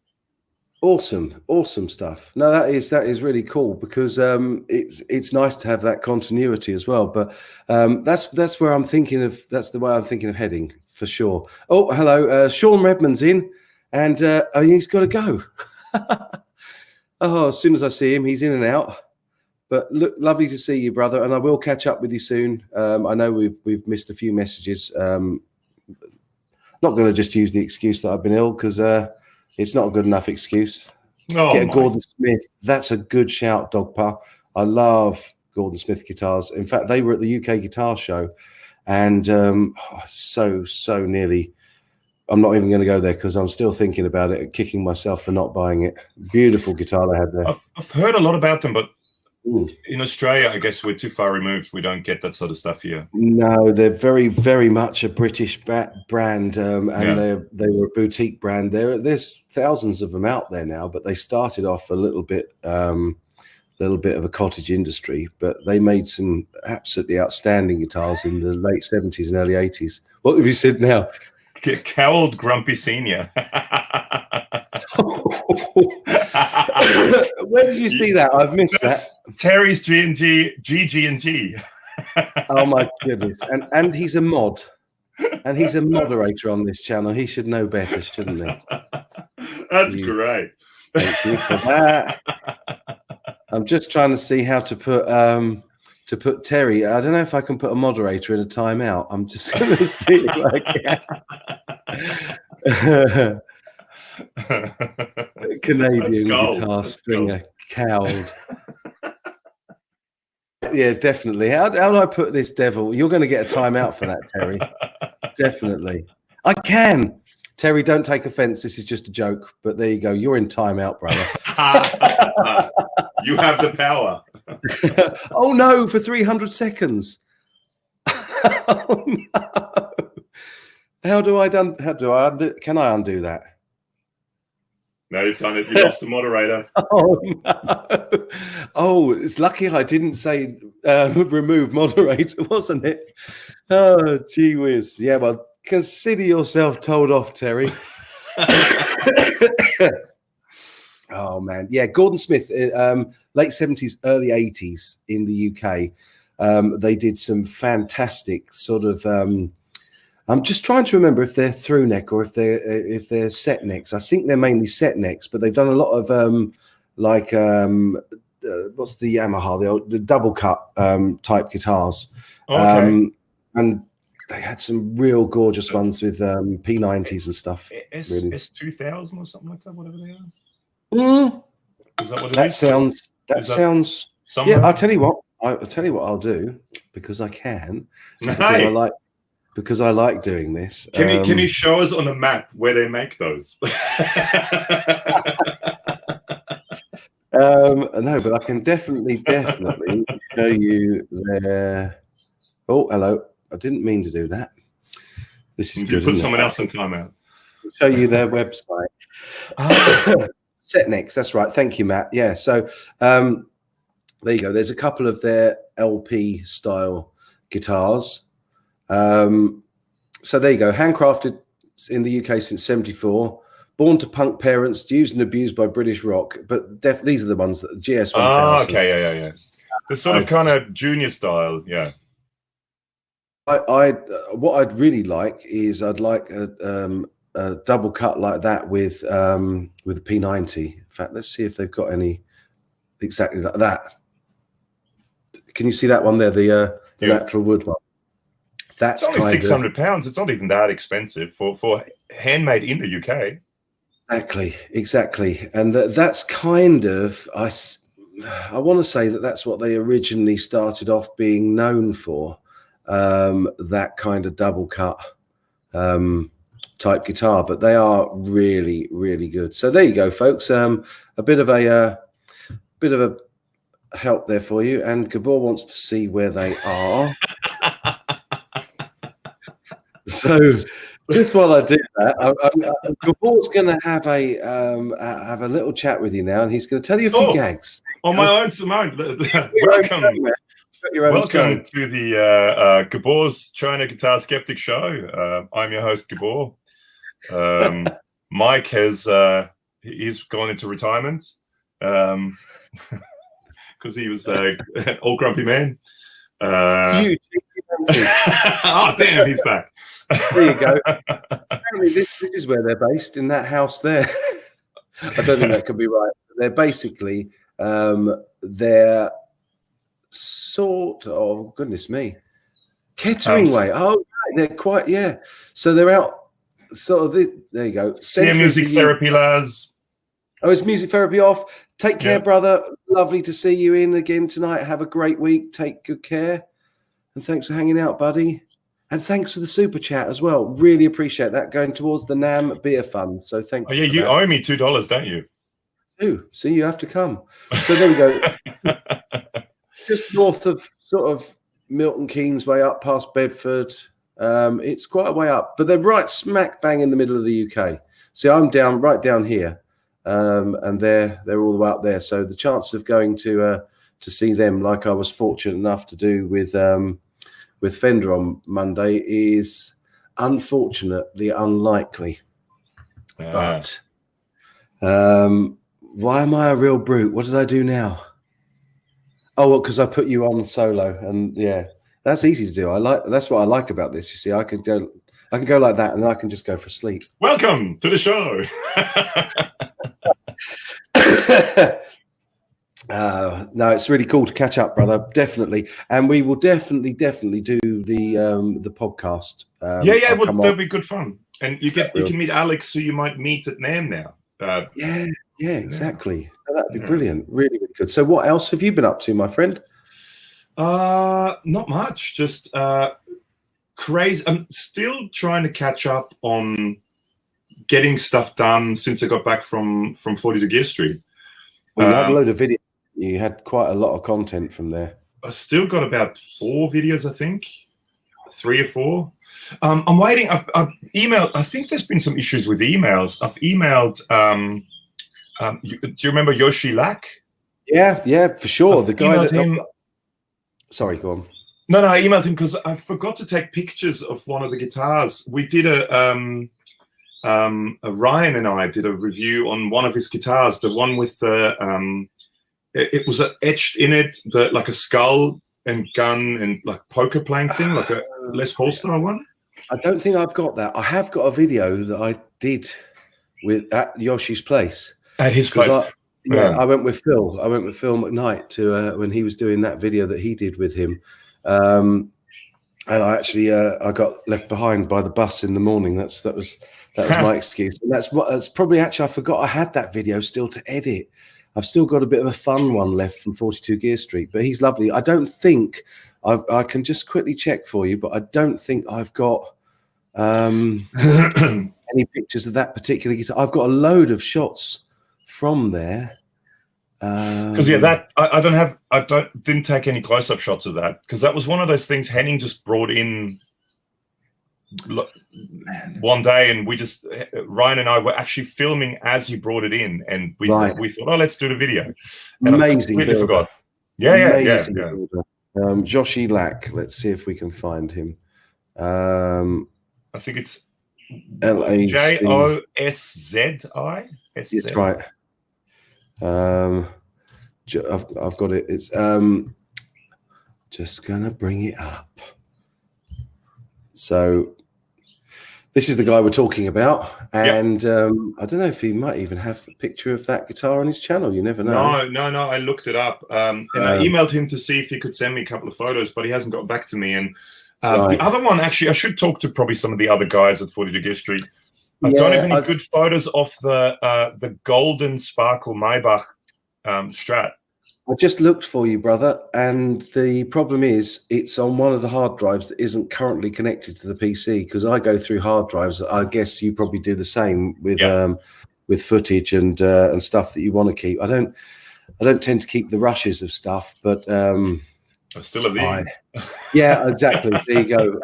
Awesome stuff. No, that is really cool, because it's nice to have that continuity as well. But that's where I'm thinking of. That's the way I'm thinking of heading for sure. Oh, hello, Sean Redmond's in, and he's got to go. As soon as I see him, he's in and out. But look, lovely to see you, brother, and I will catch up with you soon. I know we've missed a few messages. Not going to just use the excuse that I've been ill, because it's not a good enough excuse. Get a Gordon Smith. That's a good shout, Dogpa. I love Gordon Smith guitars. In fact, they were at the UK Guitar Show, and so nearly. I'm not even going to go there because I'm still thinking about it and kicking myself for not buying it. Beautiful guitar they had there.
I've heard a lot about them, but in Australia, I guess we're too far removed. We don't get that sort of stuff here.
No, they're very, very much a British brand, and they were a boutique brand. There's thousands of them out there now, but they started off a little bit of a cottage industry. But they made some absolutely outstanding guitars in the late 70s and early 80s. What have you said now?
Cowled Grumpy Senior.
Where did you see that? I've missed that.
Terry's G&G.
Oh my goodness! And he's a mod, and he's a moderator on this channel. He should know better, shouldn't he?
That's great.
Thank you for that. I'm just trying to see how to put Terry. I don't know if I can put a moderator in a timeout. I'm just going to see if I can. Canadian guitar stringer, cowled. Yeah, definitely. How do I put this devil? You're going to get a timeout for that, Terry. Definitely. I can. Terry, don't take offense. This is just a joke. But there you go. You're in timeout, brother.
You have the power.
Oh, no, for 300 seconds. Oh, no. How do I undo? Can I undo that?
No, you've done it. You lost the moderator.
Oh, no. Oh, it's lucky I didn't say remove moderator, wasn't it? Oh, gee whiz. Yeah, well, consider yourself told off, Terry. Oh, man. Yeah, Gordon Smith, late 70s, early 80s in the UK. They did some fantastic sort of... I'm just trying to remember if they're through neck or if they're set necks. I think they're mainly set necks, but they've done a lot of what's the Yamaha, the double cut type guitars. Okay. And they had some real gorgeous ones with P90s and stuff.
S2000 or something like that, whatever they are.
Is that what it is? Sounds. Yeah, I'll tell you what. I'll do because I can. Because I like doing this.
Can you show us on a map where they make those?
No, but I can definitely show you their. Oh, hello. I didn't mean to do that. This is good.
Put someone else in timeout.
I'll show you their website. Setnecks, that's right. Thank you, Matt. Yeah, so there you go. There's a couple of their LP style guitars. So there you go. Handcrafted in the UK since '74. Born to punk parents, used and abused by British rock. But these are the ones that GS 1000.
Oh, okay, yeah. The sort of kind of junior style, yeah.
What I'd really like is I'd like a double cut like that with a P90. In fact, let's see if they've got any exactly like that. Can you see that one there? The natural wood one. That's
it's only £600. It's not even that expensive for handmade in the UK.
Exactly, and that's kind of I want to say that's what they originally started off being known for. That kind of double cut type guitar, but they are really, really good. So there you go, folks. A bit of a help there for you. And Gabor wants to see where they are. So just while I do that, Gabor's going to have a little chat with you now, and he's going to tell you a few gags.
On my own, Simone. Welcome to the Gabor's China Guitar Skeptic Show. I'm your host, Gabor. Mike has he's gone into retirement because he was an old grumpy man. Oh damn, he's back.
There you go. Apparently this is where they're based, in that house there. I don't think that could be right. They're basically they're sort of, goodness me, Kettering way. Oh, they're quite, yeah. So they're out sort of there you go.
See music therapy, Laz.
Oh, is music therapy off? Take care, brother. Lovely to see you in again tonight. Have a great week. Take good care. And thanks for hanging out, buddy. And thanks for the super chat as well. Really appreciate that, going towards the NAMM beer fund. So thank you.
Oh, yeah, you owe me $2, don't you?
So you have to come. So there we go. just north of sort of Milton Keynes way up past Bedford. It's quite a way up, but they're right smack bang in the middle of the UK. See, I'm right down here, and they're all the way up there. So the chance of going to see them, like I was fortunate enough to do with Fender on Monday, is unfortunately unlikely. But why am I a real brute? What did I do now? Oh, well, because I put you on solo, and yeah, that's easy to do. That's what I like about this. You see, I can go like that, and then I can just go for sleep.
Welcome to the show.
No, it's really cool to catch up, brother. Definitely, and we will definitely do the podcast.
That'll be good fun. And you can meet Alex, who you might meet at NAMM now.
Yeah, exactly. Oh, that'd be brilliant. Really, really good. So, what else have you been up to, my friend?
Not much. Just crazy. I'm still trying to catch up on getting stuff done since I got back from 42 Gear Street.
Well, you had a load of videos. You had quite a lot of content from there.
I still got about 4 videos, I think. 3 or 4. I'm waiting. I've emailed. I think there's been some issues with emails. I've emailed. Do you remember Yoshi Lack?
Yeah, for sure.
The guy that him.
Sorry, go on.
No, I emailed him because I forgot to take pictures of one of the guitars. We did Ryan and I did a review on one of his guitars, the one with the it was etched in it, like a skull and gun and like poker playing thing, like a Les Paul style one.
I don't think I've got that. I have got a video that I did at Yoshi's place.
At his place.
I went with Phil. I went with Phil McKnight to when he was doing that video that he did with him. And I actually I got left behind by the bus in the morning. That was my excuse. And that's probably actually I forgot I had that video still to edit. I've still got a bit of a fun one left from 42 Gear Street, but he's lovely. I don't think I can just quickly check for you, but I don't think I've got any pictures of that particular guitar. I've got a load of shots from there.
Because I didn't take any close-up shots of that because that was one of those things Henning just brought in one day, and Ryan and I were actually filming as he brought it in, and we thought, oh, let's do the video. And
amazing,
I completely forgot. Yeah.
Yoshi Lack. Let's see if we can find him.
I think it's
Joszy.
That's
right. I've got it. It's just gonna bring it up. So this is the guy we're talking about, and I don't know if he might even have a picture of that guitar on his channel. You never know.
No. I looked it up, and I emailed him to see if he could send me a couple of photos, but he hasn't got back to me. And the other one, actually, I should talk to probably some of the other guys at 42 Gear Street. I don't have any good photos of the golden sparkle Maybach Strat.
I just looked for you, brother, and the problem is it's on one of the hard drives that isn't currently connected to the PC, because I go through hard drives. I guess you probably do the same with footage and stuff that you want to keep. I don't tend to keep the rushes of stuff, but
I still have these.
Yeah, exactly. There you go.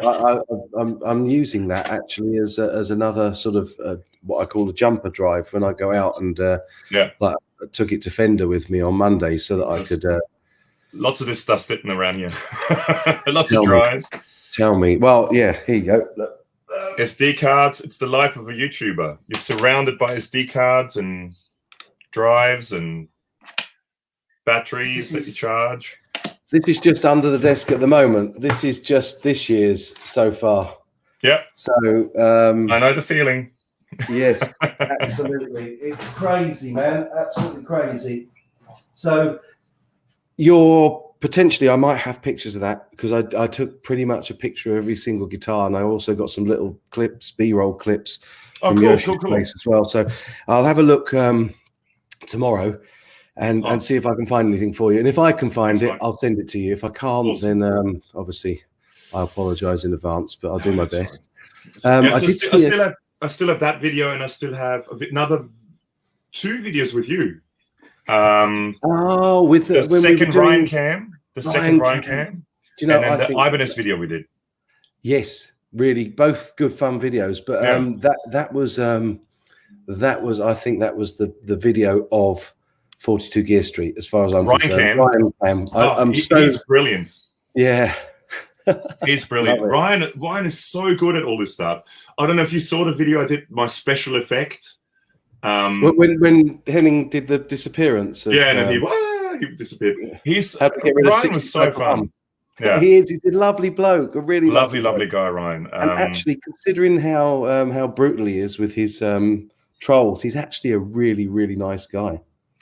I'm using that actually as another sort of what I call a jumper drive when I go out, and like I took it to Fender with me on Monday so that I could.
Lots of this stuff sitting around here. Lots of drives.
Tell me. Well, yeah. Here you go. Look.
SD cards. It's the life of a YouTuber. You're surrounded by SD cards and drives and batteries that you charge.
This is just under the desk at the moment. This is just this year's so far.
Yep.
So
I know the feeling.
Yes, absolutely. It's crazy, man. Absolutely crazy. So I might have pictures of that, because I took pretty much a picture of every single guitar, and I also got some little clips, B-roll clips from Yoshi's place as well. So I'll have a look tomorrow and see if I can find anything for you. And if I can find it, I'll send it to you. If I can't, then obviously I apologize in advance, but I'll do my best.
I still have that video, and I still have another 2 videos with you.
With
the second Ryan cam. the second Ryan Cam.
Do you know,
and then the Ibanez video we did.
Yes, really, both good fun videos. But that was I think that was the video of 42 Gear Street, as far as I'm concerned. Ryan Cam.
He's brilliant.
Yeah.
He's brilliant. Ryan is so good at all this stuff. I don't know if you saw the video I did, my special effect.
When Henning did the disappearance.
And then he disappeared. Ryan was so fun. Yeah,
he's a lovely bloke, a really
lovely guy, Ryan.
And actually, considering how brutal he is with his trolls, he's actually a really, really nice guy.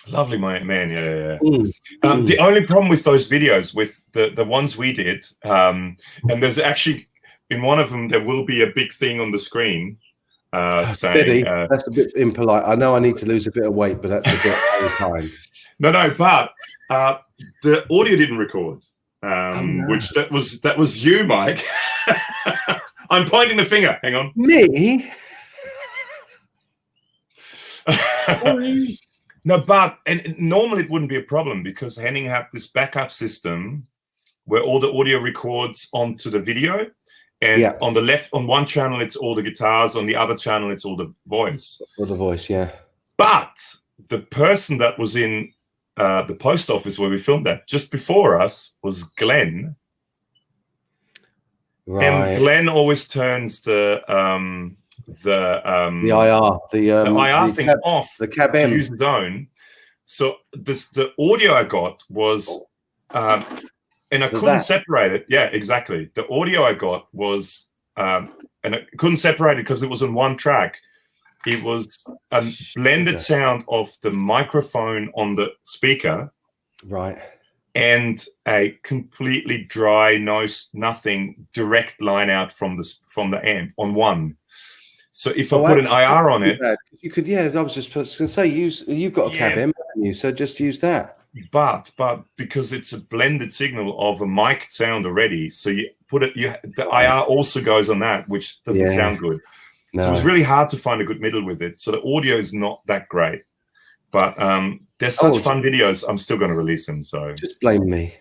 Lovely man, yeah. The only problem with those videos, with the ones we did, and there's actually in one of them there will be a big thing on the screen saying,
steady. That's a bit impolite. I know I need to lose a bit of weight, but that's a bit all time.
No, but the audio didn't record. Which that was you, Mike. I'm pointing the finger. Hang on.
Me?
No, but normally it wouldn't be a problem because Henning had this backup system where all the audio records onto the video, and on the left, on one channel it's all the guitars, on the other channel it's all the voice.
All the voice, yeah.
But the person that was in the post office where we filmed that just before us was Glenn.
Right.
And Glenn always turns the IR thing off
the cab
to use his own. So the audio I got was and I couldn't separate it. Yeah, exactly. The audio I got was and I couldn't separate it because it was on one track. It was a blended sound of the microphone on the speaker,
right,
and a completely dry, nothing direct line out from the amp on one. So if I put an IR on it,
you could. Yeah, I was just going to say, you've got a cab M, haven't you? So just use that.
But because it's a blended signal of a mic sound already, so you put it. The IR also goes on that, which doesn't sound good. No. So it was really hard to find a good middle with it. So the audio is not that great, but there's such fun videos. I'm still going to release them. So
just blame me.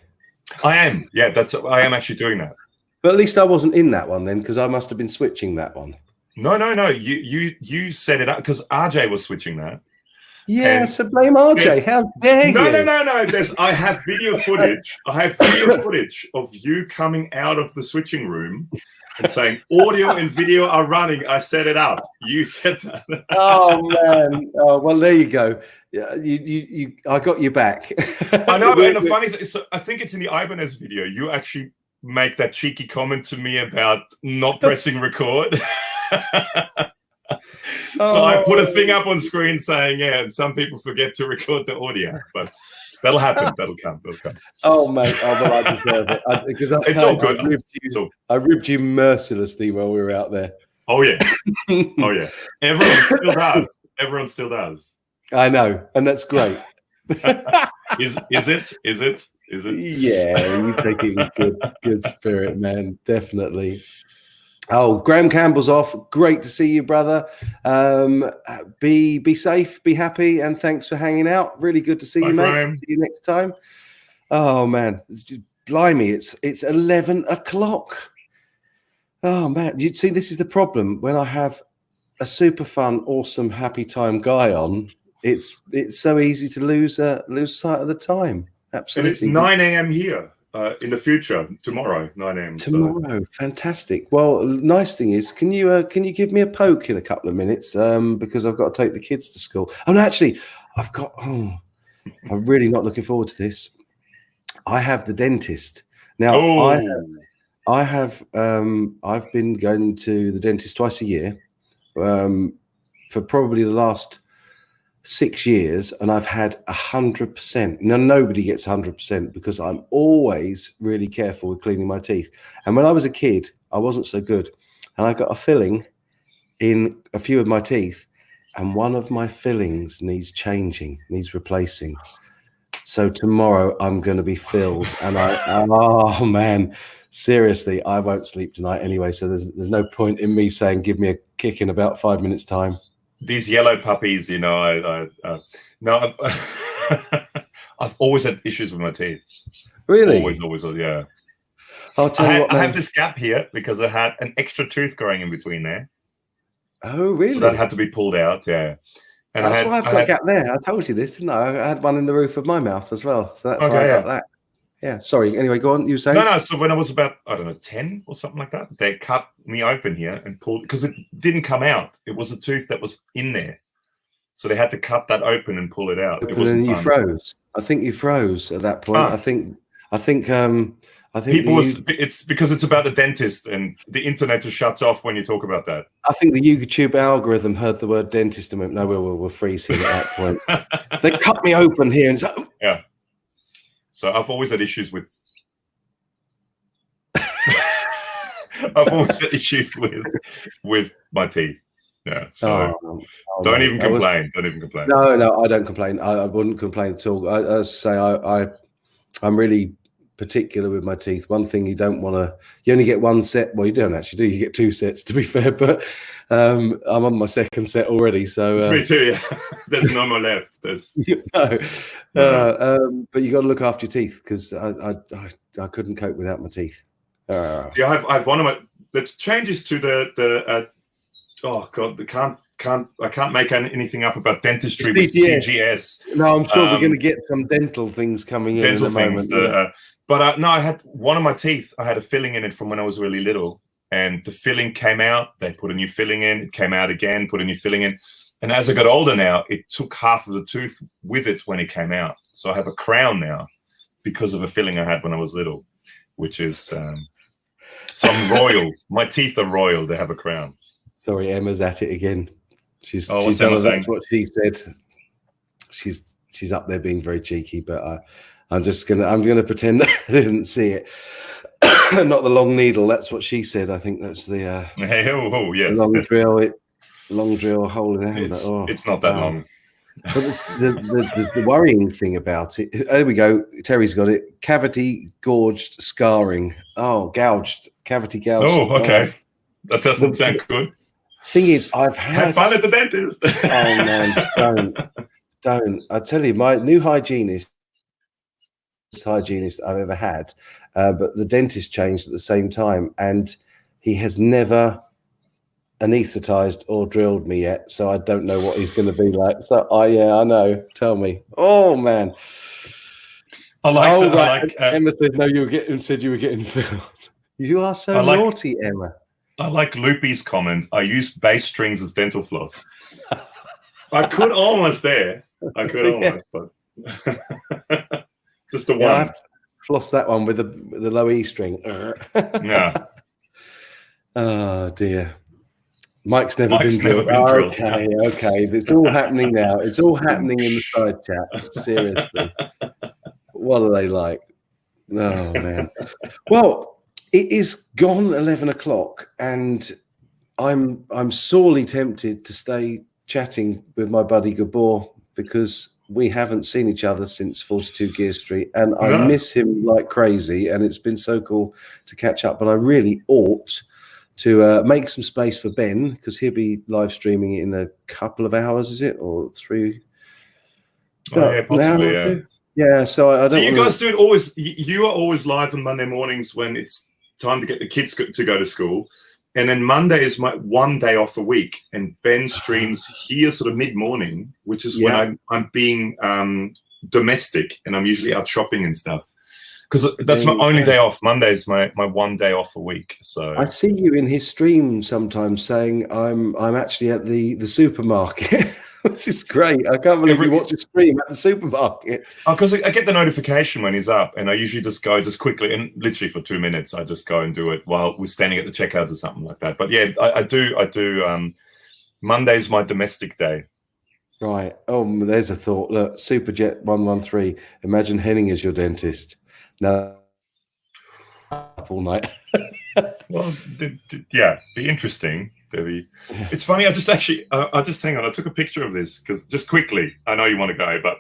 I am. Yeah, I am actually doing that.
But at least I wasn't in that one then, because I must have been switching that one.
No. You set it up because RJ was switching that.
Yeah, so blame RJ. How dare you?
No. I have video footage. I have video footage of you coming out of the switching room and saying audio and video are running. I set it up. You said that.
Oh man. Oh well, there you go. Yeah, you. I got you back.
I know. And the funny thing, so I think it's in the Ibanez video. You actually make that cheeky comment to me about not pressing record. So I put a thing up on screen saying, and some people forget to record the audio, but that'll happen. That'll come.
Oh, mate. Oh, well, I deserve it. Because
it's all good.
I ribbed you mercilessly while we were out there.
Oh, yeah. Oh, yeah. Everyone still does.
I know. And that's great.
Is it?
Yeah, you take it in good spirit, man. Definitely. Oh, Graham Campbell's off. Great to see you, brother. Be safe, be happy, and thanks for hanging out. Really good to see you, mate.
Graham.
See you next time. Oh man, it's just blimey. It's 11 o'clock. Oh man, you see, this is the problem when I have a super fun, awesome, happy time guy on. It's so easy to lose sight of the time. Absolutely.
And it's 9 a.m. here. In the future, tomorrow, 9 a.m.
Tomorrow, so. Fantastic. Well, nice thing is, can you give me a poke in a couple of minutes? Because I've got to take the kids to school. Oh, no, actually, I'm really not looking forward to this. I have the dentist now. I've been going to the dentist twice a year for probably the last 6 years, and I've had 100%. Now, nobody gets 100% because I'm always really careful with cleaning my teeth. And when I was a kid, I wasn't so good. And I got a filling in a few of my teeth, and one of my fillings needs changing, needs replacing. So tomorrow I'm going to be filled, and oh man, seriously, I won't sleep tonight anyway. So there's no point in me saying, give me a kick in about 5 minutes time.
These yellow puppies, I I've always had issues with my teeth.
Really?
Always, yeah.
I'll tell you what, man.
I have this gap here because I had an extra tooth growing in between there.
Oh, really?
So that had to be pulled out, yeah. And
that's why I've got a gap there. I told you this, didn't I? I had one in the roof of my mouth as well. So that's why I got that. Yeah, sorry. Anyway, go on. You say?
No. So when I was about, I don't know, 10 or something like that, they cut me open here and pulled, because it didn't come out. It was a tooth that was in there. So they had to cut that open and pull it out. It wasn't fun.
You froze. I think you froze at that point. I think
it's because it's about the dentist, and the internet just shuts off when you talk about that.
I think the YouTube algorithm heard the word dentist and went, no, we'll freeze him at that point. They cut me open here. And so,
yeah. So I've always had issues with my teeth. Yeah. So don't even complain. Don't even complain.
No, I don't complain. I wouldn't complain at all. As I say, I'm really particular with my teeth. One thing you don't want to, you only get one set. Well, you don't actually do. You get two sets, to be fair. But I'm on my second set already. So
me too. Yeah. There's no more left. There's
but you got to look after your teeth, because I couldn't cope without my teeth.
Yeah, I've one of my. Let's changes to the. Oh God, I can't make anything up about dentistry with TGS.
No, I'm sure we're going to get some dental things coming in a moment.
But no, I had one of my teeth. I had a filling in it from when I was really little, and the filling came out. They put a new filling in. It came out again. Put a new filling in. And as I got older now, it took half of the tooth with it when it came out. So I have a crown now because of a filling I had when I was little, which is so I'm royal. My teeth are royal. They have a crown.
Sorry, Emma's at it again. She's
what's Emma saying?
That's what she said. She's up there being very cheeky, but I'm gonna pretend that I didn't see it. Not the long needle. That's what she said. I think that's the
yes,
long drill hole in the hand.
It's not that long.
But the worrying thing about it. There we go. Terry's got it. Cavity gorged scarring. Oh, cavity gouged.
Oh, okay. That doesn't sound good.
Thing is, have
fun at the dentist.
Oh man, don't. I tell you, my new hygienist I've ever had, but the dentist changed at the same time, and he has never anesthetized or drilled me yet, so I don't know what he's going to be like. So I know. Tell me. Oh man. Emma said no. You were getting filled. You are so naughty, Emma.
I like Loopy's comment. I use bass strings as dental floss. I could almost there. But just the one. I have to
floss that one with the low E string.
Yeah.
Oh dear. Mike's never been drilled. Okay. It's all happening now. It's all happening in the side chat. Seriously. What are they like? Oh man. Well, it is gone 11 o'clock, and I'm sorely tempted to stay chatting with my buddy Gabor, because we haven't seen each other since 42 Gear Street, and I miss him like crazy, and it's been so cool to catch up. But I really ought to make some space for Ben, because he'll be live streaming in a couple of hours, is it? Or 3?
Yeah, possibly,
yeah. So I don't.
So you guys do it always. You are always live on Monday mornings when it's time to get the kids to go to school, and then Monday is my one day off a week, and Ben streams here sort of mid-morning, which is when I'm being domestic, and I'm usually out shopping and stuff, because that's my only day off. Monday is my one day off a week. So
I see you in his stream sometimes saying I'm actually at the supermarket. Which is great. I can't believe you watch a stream at the supermarket.
Because I get the notification when he's up, and I usually just go quickly, and literally for 2 minutes, I just go and do it while we're standing at the checkouts or something like that. But yeah, I do. Monday's my domestic day.
Right. Oh, there's a thought. Look, Superjet 113. Imagine Henning as your dentist. No, up all night.
Well, yeah, be interesting. It's funny. I just hang on. I took a picture of this because just quickly. I know you want to go, but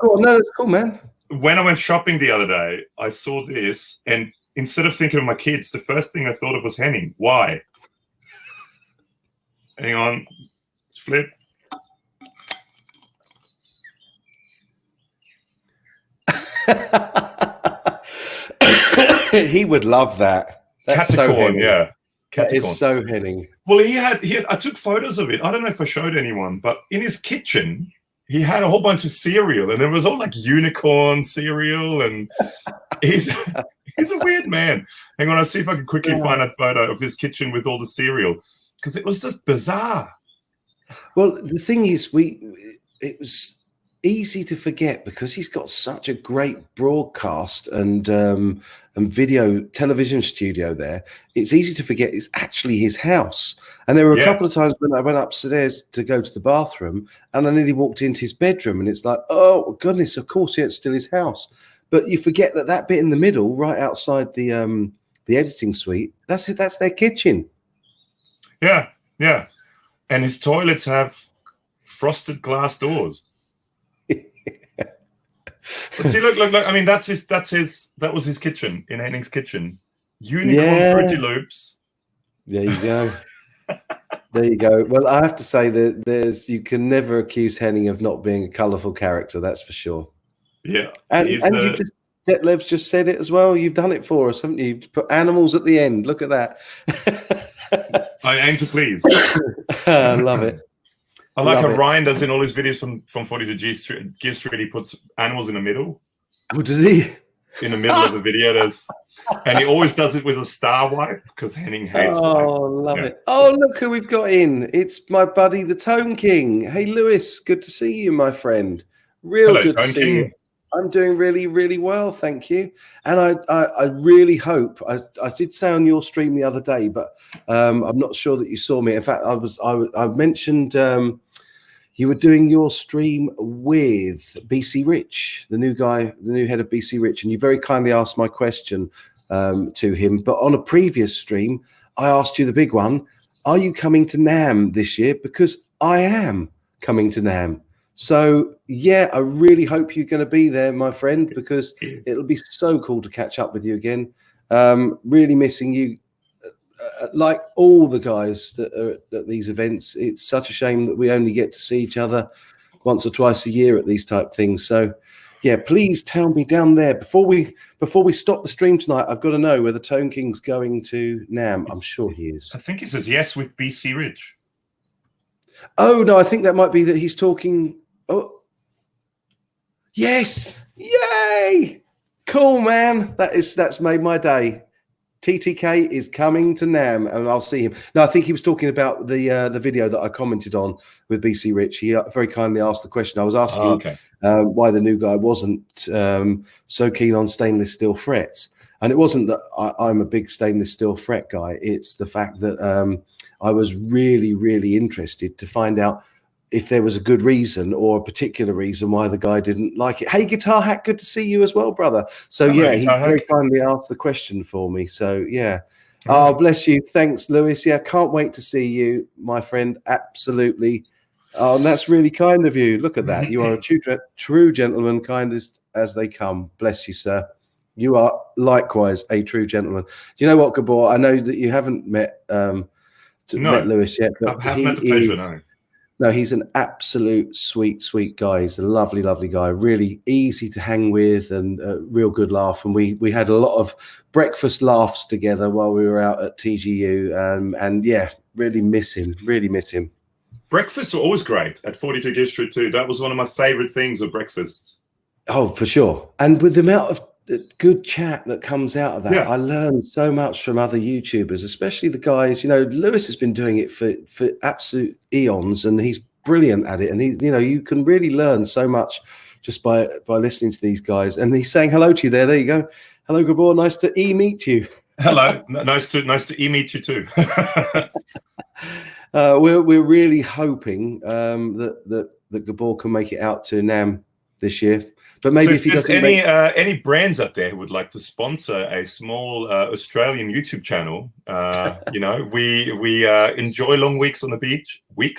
cool. No, it's cool, man.
When I went shopping the other day, I saw this, and instead of thinking of my kids, the first thing I thought of was Henning. Why? Hang on, flip.
He would love that. That's so
Capricorn,
Henning.
yeah.
That
Capricorn.
is so Henning.
Well, he had. I took photos of it. I don't know if I showed anyone, but in his kitchen, he had a whole bunch of cereal, and it was all like unicorn cereal, and he's a weird man. Hang on, I'll see if I can quickly find a photo of his kitchen with all the cereal, because it was just bizarre.
Well, the thing is, it was easy to forget because he's got such a great broadcast and video television studio there. It's easy to forget it's actually his house. And there were a couple of times when I went upstairs to go to the bathroom and I nearly walked into his bedroom, and it's like, oh goodness, of course it's still his house. But you forget that bit in the middle, right outside the editing suite, that's it. That's their kitchen.
Yeah, yeah. And his toilets have frosted glass doors. But see, look. I mean, that was his kitchen, in Henning's kitchen. Unicorn Fruity Loops.
There you go. There you go. Well, I have to say that you can never accuse Henning of not being a colourful character. That's for sure.
Yeah,
and Detlev's just said it as well. You've done it for us, haven't you? You've put animals at the end. Look at that.
I aim to please.
I love it.
I like how Ryan does in all his videos from 42 Gear Street. He puts animals in the middle.
Oh, does he?
In the middle of the video, and he always does it with a star wipe because Henning hates wipes.
Love it. Oh, look who we've got in. It's my buddy, the Tone King. Hey, Lewis, good to see you, my friend. Hello, good to see you. I'm doing really, really well, thank you. And I really hope, I did say on your stream the other day, but I'm not sure that you saw me. In fact, I mentioned you were doing your stream with BC Rich, the new guy, the new head of BC Rich, and you very kindly asked my question to him. But on a previous stream, I asked you the big one, are you coming to NAMM this year? Because I am coming to NAMM. So, yeah, I really hope you're going to be there, my friend, because it'll be so cool to catch up with you again. Really missing you. Like all the guys that are at these events, it's such a shame that we only get to see each other once or twice a year at these type things. So, yeah, please tell me down there before we stop the stream tonight. I've got to know whether Tone King's going to NAMM. I'm sure he is.
I think he says yes with BC Rich.
Oh no, I think that might be that he's talking. Oh, yes! Yay! Cool, man. That's made my day. TTK is coming to NAMM, and I'll see him. No, I think he was talking about the video that I commented on with BC Rich. He very kindly asked the question. I was asking why the new guy wasn't so keen on stainless steel frets, and it wasn't that I'm a big stainless steel fret guy. It's the fact that I was really, really interested to find out if there was a good reason or a particular reason why the guy didn't like it. Hey, Guitar Hack, good to see you as well, brother. So, yeah, he very kindly asked the question for me. So, yeah. Oh, bless you. Thanks, Lewis. Yeah, can't wait to see you, my friend. Absolutely. Oh, and that's really kind of you. Look at that. You are a true gentleman, kindest as they come. Bless you, sir. You are likewise a true gentleman. Do you know what, Gabor? I know that you haven't met Lewis yet. But
I haven't had the pleasure, no.
No, he's an absolute sweet guy. He's a lovely guy, really easy to hang with and a real good laugh. And we had a lot of breakfast laughs together while we were out at TGU. And yeah, really miss him.
Breakfasts are always great at 42 Gear Street too. That was one of my favorite things with breakfasts.
Oh, for sure. And with the amount of good chat that comes out of that, I learned so much from other YouTubers, especially the guys. You know, Lewis has been doing it for absolute eons, and he's brilliant at it. And he's, you know, you can really learn so much just by listening to these guys. And he's saying hello to you there. There you go. Hello, Gabor. Nice to meet you.
Hello. Nice to meet you too.
We're really hoping that Gabor can make it out to NAMM this year. But maybe
so
if he doesn't
any brands up there who would like to sponsor a small Australian YouTube channel, you know, we enjoy long walks on the beach. We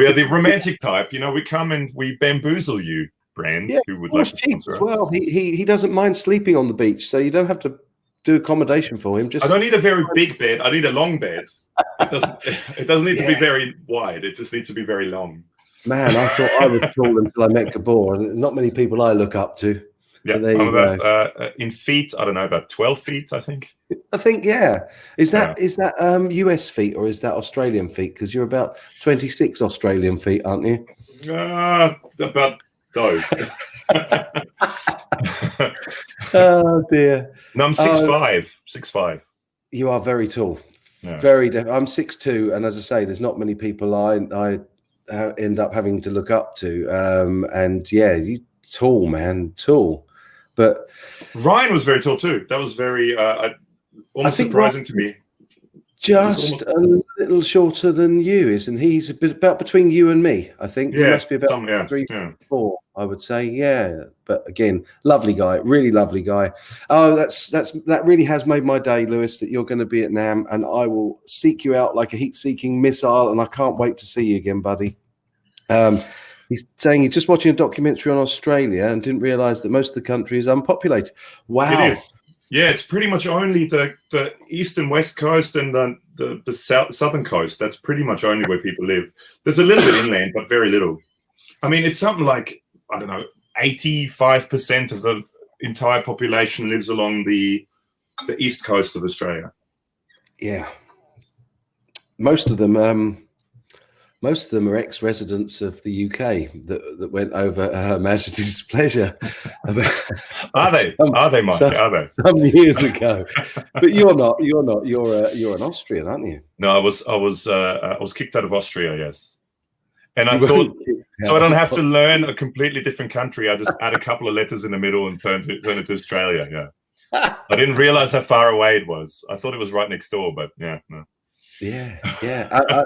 are the romantic type, you know. We come and we bamboozle you, brands who would like to sponsor us.
Well, he doesn't mind sleeping on the beach, so you don't have to do accommodation for him.
I don't need a very big bed. I need a long bed. It doesn't need to be very wide. It just needs to be very long.
Man, I thought I was tall until I met Gabor, and not many people I look up to.
Yeah, I'm about in feet. I don't know, about 12 feet, I think.
Yeah. Is that US feet or is that Australian feet? Because you're about 26 Australian feet, aren't you?
About those.
Oh dear.
No, I'm 6'5". 6'5".
You are very tall.
Yeah.
I'm 6'2", and as I say, there's not many people I end up having to look up to. And yeah, you tall, man, tall. But
Ryan was very tall too. That was very almost surprising to me.
Just a little shorter than you, isn't he? He's a bit about between you and me, I think.
Yeah,
he must be about 3, 4, I would say. Yeah, but again, lovely guy, really lovely guy. Oh, that really has made my day, Lewis, that you're going to be at NAMM, and I will seek you out like a heat-seeking missile, and I can't wait to see you again, buddy. He's saying he's just watching a documentary on Australia and didn't realise that most of the country is unpopulated. Wow.
It is. Yeah, it's pretty much only the east and west coast and the southern coast. That's pretty much only where people live. There's a little bit inland, but very little. I mean, it's something like, I don't know, 85% of the entire population lives along the east coast of Australia.
Yeah. Most of them are ex-residents of the UK that went over Her Majesty's pleasure.
Are they? Are they, Mike? Are they?
Some years ago. But you're not. You're an Austrian, aren't you?
No, I was kicked out of Austria. Yes. And I thought, so I don't have to learn a completely different country. I just add a couple of letters in the middle and turn it to Australia. Yeah. I didn't realize how far away it was. I thought it was right next door, but yeah, no.
Yeah.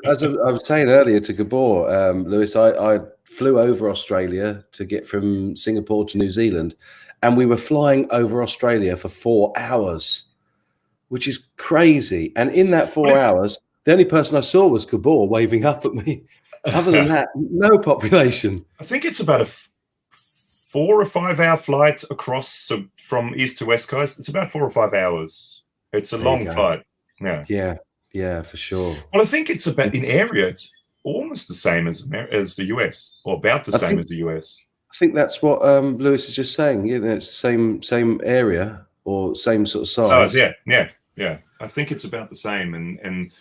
As I was saying earlier to Gabor, Lewis, I flew over Australia to get from Singapore to New Zealand, and we were flying over Australia for 4 hours, which is crazy. And in that 4 hours, the only person I saw was Gabor waving up at me. Other than that, no population.
I think it's about a 4 or 5 hour flight across from east to west coast. It's about 4 or 5 hours. It's a long flight.
Yeah, for sure.
Well, I think it's about in area. It's almost the same as the US, or about the same as the US.
I think that's what Lewis is just saying. You know, it's the same area or same sort of size.
Yeah. I think it's about the same,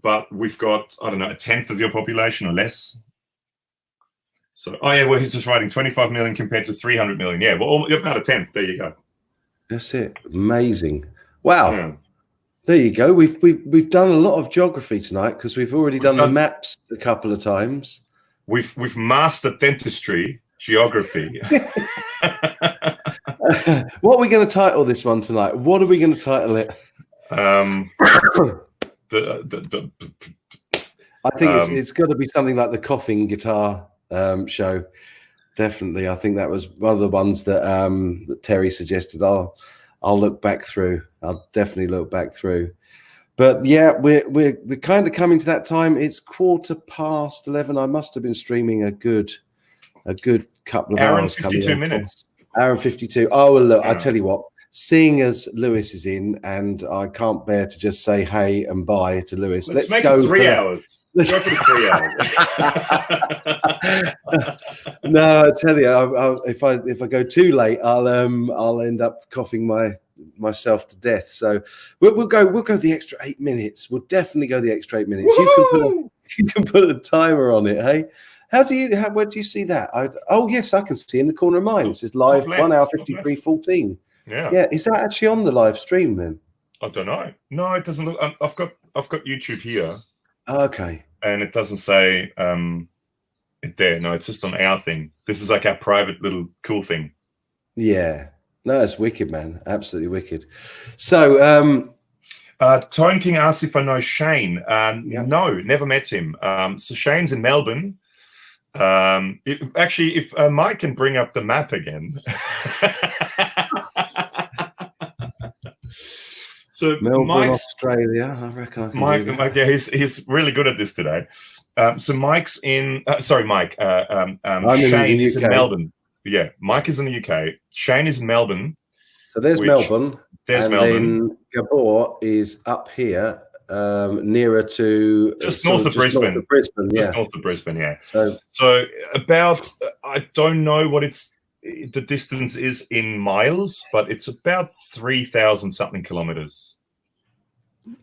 but we've got, I don't know, 1/10 of your population or less. So, well, he's just writing 25 million compared to 300 million. Yeah, well, about 1/10. There you go.
That's it. Amazing. Wow.
Yeah.
There you go. We've done a lot of geography tonight because we've already done the maps a couple of times.
We've mastered dentistry, geography.
What are we going to title this one tonight? What are we going to title it?
I
think it's got to be something like the coughing guitar show. Definitely. I think that was one of the ones that Terry suggested. I'll look back through. I'll definitely look back through. But yeah, we're kind of coming to that time. It's 11:15. I must have been streaming a good couple of hours.
52 minutes.
Hour and 52. Oh, well, look, I tell you what, seeing as Lewis is in and I can't bear to just say hey and bye to Lewis. Let's
make
go
it 3 hours. Let's go for the
3 hours. No, I tell you, if I go too late, I'll end up coughing myself to death. So we'll go the extra 8 minutes. We'll definitely go the extra 8 minutes. You can put a timer on it, hey? Where do you see that? Oh yes, I can see in the corner of mine. It says live 1 hour 53:14. Yeah. Is that actually on the live stream then?
I don't know. No, it doesn't look. I've got YouTube here.
Okay.
And it doesn't say it there. No, it's just on our thing. This is like our private little cool thing.
Yeah. No, it's wicked, man. Absolutely wicked. So,
Tone King asks if I know Shane. No, never met him. So Shane's in Melbourne. If Mike can bring up the map again. So
Melbourne, Australia. I reckon I can
Mike, yeah, he's really good at this today. So Mike's in. Mike. Shane is in Melbourne. Yeah, Mike is in the UK. Shane is in Melbourne.
So there's Melbourne.
There's Melbourne.
Then Gabor is up here nearer to
just north of Brisbane.
North of Brisbane, yeah.
Just north of Brisbane, yeah.
So
about, I don't know what the distance is in miles, but it's about 3,000 something kilometers.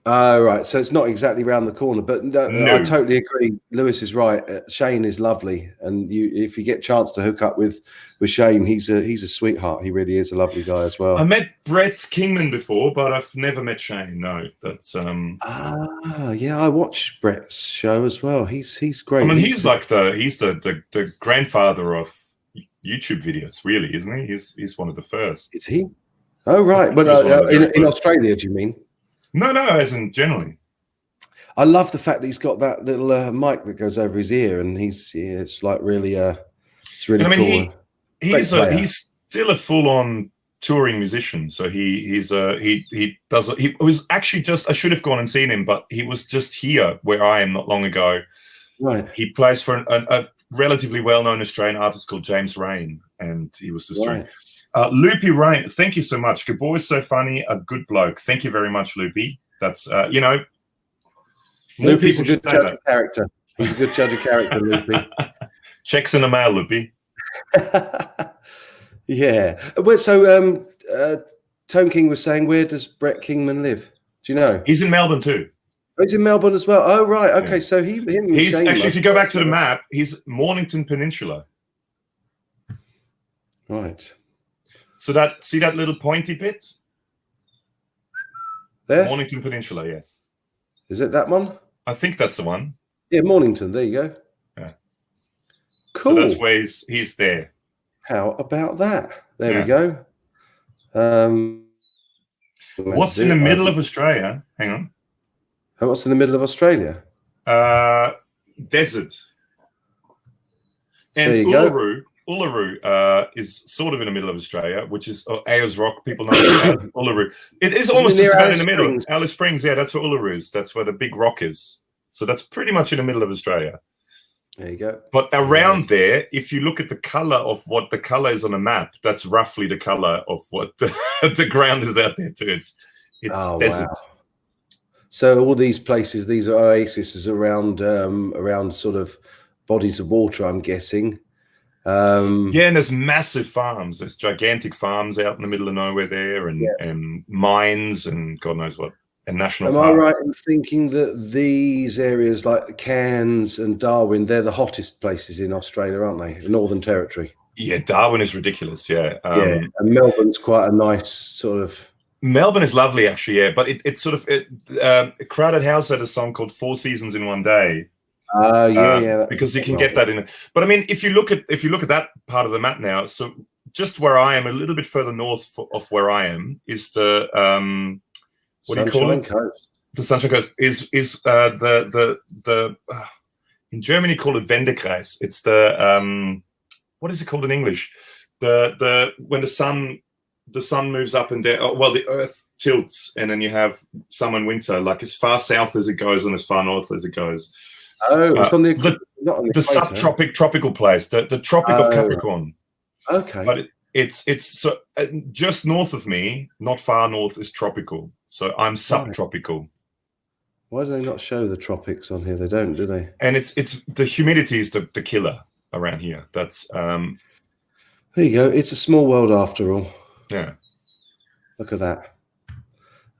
Right, so it's not exactly round the corner, but no. I totally agree. Lewis is right. Shane is lovely, and if you get a chance to hook up with Shane, he's a sweetheart. He really is a lovely guy as well.
I met Brett Kingman before, but I've never met Shane. No, that's
yeah, I watched Brett's show as well. He's great.
I mean, he's the grandfather of YouTube videos, really, isn't he? He's one of the first.
Is he? Oh, right. But in Australia, do you mean?
No, as in generally.
I love the fact that he's got that little mic that goes over his ear, and it's like really, it's really.
And I mean,
cool.
he's still a full-on touring musician. So he was actually just, I should have gone and seen him, but he was just here where I am not long ago.
Right.
He plays for a relatively well-known Australian artist called James Rain, and he was just doing. Loopy Rain, thank you so much. Gabor is so funny, a good bloke. Thank you very much, Loopy. That's
Loopy's a good judge of character. He's a good judge of character, Loopy.
Checks in the mail, Loopy.
Yeah. Well, so Tone King was saying, where does Brett Kingman live? Do you know?
He's in Melbourne too.
Oh, he's in Melbourne as well. Oh, right. Okay, yeah. So he's
actually, if you go back to the map, he's Mornington Peninsula.
Right.
So see that little pointy bit?
There?
Mornington Peninsula, yes.
Is it that one?
I think that's the one.
Yeah, Mornington. There you go.
Yeah.
Cool.
So that's where he's there.
How about that? There we go.
What's in the middle of Australia? Hang on.
What's in the middle of Australia?
Desert. And Uluru is sort of in the middle of Australia, which is Ayers Rock. People know about Uluru. It is almost just about in the middle. Alice Springs, yeah, that's where Uluru is. That's where the big rock is. So that's pretty much in the middle of Australia.
There you go.
But around there, if you look at the color of what the color is on a map, that's roughly the color of what the ground is out there too. It's desert.
Wow. So all these places, these are oases around sort of bodies of water, I'm guessing.
And there's massive farms. There's gigantic farms out in the middle of nowhere there, and mines and God knows what, and national parks.
Am I right in thinking that these areas like the Cairns and Darwin, they're the hottest places in Australia, aren't they? The Northern Territory.
Yeah, Darwin is ridiculous. Yeah,
and Melbourne's quite a nice sort of.
Melbourne is lovely, actually. Yeah, but it's sort of Crowded House had a song called "4 Seasons in One Day." Because you can get that in. But I mean, if you look at that part of the map now, so just where I am, a little bit further north of where I am, is the what do you call it? Coast. The Sunshine Coast is the in Germany call it Wendekreis. It's the what is it called in English? The when the sun moves up and down. Well, the Earth tilts, and then you have summer and winter, like as far south as it goes and as far north as it goes.
Oh, it's on
the subtropic tropical place, the Tropic of Capricorn.
Okay,
but it's so just north of me, not far north, is tropical. So I'm subtropical.
Why do they not show the tropics on here? They don't, do they?
And it's the humidity is the killer around here. That's
there you go. It's a small world after all.
Yeah.
Look at that.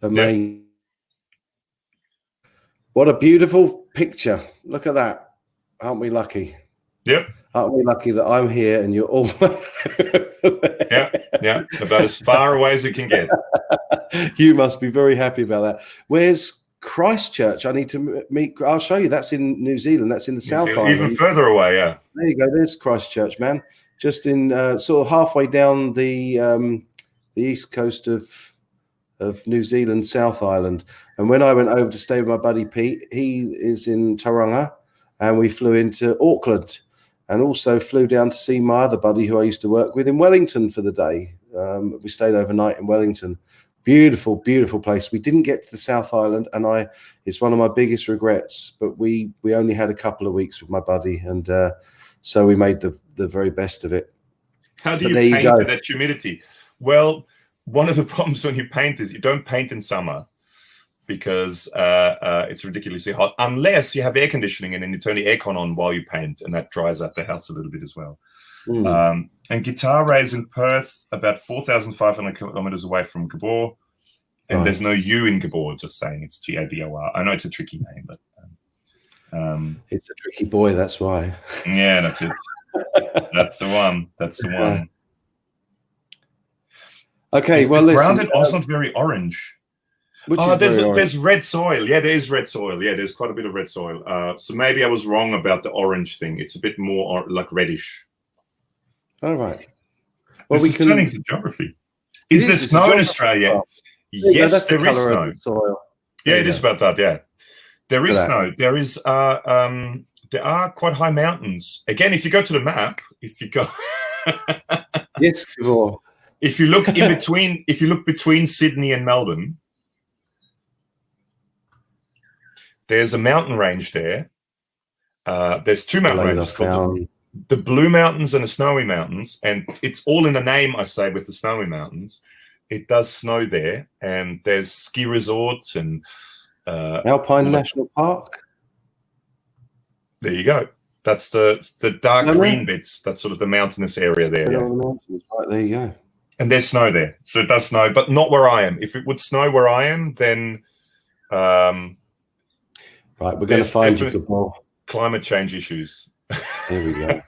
Amazing. Yeah. What a beautiful picture. Look at that. Aren't we lucky?
Yep.
Aren't we lucky that I'm here and you're all
Yeah. About as far away as it can get.
You must be very happy about that. Where's Christchurch? I need to meet. I'll show you. That's in New Zealand. That's in the South Island.
Even further away, yeah.
There you go. There's Christchurch, man. Just in sort of halfway down the east coast of New Zealand, South Island. And when I went over to stay with my buddy Pete, he is in Tauranga, and we flew into Auckland, and also flew down to see my other buddy who I used to work with in Wellington for the day. We stayed overnight in Wellington. Beautiful, beautiful place. We didn't get to the South Island, and it's one of my biggest regrets. But we only had a couple of weeks with my buddy, and so we made the very best of it.
How do you paint in that humidity? Well, one of the problems when you paint is you don't paint in summer. because it's ridiculously hot, unless you have air conditioning and then you turn the aircon on while you paint, and that dries out the house a little bit as well. And Guitar Ray's in Perth, about 4,500 kilometers away from Gabor. And there's no U in Gabor, just saying. It's Gabor. I know it's a tricky name, but
it's a tricky boy, that's why.
Yeah, that's it. That's the one. That's the one.
Okay,
well, the ground also not very orange. There's red soil. Yeah, there is red soil. Yeah, there's quite a bit of red soil. So maybe I was wrong about the orange thing. It's a bit more like reddish.
All right.
Well, this is turning to geography. Is there snow in Australia? Yes, there is snow. Yeah, it is about that. Yeah, there is snow. There is. There are quite high mountains. Again, if you go to the map, if you go,
yes,
if you look in between, if you look between Sydney and Melbourne, there's a mountain range there. There's two mountain ranges called the Blue Mountains and the Snowy Mountains, and it's all in the name, I say, with the Snowy Mountains. It does snow there, and there's ski resorts and
Alpine National Park.
There you go. That's the dark green bits. That's sort of the mountainous area there. Yeah.
Right, there you go.
And there's snow there, so it does snow, but not where I am. If it would snow where I am, then
right, we're going to find you, Gabor.
Climate change issues.
Here we go.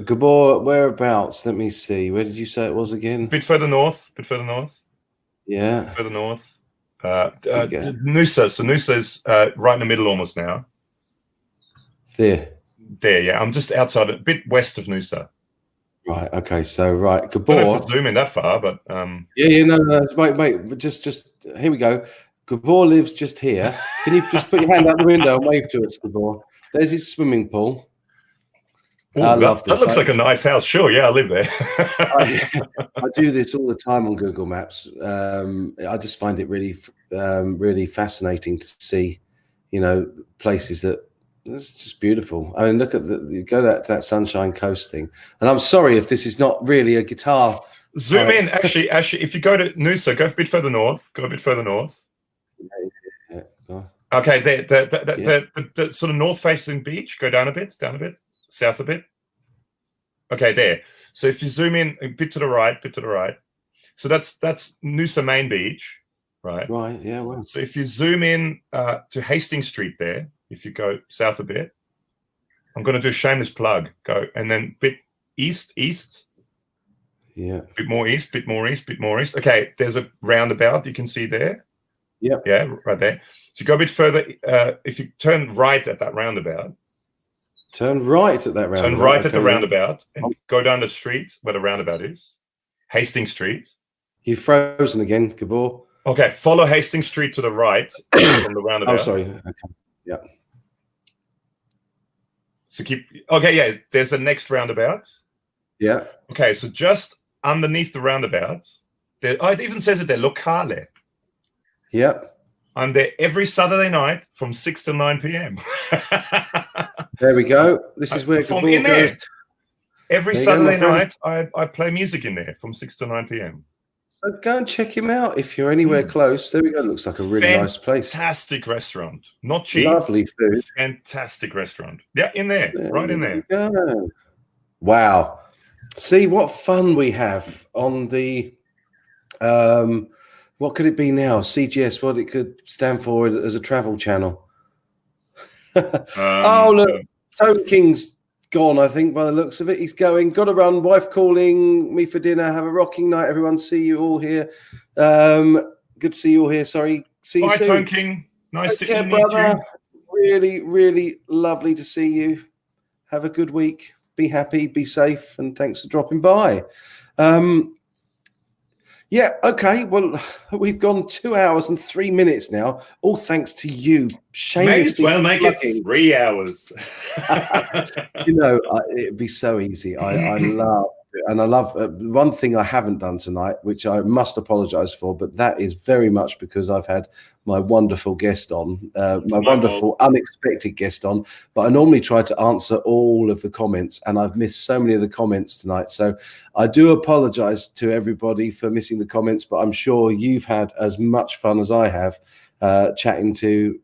Gabor, whereabouts? Let me see. Where did you say it was again?
A bit further north. Bit further north.
Yeah.
Further north. Noosa. So Noosa's right in the middle almost now. There, yeah. I'm just outside, a bit west of Noosa.
Right. Okay. So, right, Gabor.
Don't have to zoom in that far, but
yeah. No. Wait. Just here we go. Gabor lives just here. Can you just put your hand out the window and wave to us, Gabor? There's his swimming pool.
Ooh, I love this. That looks like a nice house. Sure, yeah, I live there.
I do this all the time on Google Maps. I just find it really, really fascinating to see, places that. It's just beautiful. I mean, look at you go that Sunshine Coast thing. And I'm sorry if this is not really a guitar.
Zoom in. Actually, if you go to Noosa, go a bit further north. Go a bit further north.
Yeah.
Okay, the sort of north-facing beach. Go down a bit, south a bit. Okay, there. So if you zoom in a bit to the right, so that's Noosa Main Beach, right?
Right. Yeah. Well.
So if you zoom in to Hastings Street there. If you go south a bit, I'm going to do a shameless plug. Go and then bit east.
Yeah.
Bit more east. Okay, there's a roundabout you can see there.
Yep.
Yeah, right there. If you go a bit further, if you turn right at that roundabout.
Turn right at that roundabout.
Turn right at the roundabout and go down the street where the roundabout is. Hastings Street.
You've frozen again, Gabor.
Okay, follow Hastings Street to the right from the roundabout.
Oh, sorry. Okay. Yeah.
So yeah, there's the next roundabout.
Yeah.
Okay, so just underneath the roundabout, it even says it there, locale.
Yeah.
I'm there every Saturday night from 6 to 9 p.m.
There we go. This is where Gabor
in there.
goes.
Every Saturday night, I play music in there from 6 to 9 p.m.
So go and check him out if you're anywhere close. There we go. Looks like a really nice place.
Fantastic restaurant. Not cheap.
Lovely food.
Fantastic restaurant. Yeah, in there. Right in there.
Go. Wow. See what fun we have on the what could it be now? CGS, what it could stand for as a travel channel. Oh, look. Tone King's gone, I think, by the looks of it. He's going. Got to run. Wife calling me for dinner. Have a rocking night, everyone. See you all here. Good to see you all here. Sorry. See you soon.
Bye, Tone King. Nice to meet you.
Really, really lovely to see you. Have a good week. Be happy. Be safe. And thanks for dropping by. Yeah, okay. Well, we've gone 2 hours and 3 minutes now. All thanks to you. Shamelessly.
May as well make it 3 hours.
It'd be so easy. I love do it. And I love one thing I haven't done tonight, which I must apologize for, but that is very much because I've had my wonderful guest on, my wonderful unexpected guest on, but I normally try to answer all of the comments, and I've missed so many of the comments tonight. So I do apologize to everybody for missing the comments, but I'm sure you've had as much fun as I have chatting to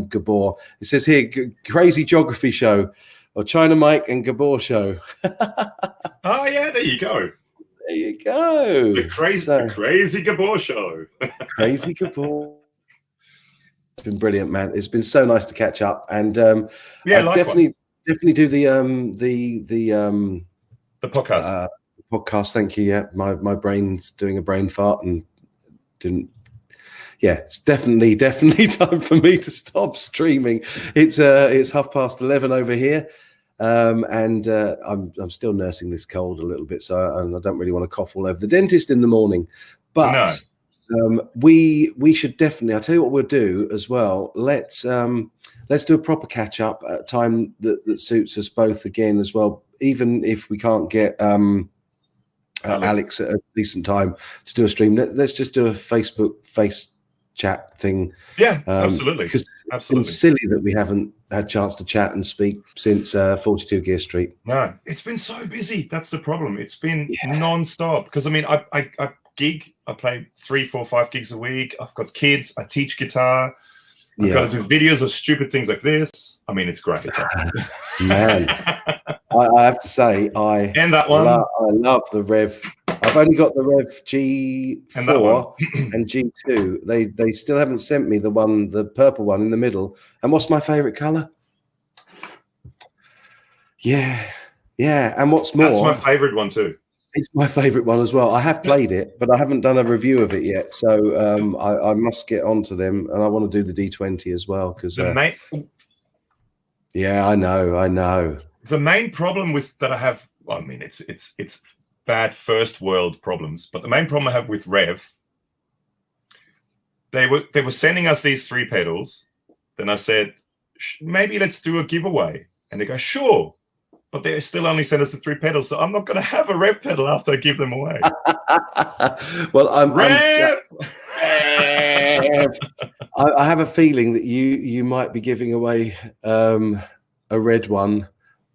Gabor. It says here, crazy geography show, or China Mike and Gabor show.
Oh yeah, there you go.
There you go.
The crazy Gabor show.
Crazy Gabor. It's been brilliant, man. It's been so nice to catch up, and
yeah,
definitely do the
podcast.
Podcast. Thank you. Yeah, my brain's doing a brain fart and didn't. Yeah, it's definitely time for me to stop streaming. It's 11:30 over here, and I'm still nursing this cold a little bit, so I don't really want to cough all over the dentist in the morning. But we should definitely. I'll tell you what we'll do as well. Let's do a proper catch up at a time that suits us both again as well. Even if we can't get Alex at a decent time to do a stream, let's just do a Facebook face chat thing.
Yeah, absolutely.
Because it's been silly that we haven't had a chance to chat and speak since 42 Gear Street.
No, it's been so busy. That's the problem. It's been non-stop. Because I mean, I gig. I play 3, 4, 5 gigs a week. I've got kids. I teach guitar. I've got to do videos of stupid things like this. I mean, it's great.
Man, I have to say, I love the Rev. I've only got the Rev G4 and G2. They still haven't sent me the purple one in the middle. And what's my favorite color? Yeah. And what's more,
that's my favorite one too.
It's my favorite one as well. I have played it, but I haven't done a review of it yet. So I must get onto them, and I want to do the D20 as well because. Yeah, I know.
The main problem with that I have, well, I mean, it's bad first world problems, but the main problem I have with Rev, they were sending us these 3 pedals. Then I said, maybe let's do a giveaway, and they go, sure. But they still only send us the 3 pedals, so I'm not going to have a Rev pedal after I give them away.
Well,
Rev!
I have a feeling that you might be giving away a red one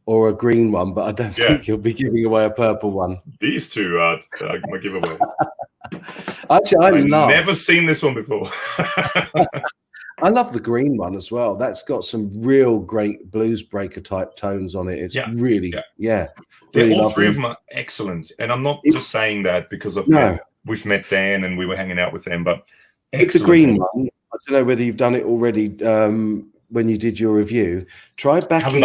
or a green one, but I don't think you'll be giving away a purple one.
These 2 are my giveaways.
Actually, I've
never seen this one before.
I love the green one as well. That's got some real great blues breaker type tones on it. It's really, really
all 3 of them are excellent. And I'm not just saying that because we've met Dan and we were hanging out with them, but
it's a green one. I don't know whether you've done it already when you did your review. Try backing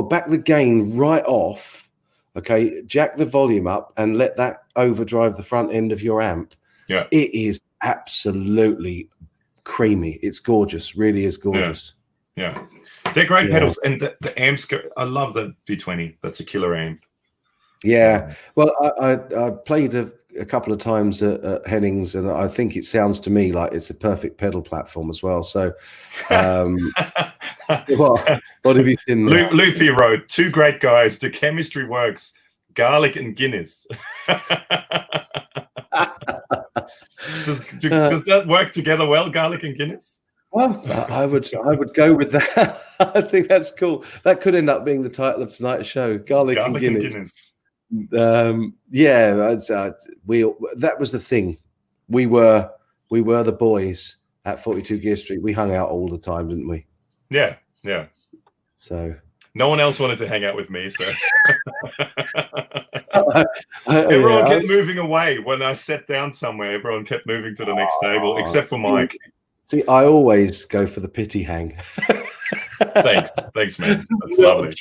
back the gain right off. Okay, jack the volume up and let that overdrive the front end of your amp.
Yeah,
it is absolutely creamy. It's gorgeous. Really is gorgeous.
Yeah. They're great pedals, and the amps. I love the D20. That's a killer amp.
Yeah. Well, I played a couple of times at Hennings, and I think it sounds to me like it's a perfect pedal platform as well. So, what have you seen?
Loopy wrote, 2 great guys. The chemistry works. Garlic and Guinness. Does that work together well, garlic and Guinness?
Well, I would go with that. I think that's cool. That could end up being the title of tonight's show, garlic and Guinness. That was the thing. We were the boys at 42 Gear Street. We hung out all the time, didn't we?
Yeah.
So
no one else wanted to hang out with me, so everyone kept moving away. When I sat down somewhere, everyone kept moving to the next table, except for Mike.
See, I always go for the pity hang.
Thanks, man. That's lovely.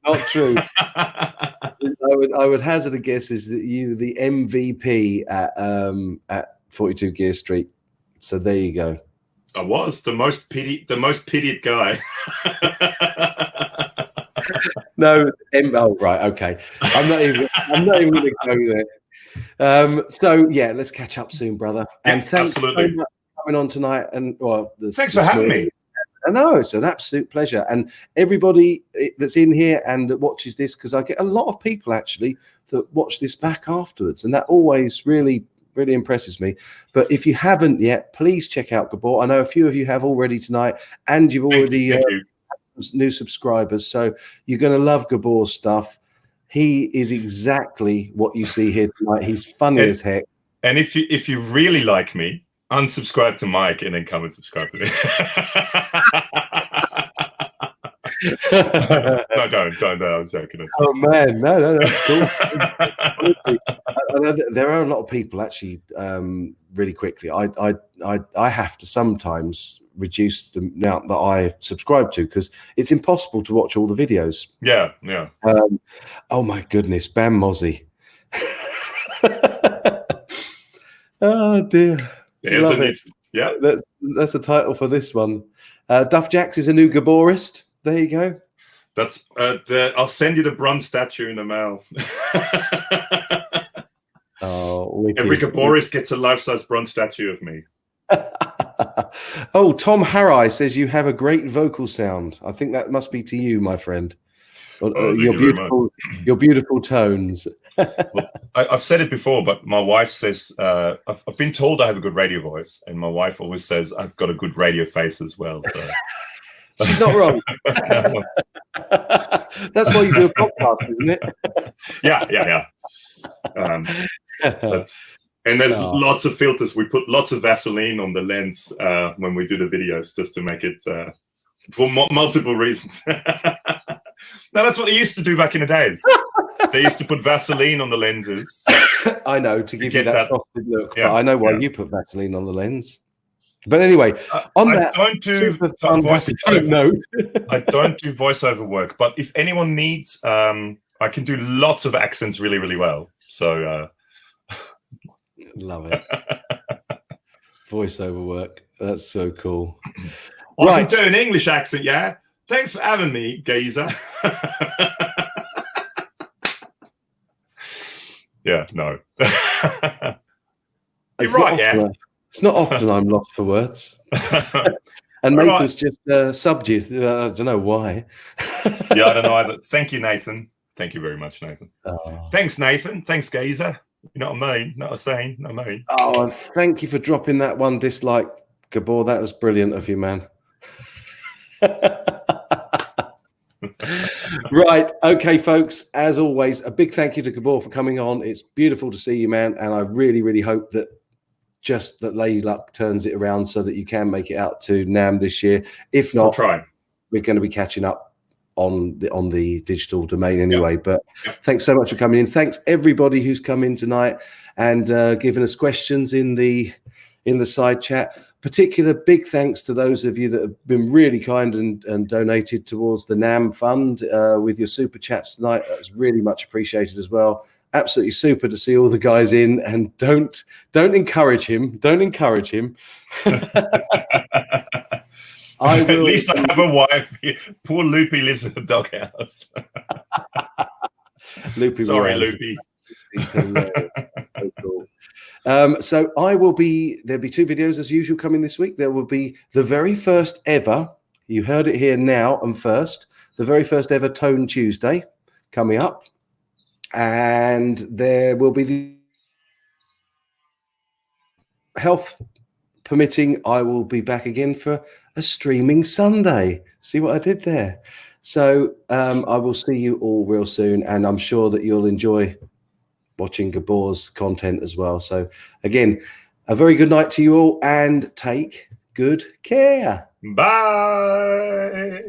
Not true. I would hazard a guess is that you the MVP at 42 Gear Street. So there you go.
I was the most pitied guy.
No, oh right, okay. I'm not even going to go there. So yeah, let's catch up soon, brother. And thanks so much for coming on tonight. And
thanks for having me.
I know, it's an absolute pleasure. And everybody that's in here and that watches this, because I get a lot of people actually that watch this back afterwards, and that always really impresses me. But if you haven't yet, please check out Gabor. I know a few of you have already tonight, and you've already new subscribers, so you're going to love Gabor's stuff. He is exactly what you see here tonight. He's funny as heck.
And if you really like me, unsubscribe to Mike and then come and subscribe to me. No, don't. I was joking.
Oh man, no, that's cool. I know there are a lot of people actually. Really quickly, I have to sometimes reduce the amount that I subscribe to because it's impossible to watch all the videos.
Yeah.
Oh my goodness, Bam Mozzie. Oh dear. Love it.
Yeah,
that's the title for this one. Duff Jacks is a new Gaborist. There you go.
That's I'll send you the bronze statue in the mail.
Oh,
every Gaborist gets a life-size bronze statue of me.
Oh, Tom Harry says you have a great vocal sound. I think that must be to you, my friend. Your beautiful tones.
Well, I've said it before, but my wife says I've been told I have a good radio voice, and my wife always says I've got a good radio face as well. So.
She's not wrong. That's why you do a podcast, isn't it?
Yeah. And there's lots of filters. We put lots of Vaseline on the lens when we do the videos, just to make it for multiple reasons. No, that's what they used to do back in the days. They used to put Vaseline on the lenses.
I know, to give you that frosted look.
Yeah,
but I know why you put Vaseline on the lens. But anyway, on that
don't do I don't do voiceover work. But if anyone needs, I can do lots of accents really, really well. So
love it. Voiceover work. That's so cool.
I can do an English accent, yeah. Thanks for having me, geezer. Yeah, no. You're right, yeah.
It's not often I'm lost for words. And Nathan's just subject. I don't know why.
Yeah, I don't know either. Thank you, Nathan. Thank you very much, Nathan. Thanks, Nathan. Thanks, geezer. You know what I mean? Not a saying, I mean.
Oh, and thank you for dropping that one dislike, Gabor. That was brilliant of you, man. Right, okay, folks, as always, a big thank you to Gabor for coming on. It's beautiful to see you, man, and I really hope that Lady Luck turns it around so that you can make it out to NAMM this year. If not, we're going to be catching up on the digital domain anyway. But thanks so much for coming in. Thanks everybody who's come in tonight and given us questions in the side chat. Particular big thanks to those of you that have been really kind and donated towards the NAMM fund with your super chats tonight. That's really much appreciated as well. Absolutely super to see all the guys in, and don't encourage him. Don't encourage him.
At least I have a wife. Poor Loopy lives in a doghouse.
Loopy,
sorry, Loopy.
So cool. So there'll be 2 videos as usual coming this week. There will be the very first ever, you heard it here now and first, the very first ever Tone Tuesday coming up. And there will be the health permitting, I will be back again for a streaming Sunday. See what I did there? So I will see you all real soon, and I'm sure that you'll enjoy watching Gabor's content as well. So again, a very good night to you all, and take good care.
Bye.